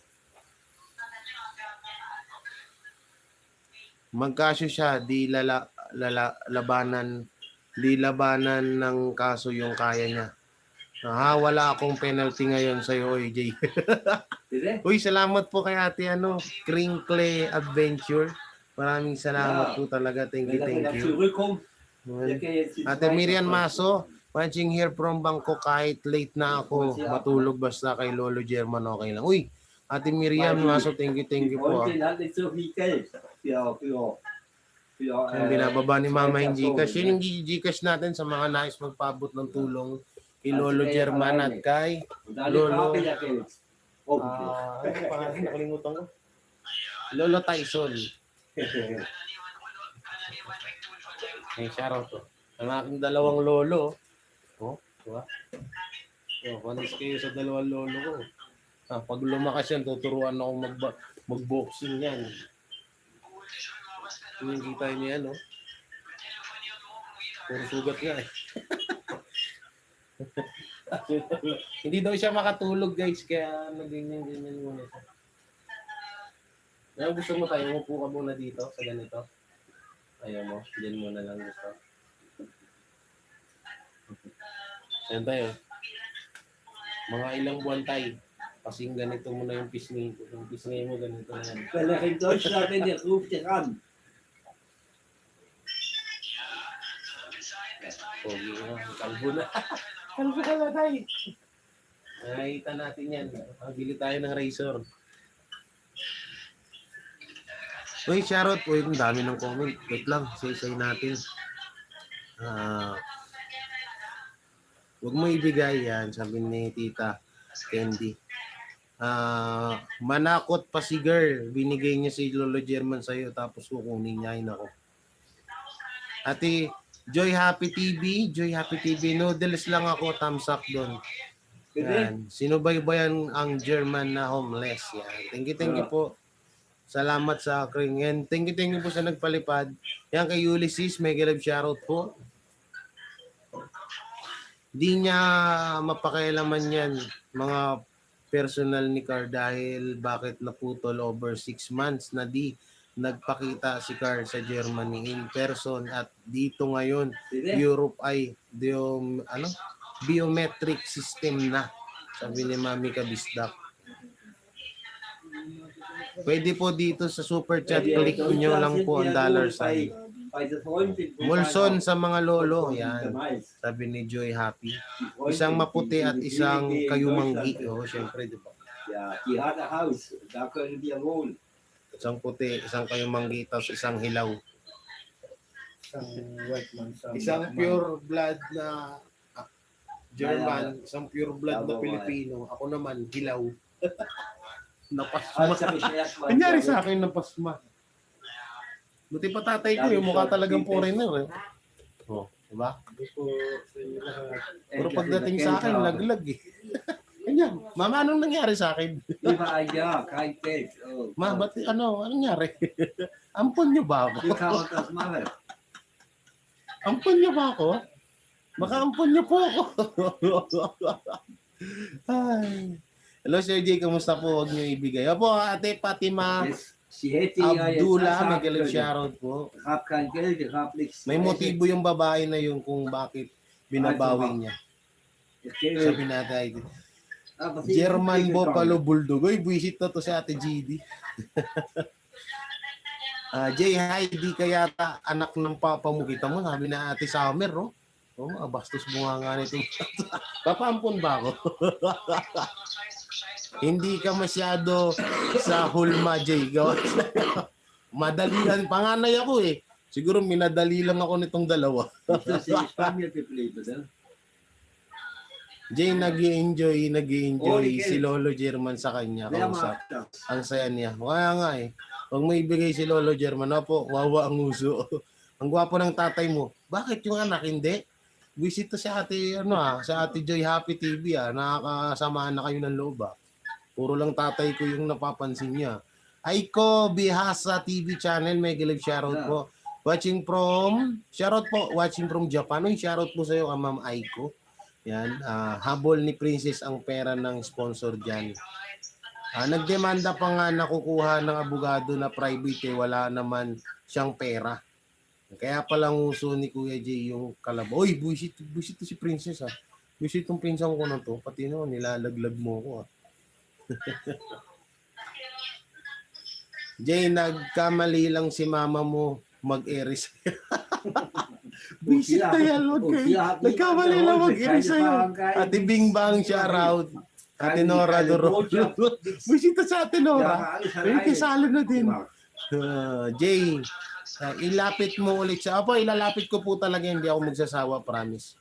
S1: Magkasyo siya, di labanan ng kaso yung kaya niya. Wala akong penalty ngayon sa iyo, AJ.
S3: Bitte?
S1: Uy, salamat po kay Ate Crinkle Adventure. Maraming salamat po talaga. Thank
S3: Wenn
S1: you,
S3: er
S1: thank
S3: dann
S1: you.
S3: zurückkommt, wir gehen jetzt zu
S1: Ate
S3: zweit.
S1: Miriam Maso, watching here from Bangkok kahit late na ako. Matulog basta kay Lolo German, okay lang. Uy, Ate Miriam Maso, thank you
S3: Die
S1: po.
S3: Freundin hat nicht so viel Geld für
S1: Yung binababa ni Mama yung Gcash. Yun yung Gcash natin sa mga nais magpaabot ng tulong kay Lolo German at kay
S3: und dann
S1: Lolo.
S3: habe ich ja Geld. Oh,
S1: ano yung pangalan? Nakalimutan ko. Lolo Tyson. May shoutout to. Ang aking dalawang lolo. Oh, diba? Oh, panis kayo sa dalawang lolo ko. Pag lumakas yan, tuturuan ako mag-boxing yan. Yung kita niyo yan, oh. Puro sugat nga eh. Hindi daw siya makatulog, guys, kaya ganyan muna siya. Kaya gusto mo tayo, umupo ka muna dito sa ganito. Ayaw mo, dyan muna lang gusto. Ayan tayo. Mga ilang buwan tayo. Kasing ganito muna yung pisngi. Yung pisngi mo ganito na yan.
S3: Wenn er in Deutschland ist, ruft dich an.
S1: Pogi nga, kalbo na. Kalbo ka na tayo. Nakikita natin yan. Bili tayo ng razor. Uy, shoutout. Uy, ang dami ng comment. Wait lang, say natin. Huwag mo ibigay yan, sabi ni Tita Candy. Manakot pa si girl. Binigay niya si Lolo German sa'yo tapos kukunin niya. Ay, nako. Ate Joy Happy TV, noodles lang ako, thumbs up doon. Yan. Sinubaybayan ang German na homeless. Yan. Thank you po. Salamat sa akring. And thank you po sa nagpalipad. Yan kay Ulysses, may love shoutout po. Di niya mapakialaman yan, mga personal ni Carl, dahil bakit naputol over 6 months na di nagpakita si Carl sa Germany in person at dito ngayon Europe ay biometric system na, sabi ni Mami Kabisdak. Pwede po dito sa super chat, click nyo lang po ang dollar sign. Mulson sa mga lolo, yan, sabi ni Joy Happy. Isang maputi at isang kayumanggi. Syempre, di ba?
S3: Ja, die hat ein Haus, da können wir wohnen.
S1: Isang puti, isang kayumanggi, tapos isang hilaw.
S2: Isang white man,
S1: Isang pure blood na German, isang pure blood na Pilipino. Ako naman, hilaw. Napasma. Kanyari sa akin, napasma. Buti pa tatay ko, yung mukha talagang foreigner eh. Oh, diba? Pero pagdating sa akin, laglag eh. Ganyan. Mama, anong nangyari sa akin?
S3: Über ein Jahr, kein Geld. Oh,
S1: Ma, ba't anong nangyari? Ampon nyo ba
S3: wie
S1: ako?
S3: kann man das machen?
S1: Ampon nyo ba ako? Baka ampon nyo po ako. Ay. Hello, Sir J. Kamusta po? Huwag nyo ibigay. Opo, Ate Fatima
S3: Sie hätte ja jetzt
S1: Abdullah,
S3: sagen
S1: mag-love
S3: können,
S1: shoutout po.
S3: ich hab kein Geld, ich hab nichts.
S1: May motibo yung babae na yung kung bakit binabawi niya. Sabi natin, German Buffalo Bulldog. Uy, buwisit na to si Ate GD. Jay, hi, di ka yata anak ng papa mo. Kita mo, sabi na Ate Summer, no? Oh, bastos mo nga nito. Papampun ba ako? Hindi ka masyado sa hulma, Jay. Madali lang. Panganay ako eh. Siguro minadali lang ako nitong dalawa.
S3: Ito si Espanyol play ba daw?
S1: Jay, nag-i-enjoy
S3: Oh, Miguel.
S1: si Lolo German sa kanya.
S3: Kaya
S1: Kausap.
S3: mga
S1: Ang saya niya. Kaya nga eh. Pag may ibigay si Lolo German, po, wawa ang uso. Ang gwapo ng tatay mo. Bakit yung anak hindi? Visit to sa ate, sa ate Joy Happy TV nakakasamaan na kayo ng loob Puro lang tatay ko yung napapansin niya. Aiko Bihasa TV channel, may gilig shoutout po. Watching from Japan. Uy, shoutout po sa'yo, Ma'am Aiko. Yan, habol ni Princess ang pera ng sponsor dyan. Nagdemanda pa nga nakukuha ng abogado na private wala naman siyang pera. Kaya palang uso ni Kuya J yung kalabaw. Uy, buisit to si Princess Buisit tong pinsan ko na to. Pati nilalaglag mo ko Jay, nagkamali lang si mama mo mag-eris. Buisit na yan. Nagkamali lang mag-eris sa'yo. Ate Bing Bang, shoutout. Ate Nora Doro. Buisit sa Ate Nora. Ay, kasalo na din. Jay, ilapit mo ulit siya. Ilalapit ko po talaga, hindi ako magsasawa, promise.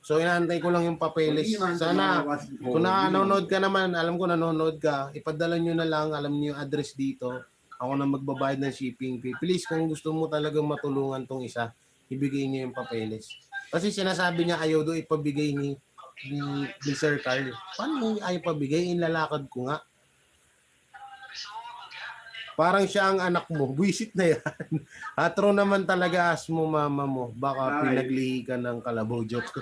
S1: So, inaantay ko lang yung papeles. Sana, kung nanonood ka naman, alam ko nanonood ka, ipadala nyo na lang, alam nyo yung address dito. Ako na magbabayad ng shipping fee. Please, kung gusto mo talagang matulungan tong isa, ibigay nyo yung papeles. Kasi sinasabi niya, ayaw do ipabigay ni Sir Carl. Paano ayaw pabigay? Inlalakad ko nga. Parang siya ang anak mo. Buisit na yan. Atro naman talaga as mo mama mo. Baka pinaglihi ka ng kalabaw joke.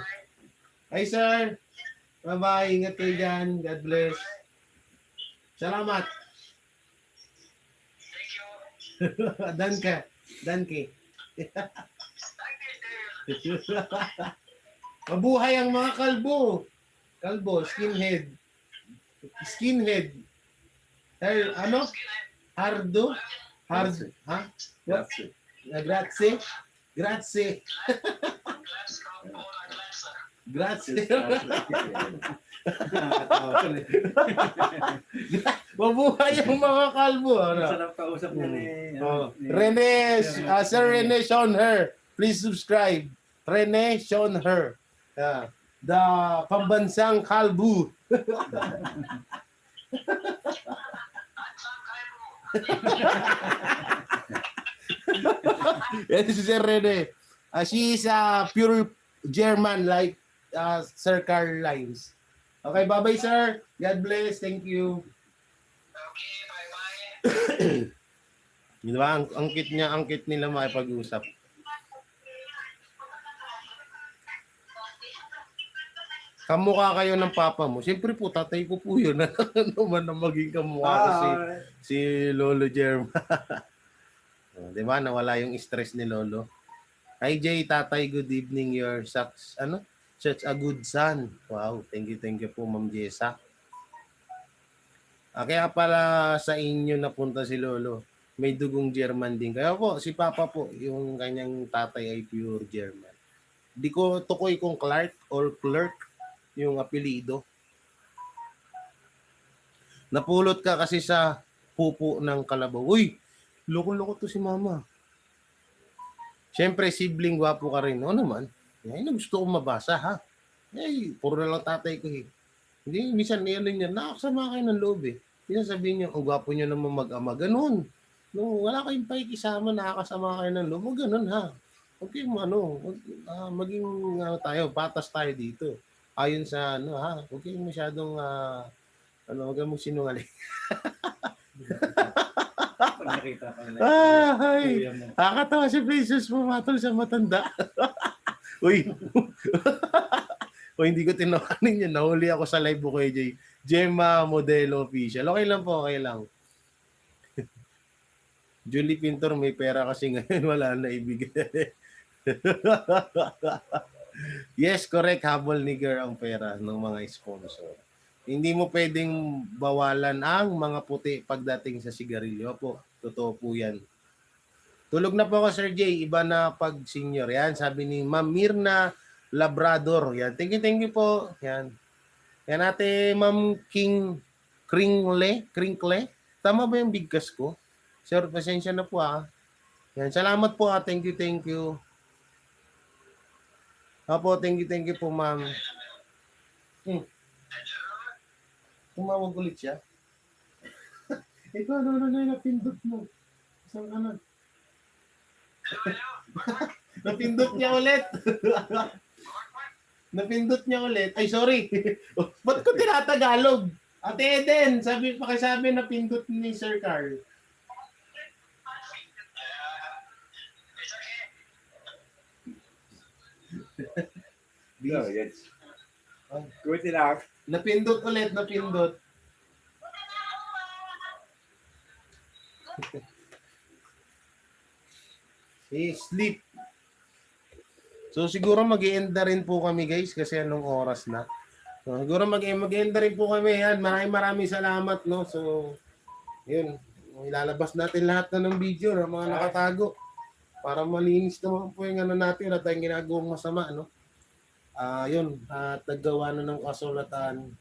S1: Hi sir. Bye-bye. Ingat kayo dyan. God bless. Salamat.
S5: Thank you.
S1: Danke. Mabuhay ang mga kalbo. Skinhead. Ano? Hardo? Ha?
S2: Grazie.
S1: Grazie. Mabuhay ang mga kalbo.
S2: Sarap kausap niya ni...
S1: Rene, Sir Rene Schonher. Please subscribe. Rene Schonher. The pambansang kalbo. Yan si Sir Rene. She is a pure German like Sir Carl Lines. Okay, bye-bye sir. God bless. Thank you.
S5: Okay, bye-bye.
S1: Di ba? Ang cute nila makipag-usap. Kamukha kayo ng papa mo. Siyempre po, tatay ko po yun. Ano man ang maging kamukha ko si Lolo German. Di ba? Nawala yung stress ni Lolo. Hi Jay, tatay, good evening. You're such a good son. Wow, thank you po Ma'am Jessa. Kaya pala sa inyo napunta si Lolo. May dugong German din. Kaya po, si Papa po, yung kanyang tatay ay pure German. Di ko tukoy kung Clark or Clerk yung apelido. Napulot ka kasi sa pupo ng kalabaw. Uy, loko-loko to si Mama. Siyempre, sibling gwapo ka rin. O naman, ay, gusto ko mabasa, ha? Ay, puro na lang tatay ko, eh. Hindi, minsan, niya, nakakasama kayo ng loob, eh. Minsan sabihin niyo, ang gwapo niyo naman mag-ama. Ganun. No, wala kayong pakikisama, nakakasama kayo ng loob. O ganun, ha? Okay, maging, patas tayo dito. Ayon sa, ha? Okay, masyadong, huwag mong sinungaling.
S2: Nakita ka na.
S1: Ay, nakakatawa si Princess pumatol sa matanda. Uy. O hindi ko tinawanin yun. Nahuli ako sa live ko kay Gemma Modelo Official. Okay lang po, okay lang. Julie Pintor, may pera kasi ngayon wala na ibigay. Yes, correct. Habol ni Girl ang pera ng mga sponsor. Hindi mo pwedeng bawalan ang mga puti pagdating sa sigarilyo po. Totoo po yan. Tulog na po ako, Sir J. Iba na pag senior. Yan, sabi ni Ma'am Mirna Labrador. Yan, thank you po. Yan. Yan ate, Ma'am Kringle. Tama ba yung bigkas ko? Sir, pasensya na po ah. Yan, salamat po ah. Thank you. Apo, thank you po, ma'am. Tumawag ulit siya. Ikaw, ano na napindot mo? Saan ka na? Napindot niya ulit. Napindot niya ulit. Ay, sorry. Ba't ko tinatagalog? Ate Eden, pakisabi napindot ni Sir Carl.
S5: It's okay.
S2: Ja, jetzt. Gute Nacht.
S1: Napindot ulit. Sleep. So siguro mag-i-end na rin po kami guys kasi anong oras na. So, siguro mag-i-end na rin po kami yan. Maraming salamat no. So yun, ilalabas natin lahat na ng video ng mga nakatago para malinis naman po yung ano natin at tayong ginagawang masama no. Yun, at naggawa na ng kasulatan.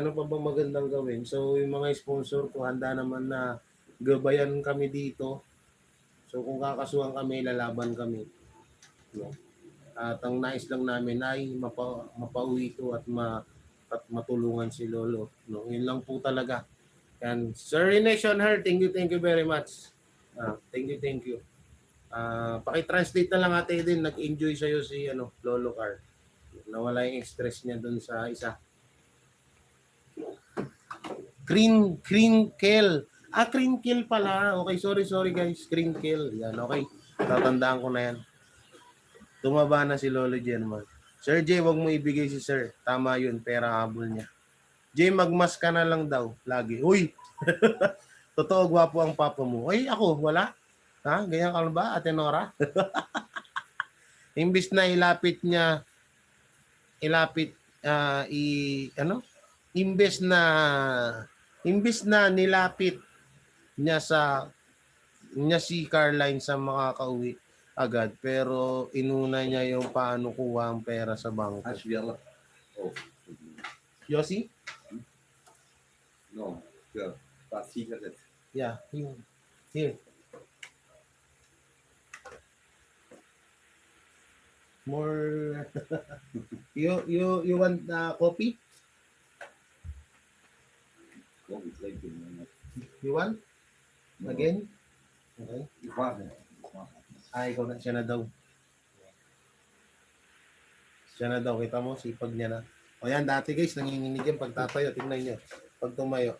S1: Ano pa ba magandang gawin? So yung mga sponsor ko handa naman na gabayan kami dito. So kung kakasuhan kami, lalaban kami. No? At ang nais lang namin ay mapauwi ito at matulungan si Lolo. No? Yun lang po talaga. Yan. Sir Rene Shonher, thank you very much. Thank you. Paki-translate na lang ate din. Nag-enjoy sa'yo si Lolo Car. Nawala yung stress niya doon sa isa. Green Kill. Green Kill pala. Okay, sorry guys. Green Kill. Yan, okay. Tatandaan ko na yan. Tumaba na si Lolo German. Sir J, wag mo ibigay si Sir. Tama yun, pera habol niya. J, magmas ka na lang daw. Lagi. Uy! Totoo, gwapo ang papa mo. Ay, ako, wala. Ha? Ganyan ka ba, Ate Nora? Imbis na imbes na nilapit niya si Caroline sa makakauwi agad pero inuna niya yung paano kuha ang pera sa bangko.
S2: Asbjörn. Oh.
S1: Yossi?
S2: No. Ja. Was Zigaret.
S1: Yeah, here. More you want coffee?
S2: Komm, ich trinke ihn.
S1: You want? Again? Okay.
S2: Ich warte.
S1: Ikaw na, siya na daw. Siya na daw, kita mo, sipag niya na. O yan, dati guys, nanginginig yan pag tatayo. Tingnan nyo. Pag tumayo.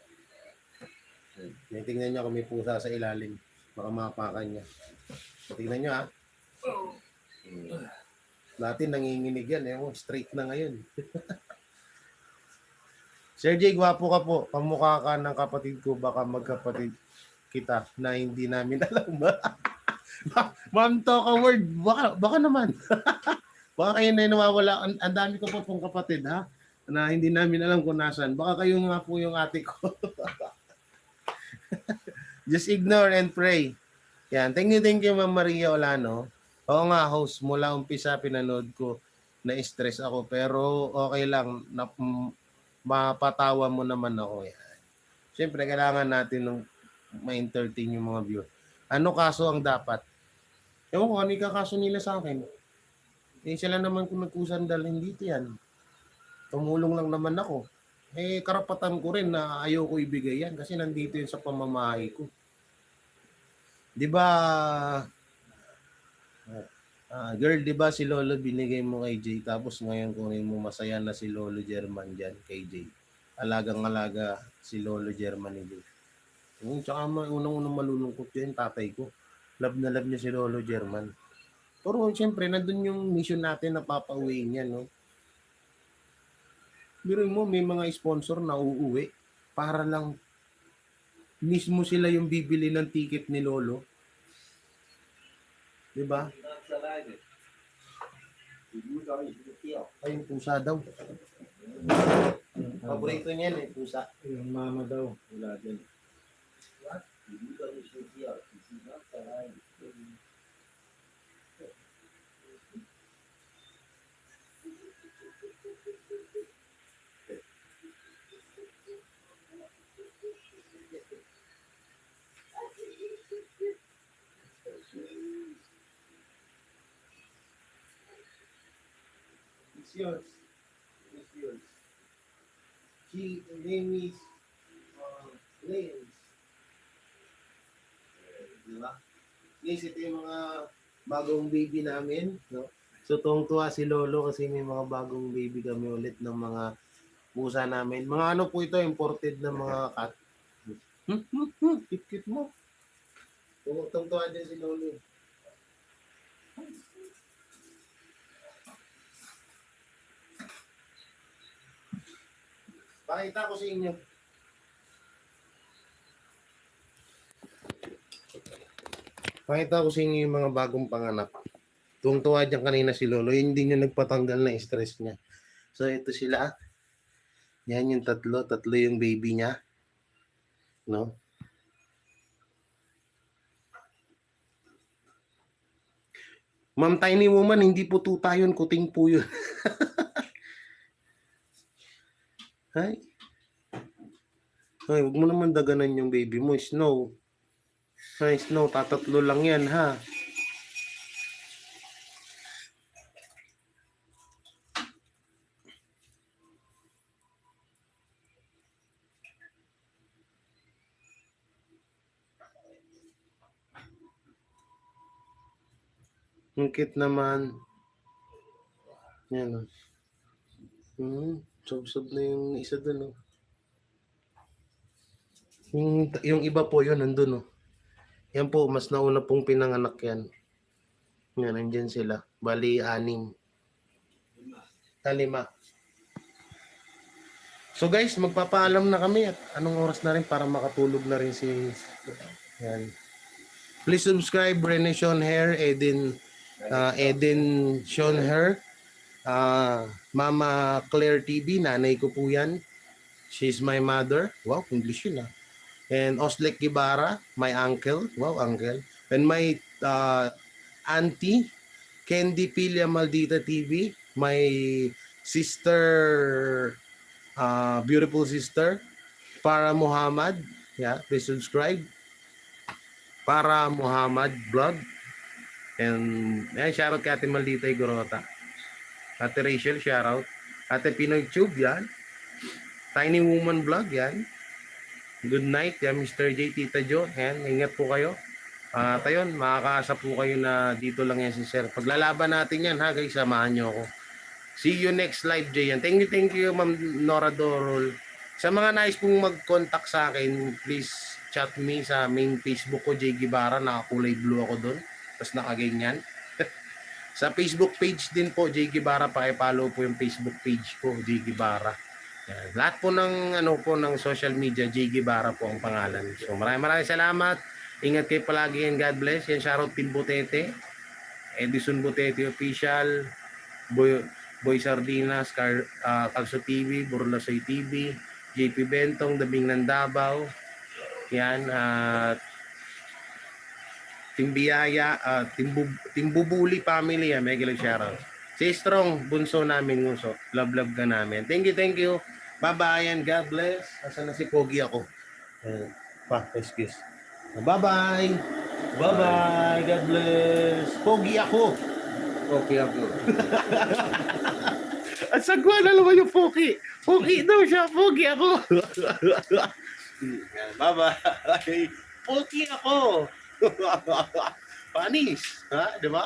S1: Tingnan nyo kung may pusa sa ilalim. Baka mapakan niya. So, tingnan nyo ha. Dati nanginginig yan. Straight na ngayon. Sir J, gwapo ka po. Pamukha ka ng kapatid ko. Baka magkapatid kita na hindi namin alam ba? Ma'am, talk a word. Baka naman. Baka kayo na nawawala. Ang dami ko po pong kapatid ha. Na hindi namin alam kung nasan. Baka kayo nga po yung ate ko. Just ignore and pray. Yan. Thank you, Ma'am Maria Olano. Oo nga, host. Mula umpisa pinanood ko. Na-stress ako. Pero okay lang. Mapatawa mo naman ako. Yan. Siyempre, kailangan natin ng ma-entertain yung mga viewer. Ano kaso ang dapat? Ewan ko, ano yung kakaso nila sa akin? Sila naman kung nagkusan dalhin dito yan. Tumulong lang naman ako. Karapatan ko rin na ayoko ibigay yan kasi nandito yun sa pamamahay ko. Di ba, girl, di ba si Lolo binigay mo kay Jay tapos ngayon kunin mo masaya na si Lolo German dyan kay Jay. Alagang-alaga si Lolo German ni Jay. Tsaka unang-unang malulungkot yun, tatay ko. Love na love niya si Lolo German. Pero siyempre, nandun yung mission natin na papauwiin niya, no? Pero mo, may mga sponsor na uuwi para lang mismo sila yung bibili ng ticket ni Lolo. Diba? Ay, yung pusa daw. Paborito niya yan, pusa.
S2: Yung mama daw. Wala din.
S1: It's yours. It's yours. She name is Lens. Diba? Guys, ito yung mga bagong baby namin. No? So, tuwang-tuwa si Lolo kasi may mga bagong baby kami ulit ng mga pusa namin. Mga ano po ito, imported na mga cat. Cute mo. Tuwang-tuwa din si Lolo. Pakita ko sa inyo. Pakita ko sa inyo yung mga bagong panganak. Tuwang-tuwa dyan kanina si Lolo. Yun din yung nagpatanggal na stress niya. So, ito sila. Yan yung tatlo. Tatlo yung baby niya. No? Ma'am Tiny Woman, hindi po tuta yun. Kuting po yun. Ay. Ay, huwag mo naman daganan yung baby mo. Snow. Ay, Snow, tatatlo lang yan, ha? Ang cute naman. Yan, oh. Sob-sob na yung isa dun, oh. Yung iba po yun, nandun, oh. Yan po, mas nauna pong pinanganak yan. Yan, nandyan sila. Bali, 6. 5. So guys, magpapaalam na kami at anong oras na rin para makatulog na rin si... Yan. Please subscribe, Rene Sean Hair, Eden Sean Hair, Mama Claire TV, nanay ko po yan. She's my mother. Wow, English yun, ah. And Oslek Gibara, my uncle. Wow, uncle. And my auntie, Candy Pilia Maldita TV, my sister, beautiful sister, Para Muhammad. Yeah, please subscribe. Para Muhammad Vlog. And shoutout kay Ate Maldita Igorota. Ate Rachel, shoutout. Ate Pinoy Tube, yan. Tiny Woman Vlog, yan. Good night, yan, Mr. J, Tita Jo. Yan, ingat po kayo. At ayun, makakaasa po kayo na dito lang yan si Sir. Paglalaban natin yan, ha guys, samahan nyo ako. See you next live, Jay. Thank you, Ma'am Nora Dorol. Sa mga nais pong mag-contact sa akin, please chat me sa main Facebook ko, Jay Gibara. Nakakulay blue ako doon. Tapos nakaganyan. Sa Facebook page din po, Jay Gibara. Pa-follow po yung Facebook page ko, Jay Gibara. Yan. Lahat po ng ng social media, Jay Gibara po ang pangalan. So maraming salamat. Ingat kayo palagi and God bless. Yan, shoutout Team Butete, Edison Butete Official, Boy Sardinas, Calso TV, Burlasoy TV, JP Bentong, Dabing ng Davao. Yan, Team Biyaya, Team Bubuli Family, may gilang shoutout. Stay strong, bunso namin nguso. Love ka namin. Thank you. Bye-bye and God bless. Asan na si Pogi ako? Excuse. Bye-bye. Bye-bye. God bless. Pogi ako.
S3: Okay, ako.
S1: At sagwa na naman yung Pogi. Pogi daw siya. Pogi ako. Bye-bye. Pogi ako. Panis. Ha? Diba?